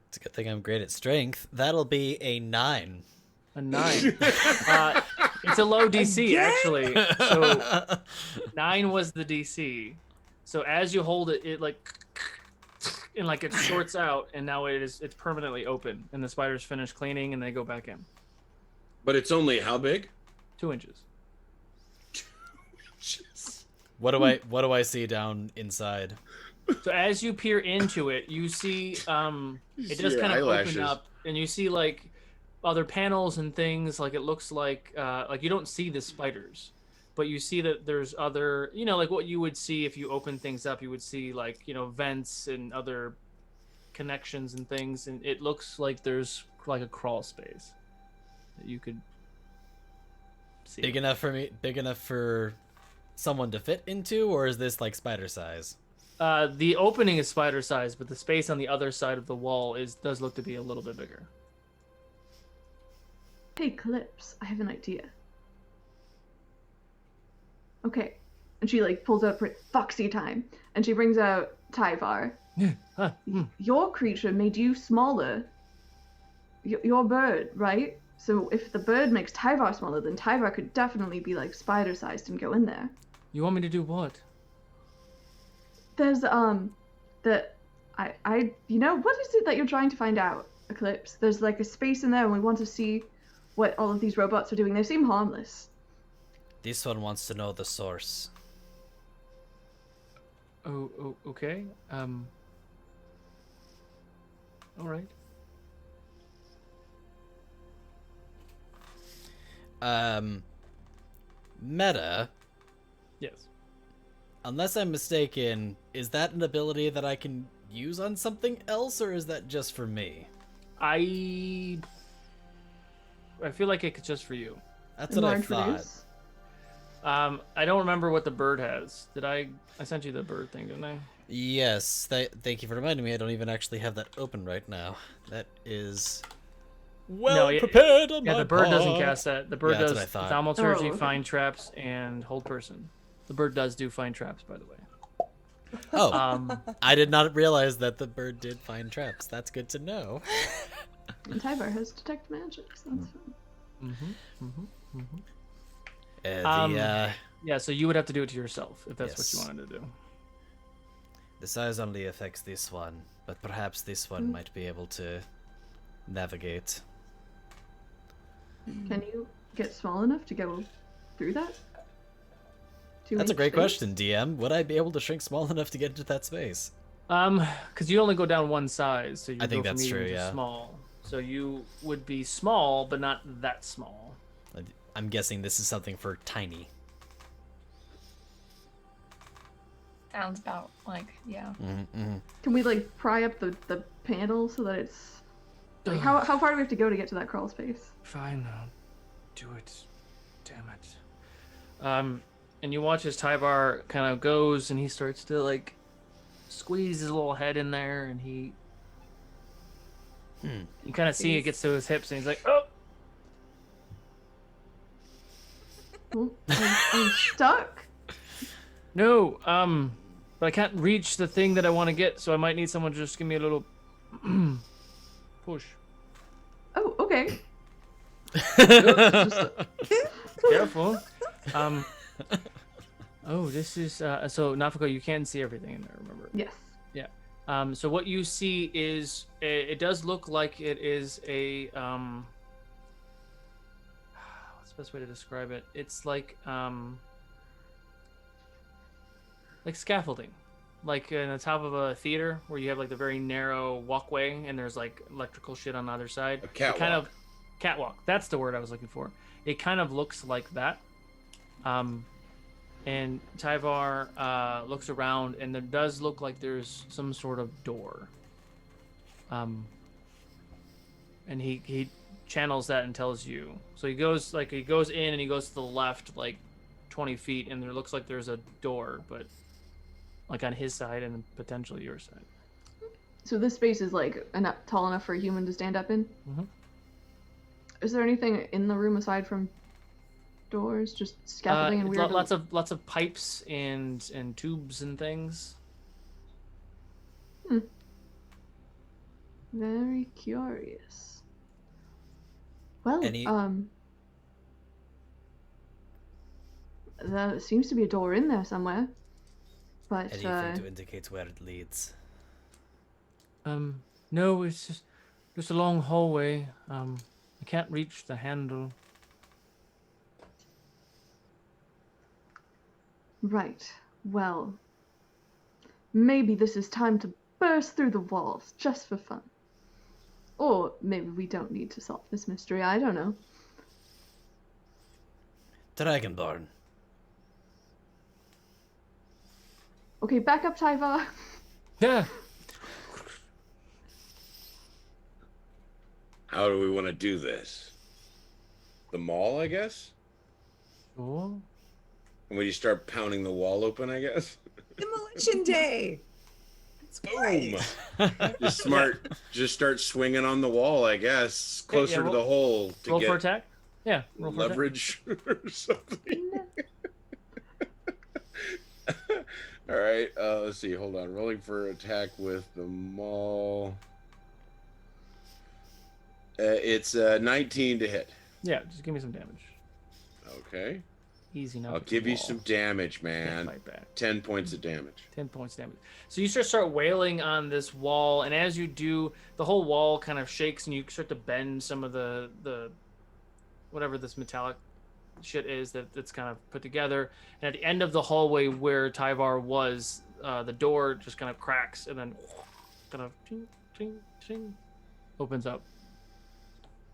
It's a good thing I'm great at strength. That'll be a 9. A 9. It's a low DC Again? actually. So 9 was the DC. So as you hold it, it like and like it shorts out, and now it's permanently open, and the spiders finish cleaning and they go back in. But it's only how big? 2 inches. What do I see down inside? So as you peer into it, you see it see does your kind of eyelashes. open up, and you see like other panels and things. Like it looks like you don't see the spiders, but you see that there's other, like what you would see if you open things up. You would see like vents and other connections and things, and it looks like there's like a crawl space that you could see. Big enough for someone to fit into, or is this like spider size? The opening is spider size, but the space on the other side of the wall does look to be a little bit bigger. Hey, Eclipse, I have an idea. Okay. And she pulls out Foxy time, and she brings out Tyvar. Your creature made you smaller. Your bird, right? So if the bird makes Tyvar smaller, then Tyvar could definitely be spider-sized and go in there. You want me to do what? There's what is it that you're trying to find out, Eclipse? There's a space in there, and we want to see what all of these robots are doing. They seem harmless. This one wants to know the source. Oh, okay. All right. Meta, Yes. unless I'm mistaken, is that an ability that I can use on something else, or is that just for me? I feel like it's just for you. That's what I Large thought. reduce? I don't remember what the bird has. I sent you the bird thing, didn't I? Yes, thank you for reminding me. I don't even actually have that open right now. That is prepared on Yeah, my the bird doesn't part. cast that. The bird Yeah, that's does what I thought. thaumaturgy, Oh, okay. find traps, and hold person. The bird does do find traps, by the way. Oh, I did not realize that the bird did find traps. That's good to know. And Tyvar has detect magic, so that's fine. Yeah, so you would have to do it to yourself if that's Yes. what you wanted to do. The size only affects this one, but perhaps this one might be able to navigate. Can you get small enough to go through that? That's a Two-inch great space? question, DM. Would I be able to shrink small enough to get into that space? Because you only go down one size, so you I think go from that's medium true, to yeah. small. So you would be small, but not that small. I'm guessing this is something for tiny. Sounds about yeah. Can we like pry up the panel so that it's like how far do we have to go to get to that crawl space? Fine, I'll do it. Damn it. And you watch as Tyvar kind of goes, and he starts to like squeeze his little head in there, and he. You kind of see it gets to his hips, and he's like, "Oh, Well, I'm stuck. no, but I can't reach the thing that I want to get, so I might need someone to just give me a little push." Oh, okay. Just- Careful. Oh, this is so Nafako. You can see everything in there. Remember? Yes. Yeah. So what you see is it does look like it is a what's the best way to describe it? It's like scaffolding, like in the top of a theater where you have like the very narrow walkway and there's like electrical shit on the other side. A catwalk. It kind of catwalk. That's the word I was looking for. It kind of looks like that. And Tyvar looks around, and there does look like there's some sort of door. And he channels that and tells you. So he goes in and he goes to the left like 20 feet, and there looks like there's a door, but like on his side and potentially your side. So this space is like tall enough for a human to stand up in? Mm-hmm. Is there anything in the room aside from doors? Just scaffolding and weird? Lots of pipes and tubes and things. Very curious. Well, there seems to be a door in there somewhere. But Anything to indicate where it leads? No, it's just a long hallway. I can't reach the handle. Right. Well, maybe this is time to burst through the walls, just for fun. Or maybe we don't need to solve this mystery, I don't know. Dragonborn. Okay, back up, Tyvar. Yeah. How do we want to do this? The mall, I guess? Sure. And when you start pounding the wall open, I guess? Demolition Day. It's great. Boom. Just start swinging on the wall, I guess. Closer to the hole to roll get for attack. Yeah, roll for leverage or something. All right, let's see. Hold on. Rolling for attack with the maul. It's 19 to hit. Yeah, just give me some damage. Okay. Easy enough. I'll give you some damage, man. Fight back. 10 points of damage. 10 points damage. So you start wailing on this wall, and as you do, the whole wall kind of shakes, and you start to bend some of the whatever this metallic shit is that's kind of put together. And at the end of the hallway where Tyvar was, the door just kind of cracks, and then kind of ting, ting, ting, opens up.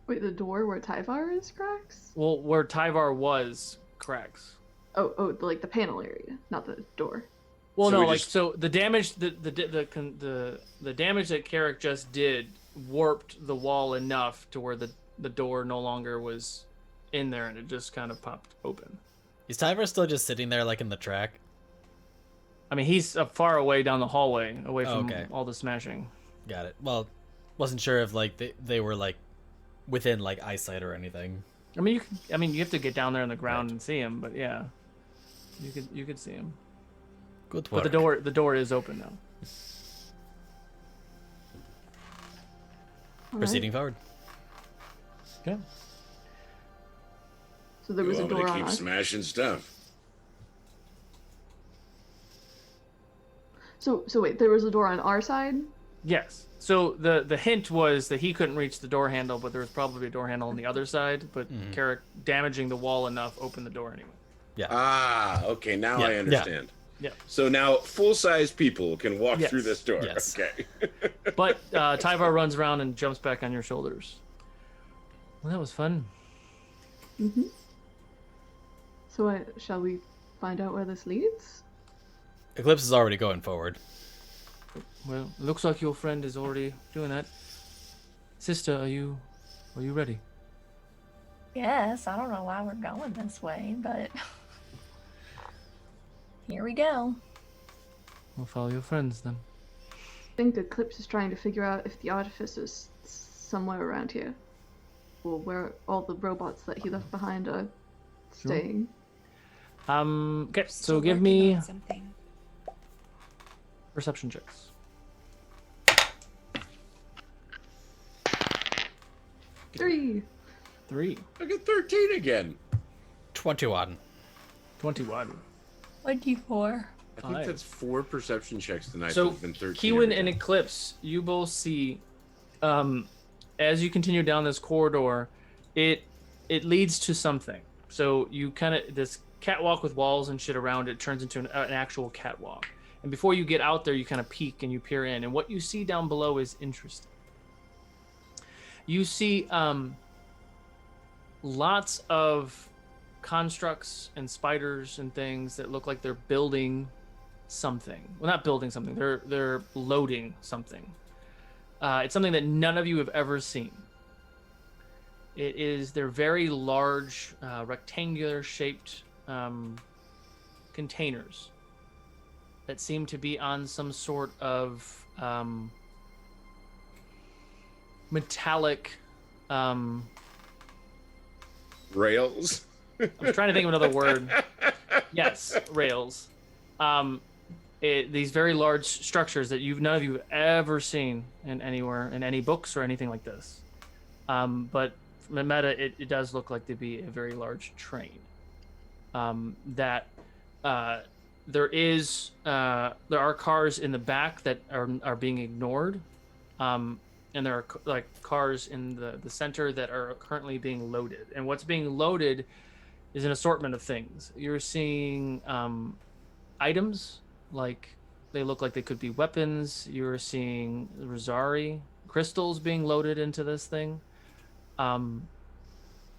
Wait, the door where Tyvar is cracks? Well, where Tyvar was cracks. Oh, like the panel area, not the door. Well, So no, we like just- so the damage the damage that Carrick just did warped the wall enough to where the door no longer was in there, and it just kind of popped open. Is Tyver still just sitting there like in the track? I mean, he's far away down the hallway, away from Okay. all the smashing. Got it. Well, wasn't sure if like they were like within like eyesight or anything. I mean, you have to get down there on the ground Right. and see him, but yeah, you could see him. Good work. But the door is open now. All Proceeding forward. Okay. So there was a You want me door to on keep us. smashing stuff. So wait, there was a door on our side? Yes. So the hint was that he couldn't reach the door handle, but there was probably a door handle on the other side. But Carrick damaging the wall enough opened the door anyway. Yeah. Ah, okay, now Yeah, I yeah. understand. Yeah. So now full-size people can walk Yes. through this door. Yes. Okay. But Tyvar runs around and jumps back on your shoulders. Well, that was fun. Mm-hmm. So shall we find out where this leads? Eclipse is already going forward. Well, it looks like your friend is already doing that. Sister, are you ready? Yes, I don't know why we're going this way, but here we go. We'll follow your friends then. I think Eclipse is trying to figure out if the artifice is somewhere around here. Or where all the robots that he left behind are staying. Okay, so Still give working me on something. perception checks. Three! 3. I get 13 again. 21. 21. 1d4. I think that's 4 perception checks tonight. So, It's been 13. Kiwin every and time. Eclipse, you both see, as you continue down this corridor, it leads to something. So you kind of, this catwalk with walls and shit around it turns into an actual catwalk. And before you get out there, you kind of peek and you peer in, and what you see down below is interesting. You see lots of constructs and spiders and things that look like they're building something. Well, not building something. They're loading something. It's something that none of you have ever seen. They're very large, rectangular shaped containers that seem to be on some sort of metallic Rails. I'm trying to think of another word. Yes, rails. These very large structures that none of you have ever seen in anywhere, in any books or anything like this. But from the meta, it does look like to be a very large train. There are cars in the back that are being ignored. And there are like cars in the center that are currently being loaded. And what's being loaded is an assortment of things. You're seeing items, like they look like they could be weapons. You're seeing Rosari crystals being loaded into this thing. None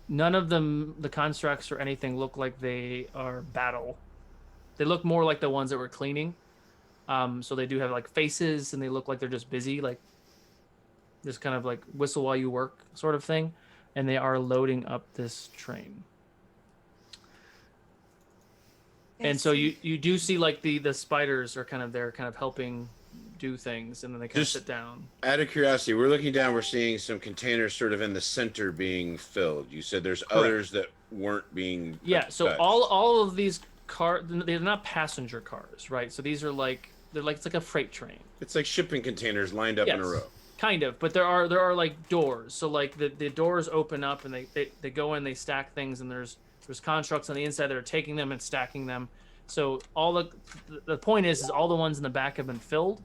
of them, the constructs or anything, look like they are battle. They look more like the ones that were cleaning. So they do have like faces, and they look like they're just busy, like this kind of like whistle while you work sort of thing. And they are loading up this train. And so you do see like the spiders are kind of there, kind of helping do things, and then they kind of sit down. Out of curiosity, we're looking down, we're seeing some containers sort of in the center being filled. You said there's others that weren't being so touched. all of these cars, they're not passenger cars, right? So these are like, it's like a freight train. It's like shipping containers lined up in a row. Kind of, but there are like doors. So like the doors open up, and they go in, they stack things, and there's constructs on the inside that are taking them and stacking them. So all the point is all the ones in the back have been filled.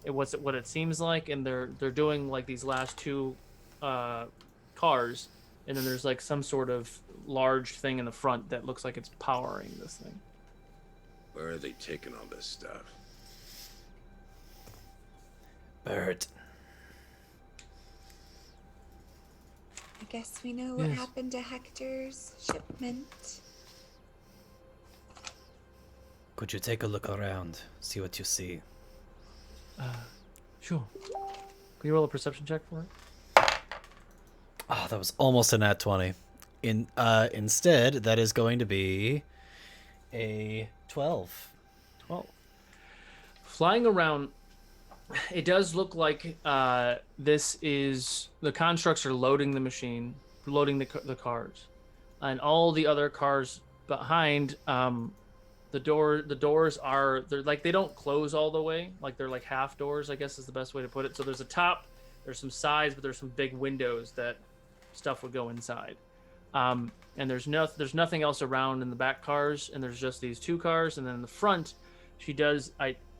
What it seems like, and they're doing like these last 2 cars, and then there's like some sort of large thing in the front that looks like it's powering this thing. Where are they taking all this stuff? Bert. I guess we know what happened to Hector's shipment. Could you take a look around, see what you see? Sure. Can you roll a perception check for it? Oh, that was almost a nat 20. Instead, that is going to be a 12. 12. Flying around, it does look like this is the constructs are loading the machine, loading the cars, and all the other cars behind. The doors are, they're like, they don't close all the way, like they're like half doors, I guess is the best way to put it. So there's a top, there's some sides, but there's some big windows that stuff would go inside. And there's nothing else around in the back cars, and there's just these 2 cars, and then in the front, she does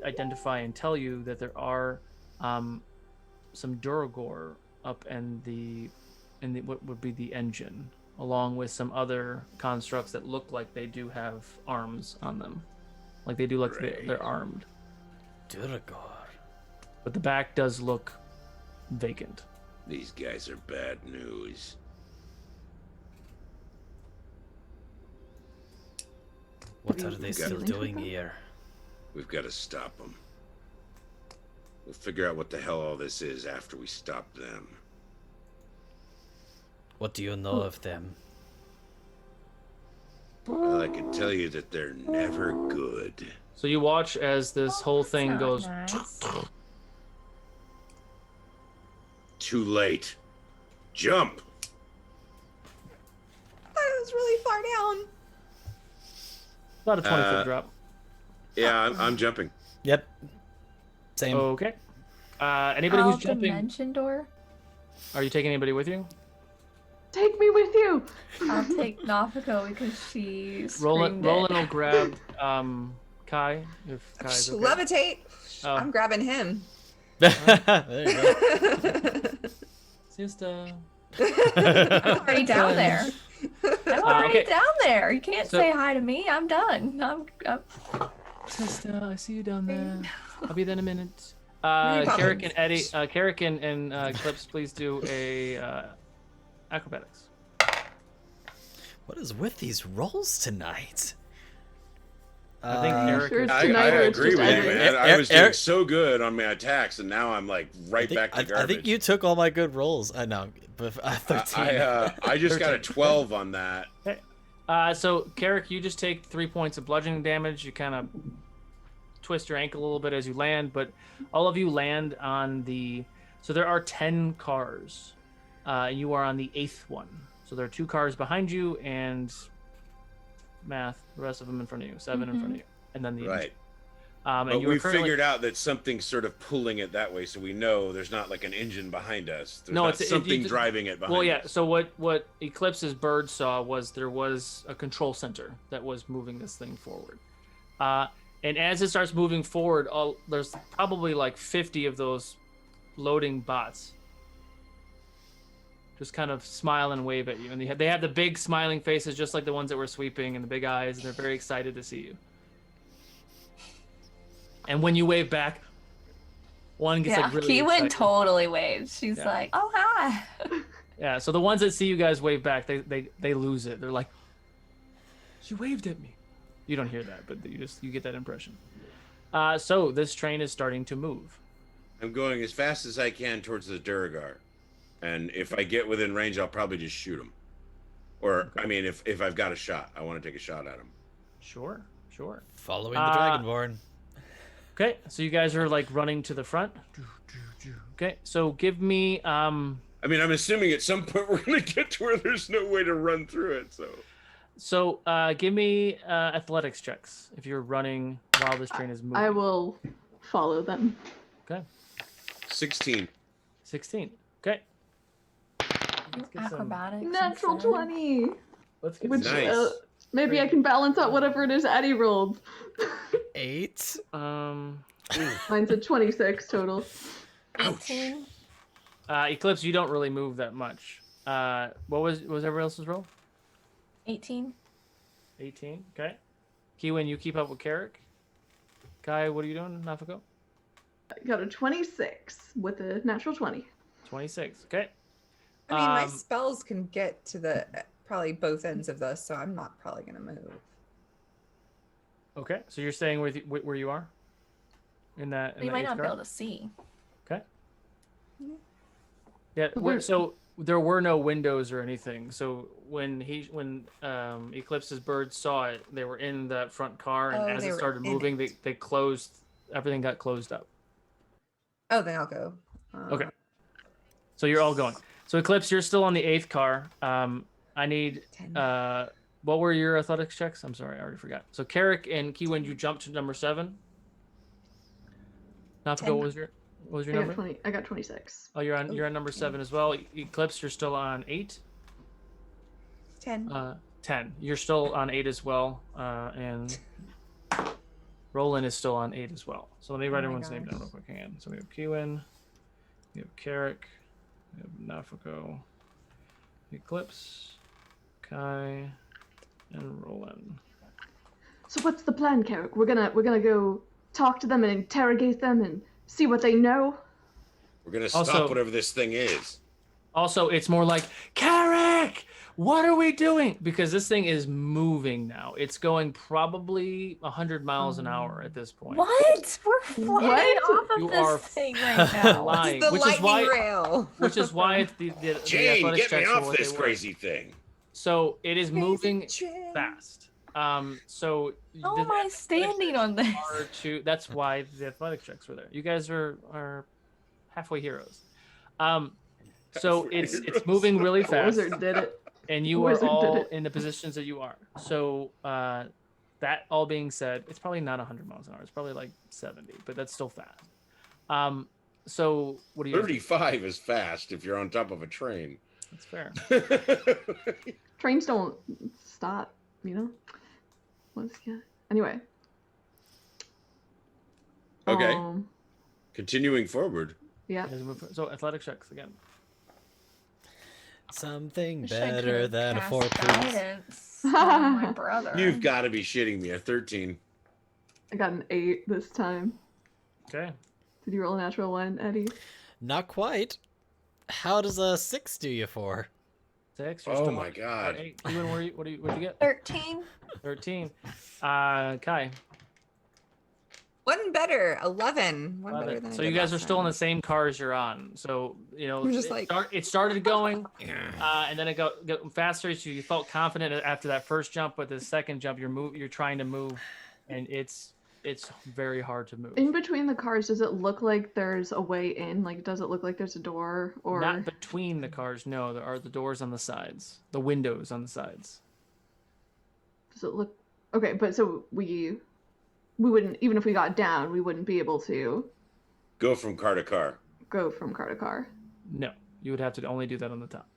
identify and tell you that there are some Duragor up in the what would be the engine, along with some other constructs that look like they do have arms on them. Like they do look like they're armed. Duragor. But the back does look vacant. These guys are bad news. What are they still doing here? We've got to stop them. We'll figure out what the hell all this is after we stop them. What do you know of them? Well, I can tell you that they're never good. So you watch as this whole thing goes. Nice. Too late. Jump! That was really far down. About a 20-foot drop. Yeah, I'm jumping. Yep. Same. Okay. Anybody who's jumping? Dimension door? Are you taking anybody with you? Take me with you. I'll take Nafiko because she Roland screamed it. will grab Kai if Kai's okay. Levitate. Oh. I'm grabbing him. There you go. Sister. I'm already down there. I'm already okay. down there. You can't So- say hi to me. I'm done. I'm... Sister, I see you down there. I'll be there in a minute. Mary Carrick and Poppins. Eddie, Carrick and Eclipse, please do a acrobatics. What is with these rolls tonight? I think Eric sure is- it's I tonight or it's agree just with you, every- man. I was doing Eric- so good on my attacks, and now I'm like right back to I garbage. think you took all my good rolls. I know, but 13. I just got a 13. 12 on that. So Carrick, you just take 3 points of bludgeoning damage. You kind of twist your ankle a little bit as you land, but all of you land on the. So there are 10 cars. You are on the 8th one. So there are 2 cars behind you and math. The rest of them in front of you. 7 in front of you, and then the Right. engine. And But you were we currently- figured out that something's sort of pulling it that way, so we know there's not like an engine behind us. There's No, not it's- it- something you- driving it behind Well, yeah. us. So what Eclipse's bird saw was there was a control center that was moving this thing forward, and as it starts moving forward, there's probably like 50 of those loading bots. Just kind of smile and wave at you, and they have the big smiling faces, just like the ones that were sweeping, and the big eyes, and they're very excited to see you. And when you wave back, one gets Yeah, like really Keelan excited. totally waves. She's Yeah. like, "Oh hi." Yeah, so the ones that see you guys wave back, they lose it. They're like, she waved at me. You don't hear that, but you get that impression. So this train is starting to move. I'm going as fast as I can towards the Duragar. And if I get within range, I'll probably just shoot him. Or, I mean, if I've got a shot, I want to take a shot at him. Sure. Following the Dragonborn. Okay, so you guys are like running to the front. Okay, so give me I mean, I'm assuming at some point we're going to get to where there's no way to run through it, so... give me athletics checks if you're running while this train is moving. I will follow them. Okay. 16. 16. Okay. Let's get some- Acrobatics. Natural instead. 20. Let's get Which some- Nice. maybe I can balance out whatever it is Addie rolled. 8. Mine's a 26 total. 18. Eclipse, you don't really move that much. What was everyone else's roll? 18. 18. Okay. Kiwin, you keep up with Carrick. Kai, what are you doing? Nafiko? I got a 26 with a natural 20. 26. Okay. I mean, my Um, spells can get to the probably both ends of this, so I'm not probably gonna move. Okay. So you're staying where you are? In that. In You the might eighth not be car? able to see. Okay. Yeah. we're- So there were no windows or anything. So when Eclipse's birds saw it, they were in that front car, and Oh, as they it were started in moving, it. they closed. Everything got closed up. Oh, then I'll go. Okay. So you're all going. So Eclipse, you're still on the 8th car. I need 10. what were your athletics checks? I'm sorry, I already forgot. So Carrick and Kiwin, you jumped to number 7. Nafiko, 10. what was your I number? got 20. I got 26. Oh, you're on number 7 as well. Eclipse, you're still on 8. 10. 10. You're still on 8 as well. And Roland is still on 8 as well. So let me write Oh my everyone's name down gosh. real quick again. So we have Kiwin, we have Carrick, we have Nafiko, Eclipse, Kai, and Roland. So what's the plan, Carrick? We're gonna go talk to them and interrogate them and see what they know. We're going to stop Also- whatever this thing is. Also, it's more like, Carrick, what are we doing? Because this thing is moving now. It's going probably 100 miles an hour at this point. What? We're flying What? off of You this are thing right now. Flying, the which is lightning why, rail. which is why the Jane, athletics get me checks were off what this they were. crazy thing. So it is moving train. fast. So How the am I standing on this? that's why the athletic checks were there. You guys are halfway heroes. So Halfway it's heroes. moving really fast, Wizard did it. and you Wizard are did all it. in the positions that you are. So that all being said, it's probably not 100 miles an hour. It's probably like 70, but that's still fast. So what do you? 35 is fast if you're on top of a train. That's fair. Trains don't stop, you know? Anyway. Okay. Um, Continuing forward. yeah. So athletic checks again. Something Wish I better could've than a cast 4, please. guidance on my brother. You've got to be shitting me. A 13. I got an 8 this time. Okay. Did you roll a natural 1, Eddie? Not quite. How does a 6 do you for? 6. You're Oh still my on- God. 8. What'd you get? 13. 13. Kai. One better. 11. One better 11. than I So did you guys last are still in time. the same cars you're on. So We're just it started going, and then it got faster. So you felt confident after that first jump, but the second jump, you're trying to move, and it's very hard to move. In between the cars, does it look like there's a way in? Like, does it look like there's a door? Or Not between the cars. No, there are the doors on the sides, the windows on the sides. does it look... Okay, but so we wouldn't, even if we got down, we wouldn't be able to Go from car to car. go from car to car. No, you would have to only do that on the top.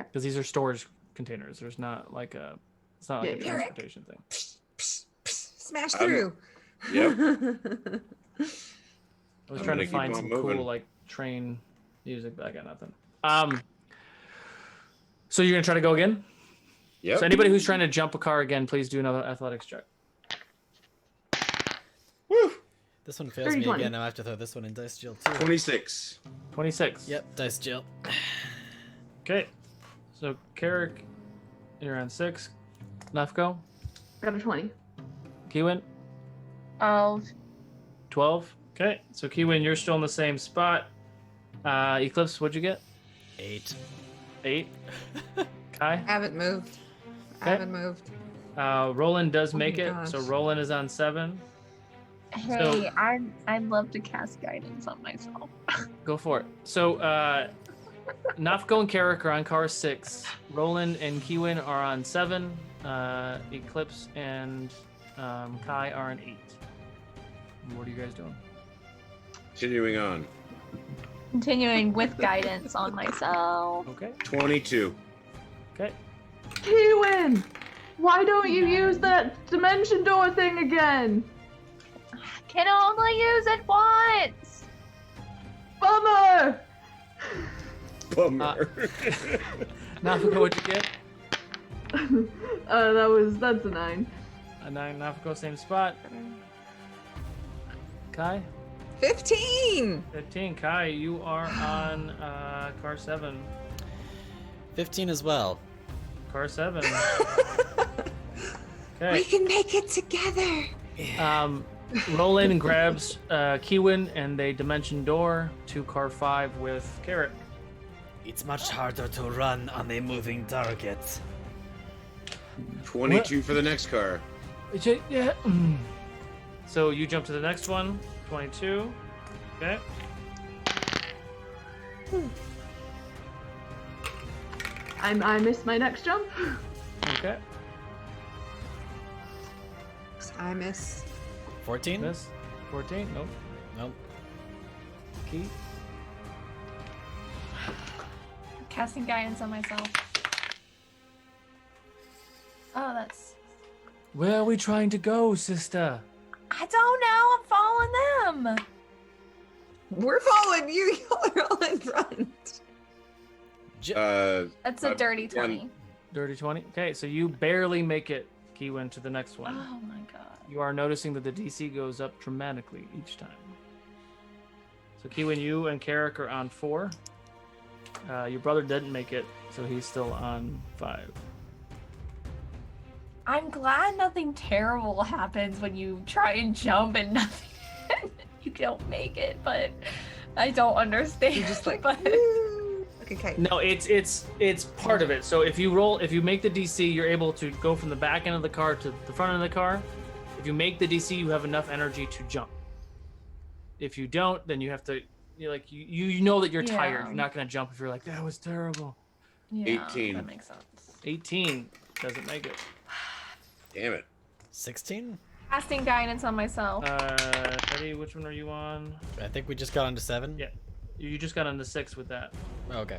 Okay. Because these are storage containers. There's not like a, it's not like a Yeah. transportation thing. Smash through. Yep. I was I'm trying gonna to keep find on some moving. cool like train music, but I got nothing. So you're gonna try to go again? Yep. So anybody who's trying to jump a car again, please do another athletics check. Woo! This one fails 30, me 20. again. I have to throw this one in dice jail too. 26. 26. Yep, dice jail. Okay. So Carrick, you're on 6. Nafko, Got a 20. Kiwin, Oh, 12. Okay. So Kiwin, you're still in the same spot. Eclipse, what'd you get? 8. 8. Kai. I haven't moved. Okay. I haven't moved. Roland does Oh make my it. gosh. So Roland is on 7. hey, I'd love to cast guidance on myself. Go for it. So Nafko and Carrick are on car 6. Roland and Kiwin are on 7. Eclipse and Kai are on 8. What are you guys doing? Continuing on. Continuing with guidance on myself. Okay. 22. Okay. Kiwin! Why don't you use that dimension door thing again? Can only use it once. Bummer! Bummer. Nafko, what'd you get? That's a 9. A 9. Nafko, same spot. Kai? 15. 15. Kai, you are on car 7. 15 as well. Car 7. We Okay. can make it together. Roland grabs Kiwin and they dimension door to car 5 with Carrot. It's much harder to run on a moving target. 22 for the next car. Yeah. So you jump to the next one. 22. Okay. I missed my next jump. Okay. I miss. 14? Miss. 14. Nope. Nope. Key. Casting guidance on myself. Oh, that's. Where are we trying to go, sister? I don't know. I'm following them. We're following you. Y'all are all in front. That's a dirty 20. Dirty 20. Okay, so you barely make it, Kiwin, to the next one. Oh my god. You are noticing that the DC goes up dramatically each time. So Kiwin, you and Carrick are on 4. Your brother didn't make it, so he's still on 5. I'm glad nothing terrible happens when you try and jump and nothing. You don't make it, but I don't understand. You're just like, but woo. Okay. No, it's part of it. So if you make the DC, you're able to go from the back end of the car to the front end of the car. If you make the DC, you have enough energy to jump. If you don't, then you have to. You know that you're tired. Yeah. You're not gonna jump if you're like, that was terrible. yeah, 18. That makes sense. 18 doesn't make it. Damn it. 16? Casting guidance on myself. Eddie, which one are you on? I think we just got onto 7. Yeah, you just got on the 6 with that. Okay.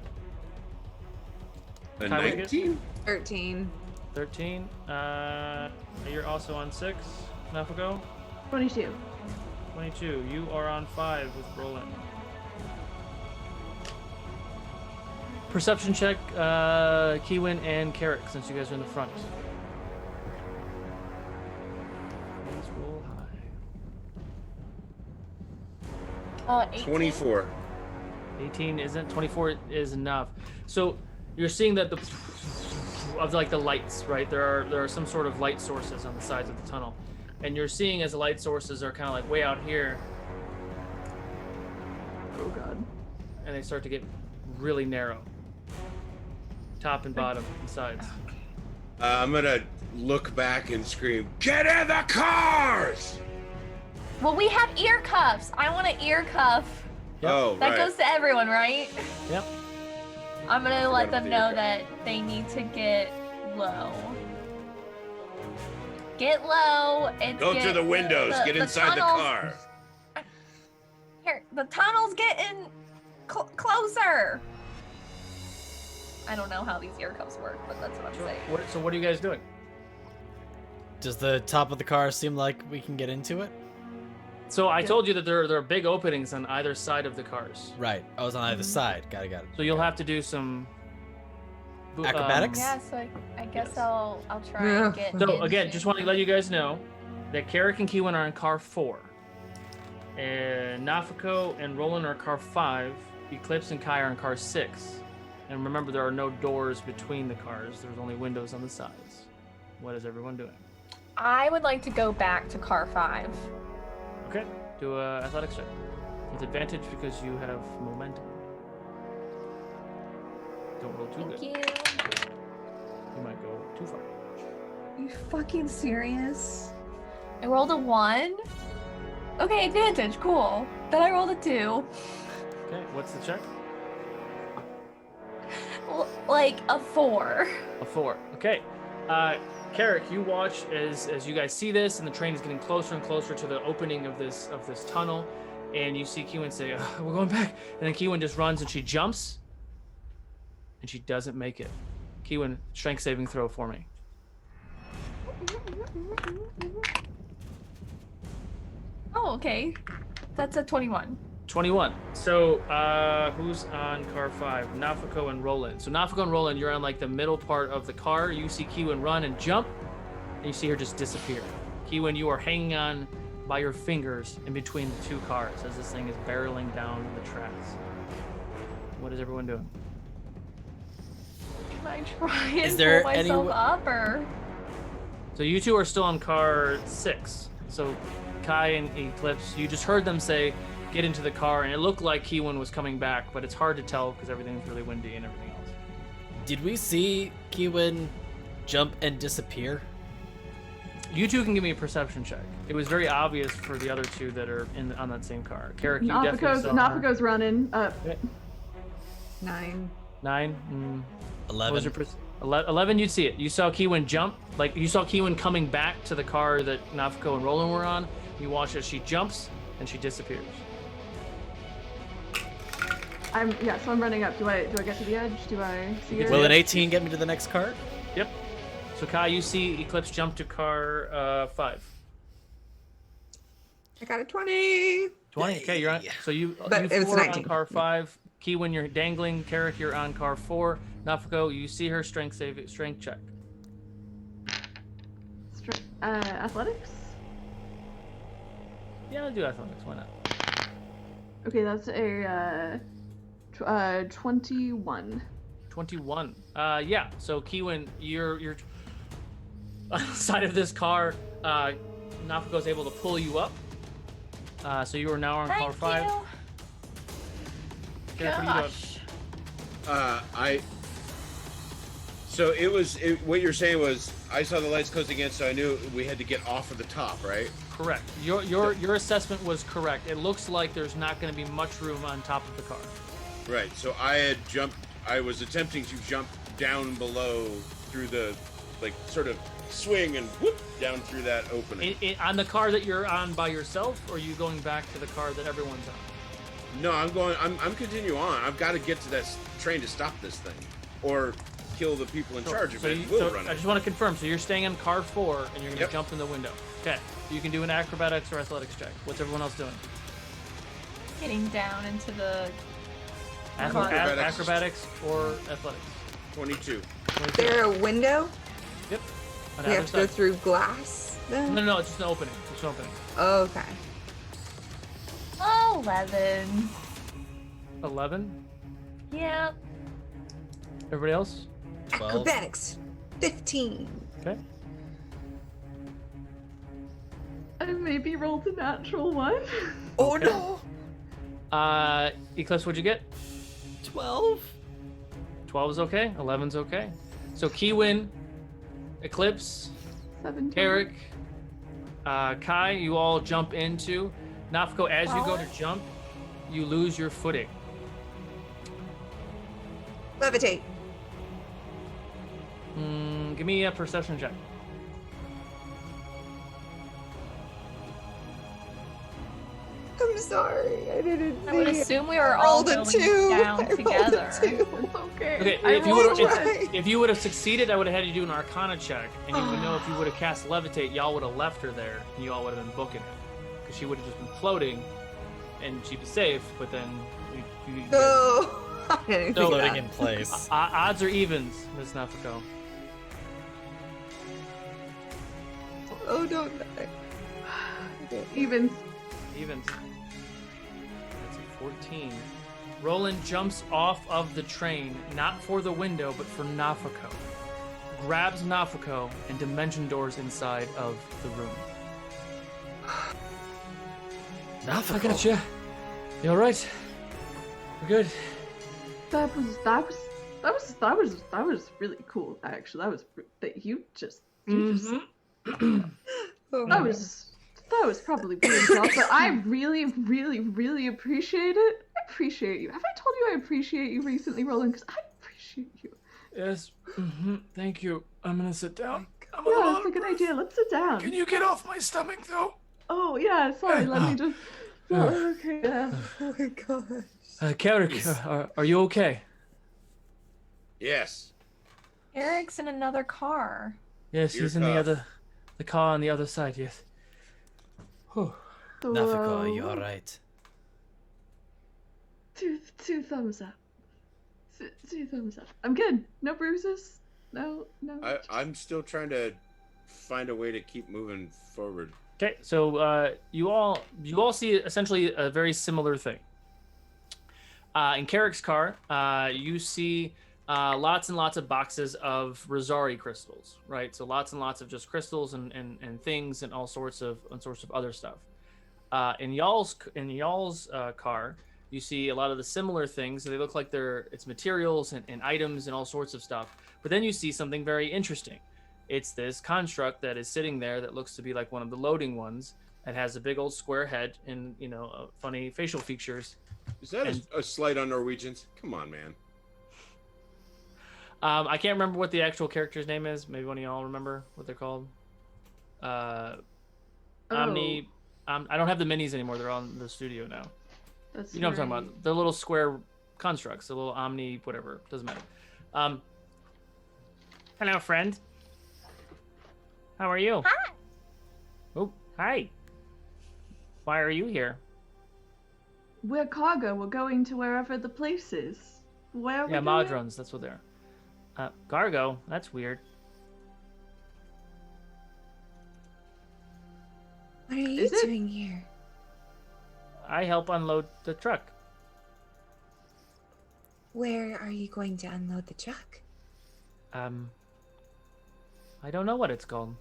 A Kai, what'd you get? 19? 13. 13. You're also on 6. Nafuko? 22. 22. You are on 5 with Roland. Perception check, Kiwin and Carrick, since you guys are in the front. Please roll high. 18. 24. 18 isn't. 24 is enough. So you're seeing that the lights, right? There are some sort of light sources on the sides of the tunnel, and you're seeing as the light sources are kind of like way out here, Oh god. and they start to get really narrow, top and bottom and sides. I'm gonna look back and scream, "Get in the cars!" Well, we have ear cuffs. I want an ear cuff. Yep. Oh, That right. goes to everyone, right? Yep. I'm gonna Forgot let about them the know ear that they need to get low. Get low and Go to the windows. Get inside the tunnels- car. Here, the tunnel's getting closer. I don't know how these ear cuffs work, but that's what I'm saying. So what are you guys doing? Does the top of the car seem like we can get into it? So I told you that there are big openings on either side of the cars. Right. I was on either side. Got it. So you'll have to do some Acrobatics? Yeah, so I guess Yes. I'll try Yeah. and get. So again, into- just want to let you guys know that Carrick and Kiwin are in car 4, and Nafuko and Roland are in car 5. Eclipse and Kai are in car 6. And remember, there are no doors between the cars. There's only windows on the sides. What is everyone doing? I would like to go back to car 5. Okay, do a athletics check with advantage because you have momentum. Don't roll too Thank good. you. You might go too far. You fucking serious? I rolled a 1. Okay, advantage, cool. Then I rolled a 2. Okay, what's the check? Like a 4. A 4. Okay. Carrick, you watch as you guys see this, and the train is getting closer and closer to the opening of this tunnel, and you see Kiwin say, "We're going back," and then Kiwin just runs and she jumps, and she doesn't make it. Kiwin, strength saving throw for me. Oh, okay. That's a 21. 21. So, who's on car 5? Nafuko and Roland. So Nafuko and Roland, you're on like the middle part of the car. You see Kiwin run and jump, and you see her just disappear. Kiwin, you are hanging on by your fingers in between the two cars as this thing is barreling down the tracks. What is everyone doing? Can I try and Is there pull myself any- up, or? So you two are still on car 6. So Kai and Eclipse, you just heard them say, get into the car, and it looked like Kiwin was coming back, but it's hard to tell because everything's really windy and everything else. Did we see Kiwin jump and disappear? You two can give me a perception check. It was very obvious for the other two that are on that same car. Carrick, you definitely saw her. Nafuko's running up. 9. 9. What 11. was your 11, you'd see it. You saw Kiwin jump. Like, you saw Kiwin coming back to the car that Nafuko and Roland were on. You watch as she jumps, and she disappears. So I'm running up. Do I get to the edge? Do I see her? Will an 18 get me to the next cart? Yep. So Kai, you see Eclipse jump to car 5. I got a 20. 20. Okay, you're on. So you But it was four are on 19. car 5. Kiwin, you're dangling. Carrick, you're on car 4. Nafuko, you see her strength check. Athletics? Yeah, I'll do athletics. Why not? Okay, that's a 21. 21. Yeah. So Kiwin, you're on the side of this car. Nafuko's able to pull you up. So you are now on car 5. Thank Carrick, you. what are you doing? Gosh. So what you're saying was, I saw the lights closing in, so I knew we had to get off of the top, right? Correct. Your assessment was correct. It looks like there's not going to be much room on top of the car. Right. So I was attempting to jump down below through the, like, sort of swing and whoop down through that opening. On the car that you're on by yourself, or are you going back to the car that everyone's on? No, I'm continuing on. I've got to get to that train to stop this thing. Or kill the people in charge of so it, you- we'll so run I it. just want to confirm. So you're staying on car 4, and you're gonna Yep. jump in the window. Okay. You can do an acrobatics or athletics check. What's everyone else doing? Getting down into the. Acrobatics or athletics. 22. Is there a window? Yep. On We either have to go side. through glass then? No, it's just an opening. Just an opening. Oh, okay. 11. 11. Yep. Everybody else? 12. Acrobatics. 15. Okay. I maybe rolled a natural 1. Oh Okay. no! Eclipse, what'd you get? 12? 12 is okay. 11's okay. So Keywin, Eclipse, 17. Eric, Kai, you all jump into. Nafko, as you go to jump, you lose your footing. Levitate. Give me a perception check. I'm sorry. I didn't I would see it. assume we were all rolled a going 2. down I rolled a together. 2. It's okay. Okay, I if you rolled would a one. one. if you would have succeeded, I would have had you do an Arcana check, and you would know if you would have cast Levitate, y'all would have left her there, and you all would have been booking it, because she would have just been floating, and she'd be safe. But then you No. I didn't So- see Floating that. in place. odds or evens, Miss Nafako. Oh, don't die. Evens. Evens. That's a 14. Roland jumps off of the train, not for the window, but for Nafako. Grabs Nafako and dimension doors inside of the room. I got you. You all right? We're good. That was really cool. Actually, that you just Oh, that my was probably really tough, but I really, really, really appreciate it. I appreciate you. Have I told you I appreciate you recently, Roland? Because I appreciate you. Yes. Thank you. I'm gonna sit down. I'm Yeah, that's a good idea. Let's sit down. Can you get off my stomach, though? Oh yeah, sorry. Let me just. Oh, okay. Yeah. Oh my gosh. Carrick, are you okay? Yes. Eric's in another car. Yes, You're he's in tough. the car on the other side. Yes. Whew. Nafiko, are you alright? Two thumbs up. Two thumbs up. I'm good. No bruises. No. I'm still trying to find a way to keep moving forward. Okay, so you all see essentially a very similar thing. In Carrick's car, you see lots and lots of boxes of Rosari crystals, right? So lots and lots of just crystals and things and all sorts of other stuff. In y'all's car, you see a lot of the similar things. They look like it's materials and items and all sorts of stuff. But then you see something very interesting. It's this construct that is sitting there that looks to be like one of the loading ones. It has a big old square head and funny facial features. Is that a slight on Norwegians? Come on, man. I can't remember what the actual character's name is. Maybe one of y'all remember what they're called. Omni. I don't have the minis anymore. They're on the studio now. That's You know what I'm talking about? The little square constructs, the little Omni, whatever. Doesn't matter. Hello, friend. How are you? Hi. Oh, hi. Why are you here? We're cargo. We're going to wherever the place is. Where? Yeah, we going? Modrons. That's what they are. Gargo. That's weird. What are you Is it? doing here? I help unload the truck. Where are you going to unload the truck? I don't know what it's called.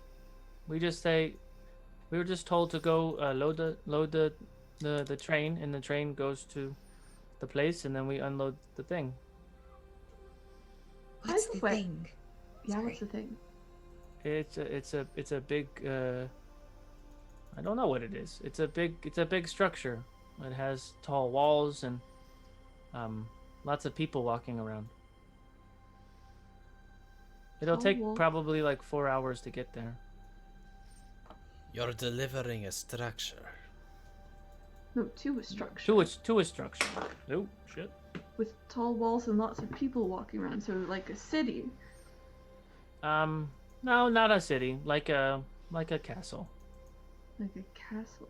We were just told to go load the train, and the train goes to the place, and then we unload the thing. What's By the the way- thing? Yeah, Sorry. what's the thing? It's a big I don't know what it is. It's a big structure. It has tall walls and lots of people walking around. It'll Tall take wall. probably like 4 hours to get there. You're delivering a structure. No, to a structure. To a structure. Oh shit. with tall walls and lots of people walking around, so like a city. No, not a city. Like a castle. Like a castle.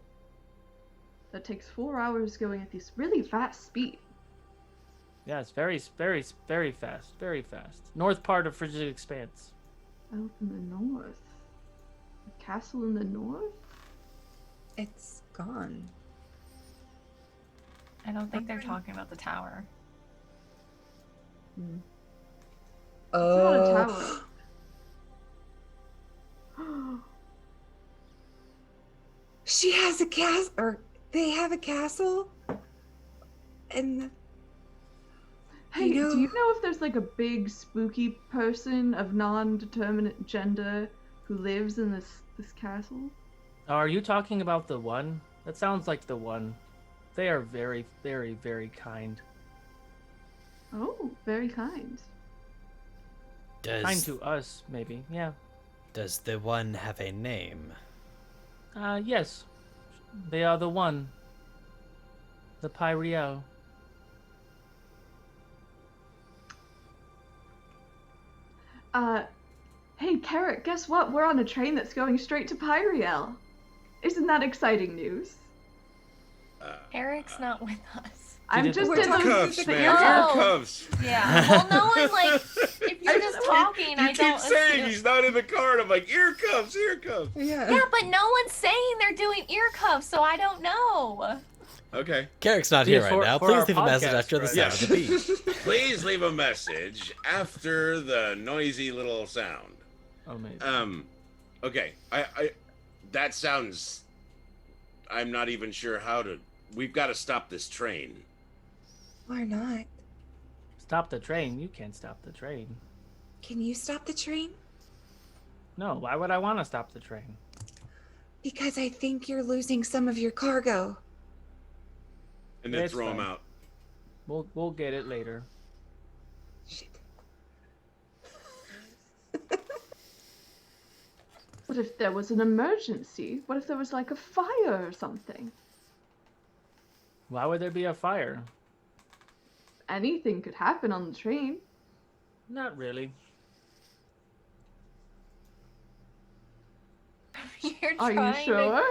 That takes 4 hours going at this really fast speed. Yeah, it's very, very, very fast. Very fast. North part of Frigid Expanse. Out in the north. A castle in the north? It's gone. I don't think they're talking about the tower. Hmm. It's not a tower. She has a castle, or they have a castle, and Hey, do you know if there's like a big spooky person of non-determinate gender who lives in this castle? Are you talking about the one? That sounds like the one. They are very, very, very kind. Oh, very kind. Kind to us, maybe. Yeah. Does the one have a name? Yes. They are the one. The Pyriel. Hey, Carrot, guess what? We're on a train that's going straight to Pyriel. Isn't that exciting news? Eric's not with us. I'm did just the- in We're the talking Cuffs, to man. the- Oh. Cuffs. Yeah. Well, no one like. If you're just talking, You I keep don't. saying assume- he's not in the car, and I'm like, ear cuffs, ear cuffs. yeah. Yeah, but no one's saying they're doing ear cuffs, so I don't know. Okay. Carrick's not Yeah, here right for- now. for Please our leave a message podcast, after the right? sound of the beep. Please leave a message after the noisy little sound. Amazing. Okay. I that sounds. I'm not even sure how to. We've got to stop this train. Why not? Stop the train. You can't stop the train. Can you stop the train? No, why would I want to stop the train? Because I think you're losing some of your cargo. And then It's throw him fine. out. We'll get it later. Shit. What if there was an emergency? What if there was like a fire or something? Why would there be a fire? Anything could happen on the train. Not really. You're Are trying you sure?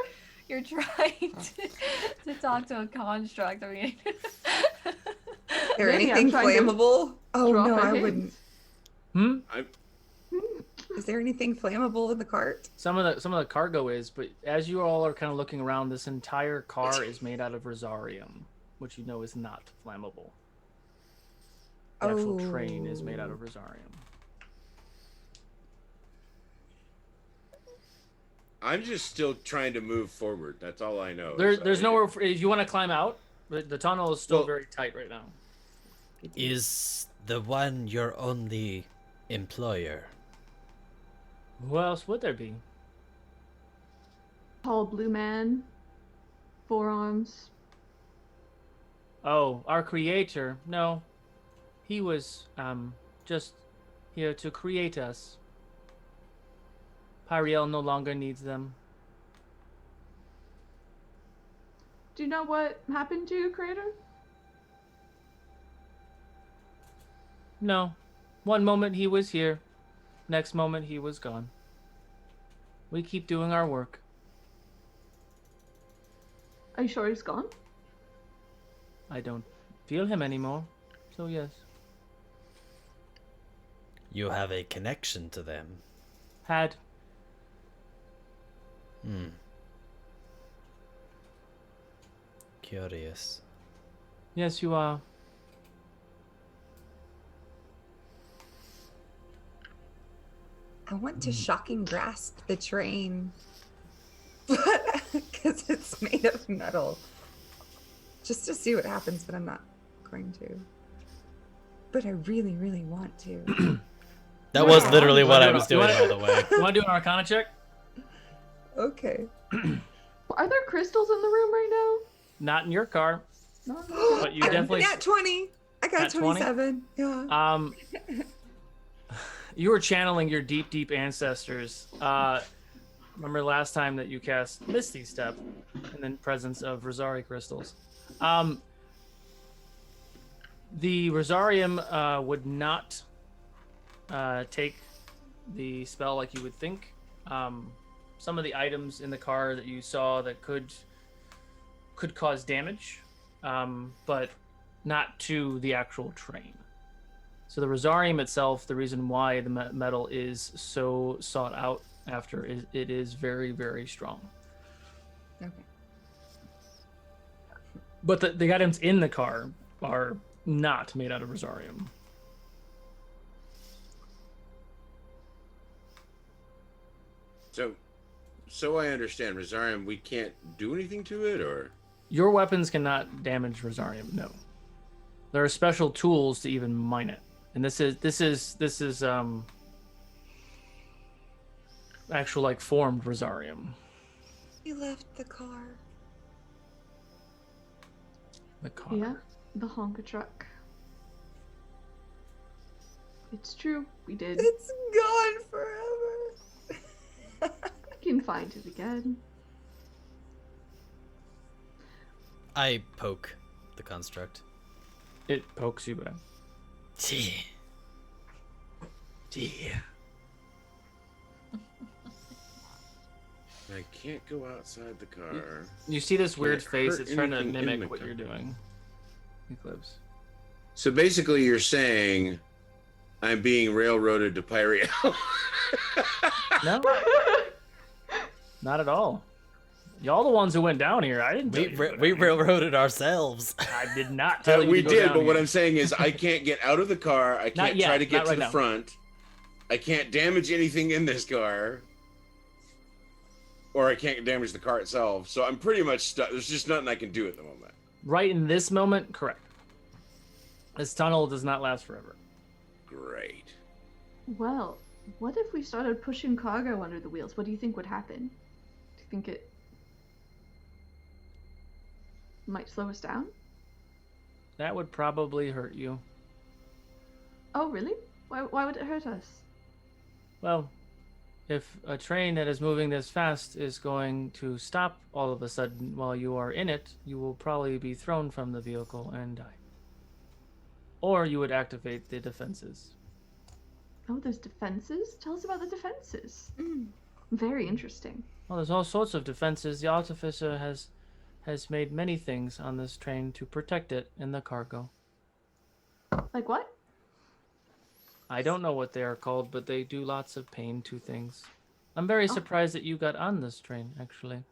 You're trying to talk to a construct. I mean. Is there Maybe I'm anything trying to flammable? Oh Drop no, a I hint. wouldn't. Hmm. Is there anything flammable in the cart? Some of the cargo is, but as you all are kind of looking around, this entire car is made out of rosarium, which you know is not flammable. The actual train is made out of rosarium. I'm just still trying to move forward. That's all I know. There's nowhere if you want to climb out. The tunnel is still Well- very tight right now. Is the one your only employer? Who else would there be? Tall blue man. Forearms. Oh, our creator. No, he was just here to create us. Pyriel no longer needs them. Do you know what happened to you, Creator? No. One moment he was here, next moment he was gone. We keep doing our work. Are you sure he's gone? I don't feel him anymore, so yes. You have a connection to them. Had. Curious. Yes, you are. I want to shocking grasp the train. Because it's made of metal. Just to see what happens, but I'm not going to. But I really, really want to. That was Yeah. literally what I was You doing, wanna- by the way. You want to do an Arcana check? Okay. Are there crystals in the room right Not in your car, now? but you definitely. Nat 20. I got Nat 20? 27. Yeah. You were channeling your deep, deep ancestors. Remember last time that you cast Misty Step, and then presence of Rosari crystals. The Rosarium would not take the spell like you would think. Some of the items in the car that you saw that could cause damage, but not to the actual train. So the Rosarium itself, the reason why the metal is so sought out after is it is very, very strong. Okay. But the items in the car are not made out of Rosarium. So I understand, Rosarium, we can't do anything to it, or? Your weapons cannot damage Rosarium, no. There are special tools to even mine it. And this is actual like formed Rosarium. We left the car. The car. Yeah, the honka truck. It's true, we did. It's gone forever. You can find it again. I poke the construct. It pokes you back. Gee. I can't go outside the car. You see this weird Can't face. hurt It's trying to anything in mimic the what you're car. doing. Eclipse. So basically, you're saying I'm being railroaded to Pyreal. No, not at all. Y'all the ones who went down here. I didn't. Tell you to go down We here. railroaded ourselves. I did not tell you. We to go did, down but what here. I'm saying is I can't get out of the car. I Not can't yet, try to get not to right the now. front. I can't damage anything in this car. Or I can't damage the car itself. So I'm pretty much stuck. There's just nothing I can do at the moment. Right in this moment, correct. This tunnel does not last forever. Great. Well, what if we started pushing cargo under the wheels? What do you think would happen? Do you think it might slow us down? That would probably hurt you. Oh, really? Why would it hurt us? Well, if a train that is moving this fast is going to stop all of a sudden while you are in it, you will probably be thrown from the vehicle and die. Or you would activate the defenses. Oh, there's defenses? Tell us about the defenses. Very interesting. Well, there's all sorts of defenses. The artificer has made many things on this train to protect it and the cargo. Like what? I don't know what they are called, but they do lots of pain to things. I'm very surprised that you got on this train, actually.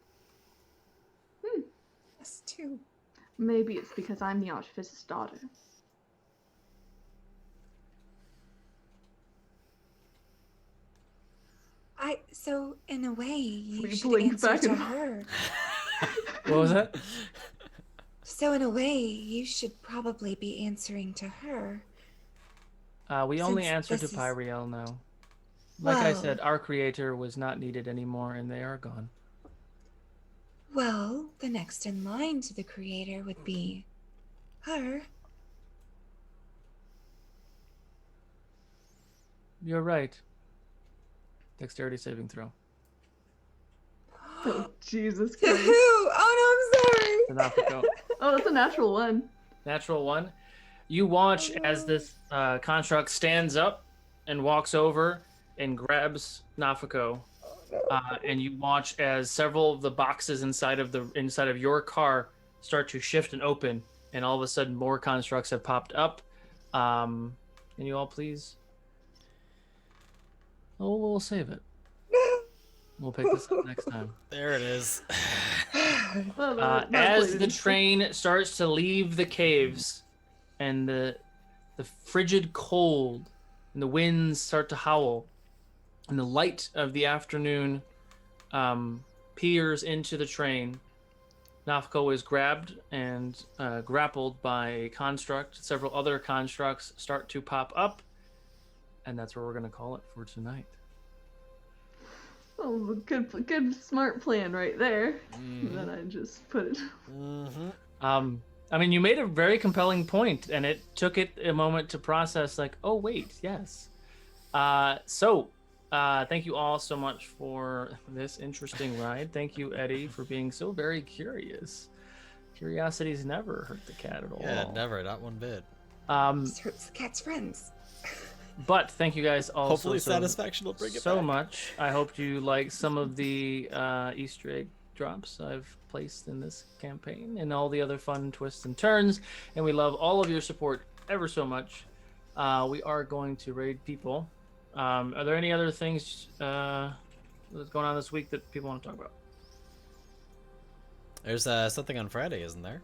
Us too. Maybe it's because I'm the artificer's daughter. So in a way, you We should blink answer back to and- her. What was that? So in a way, you should probably be answering to her. We only Since answer to this is- Pyriel now. Like I Well- said, our creator was not needed anymore, and they are gone. Well, the next in line to the creator would be her. You're right. Dexterity saving throw. Oh, Jesus To who? Christ. Oh no, I'm sorry. Tanafiko. Oh, that's a natural one. Natural one. You watch as this construct stands up and walks over and grabs Nafiko, and you watch as several of the boxes inside of your car start to shift and open, and all of a sudden more constructs have popped up. Can you all please? Oh, we'll save it. We'll pick this up next time. There it is. Oh, that As played the it. train starts to leave the caves, and the frigid cold and the winds start to howl, and the light of the afternoon peers into the train, Nafko is grabbed and grappled by a construct. Several other constructs start to pop up, and that's where we're going to call it for tonight. Oh, good, smart plan right there. Then I just put it. I mean, you made a very compelling point, and it took it a moment to process, like, oh, wait, yes. So, thank you all so much for this interesting ride. Thank you, Eddie, for being so very curious. Curiosity's never hurt the cat at all. Yeah, never, not one bit. This hurts the cat's friends. But thank you guys also Hopefully satisfaction will bring it so back. much. I hope you like some of the Easter egg drops I've placed in this campaign and all the other fun twists and turns. And we love all of your support ever so much. We are going to raid people. Are there any other things that's going on this week that people want to talk about? There's something on Friday, isn't there?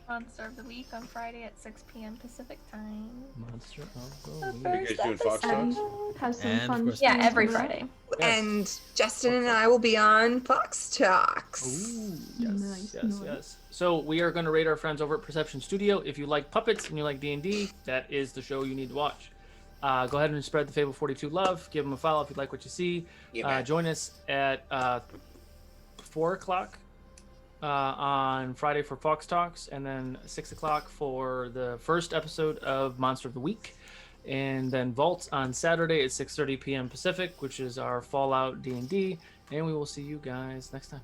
Monster of the Week on Friday at 6 p.m. Pacific time. Monster of the The Week. Are you guys doing Fox And Talks? have some And of fun. course- Yeah, streams every coming up. Friday. Yes. And Justin and I will be on Fox Talks. Ooh, yes, Nice, yes, nice. yes. So we are going to raid our friends over at Perception Studio. If you like puppets and you like D&D, that is the show you need to watch. Go ahead and spread the Fable 42 love. Give them a follow if you like what you see. Yeah, man. Join us at 4 o'clock on Friday for Fox Talks, and then 6 o'clock for the first episode of Monster of the Week. And then Vault on Saturday at 6:30 p.m. Pacific, which is our Fallout D&D. And we will see you guys next time.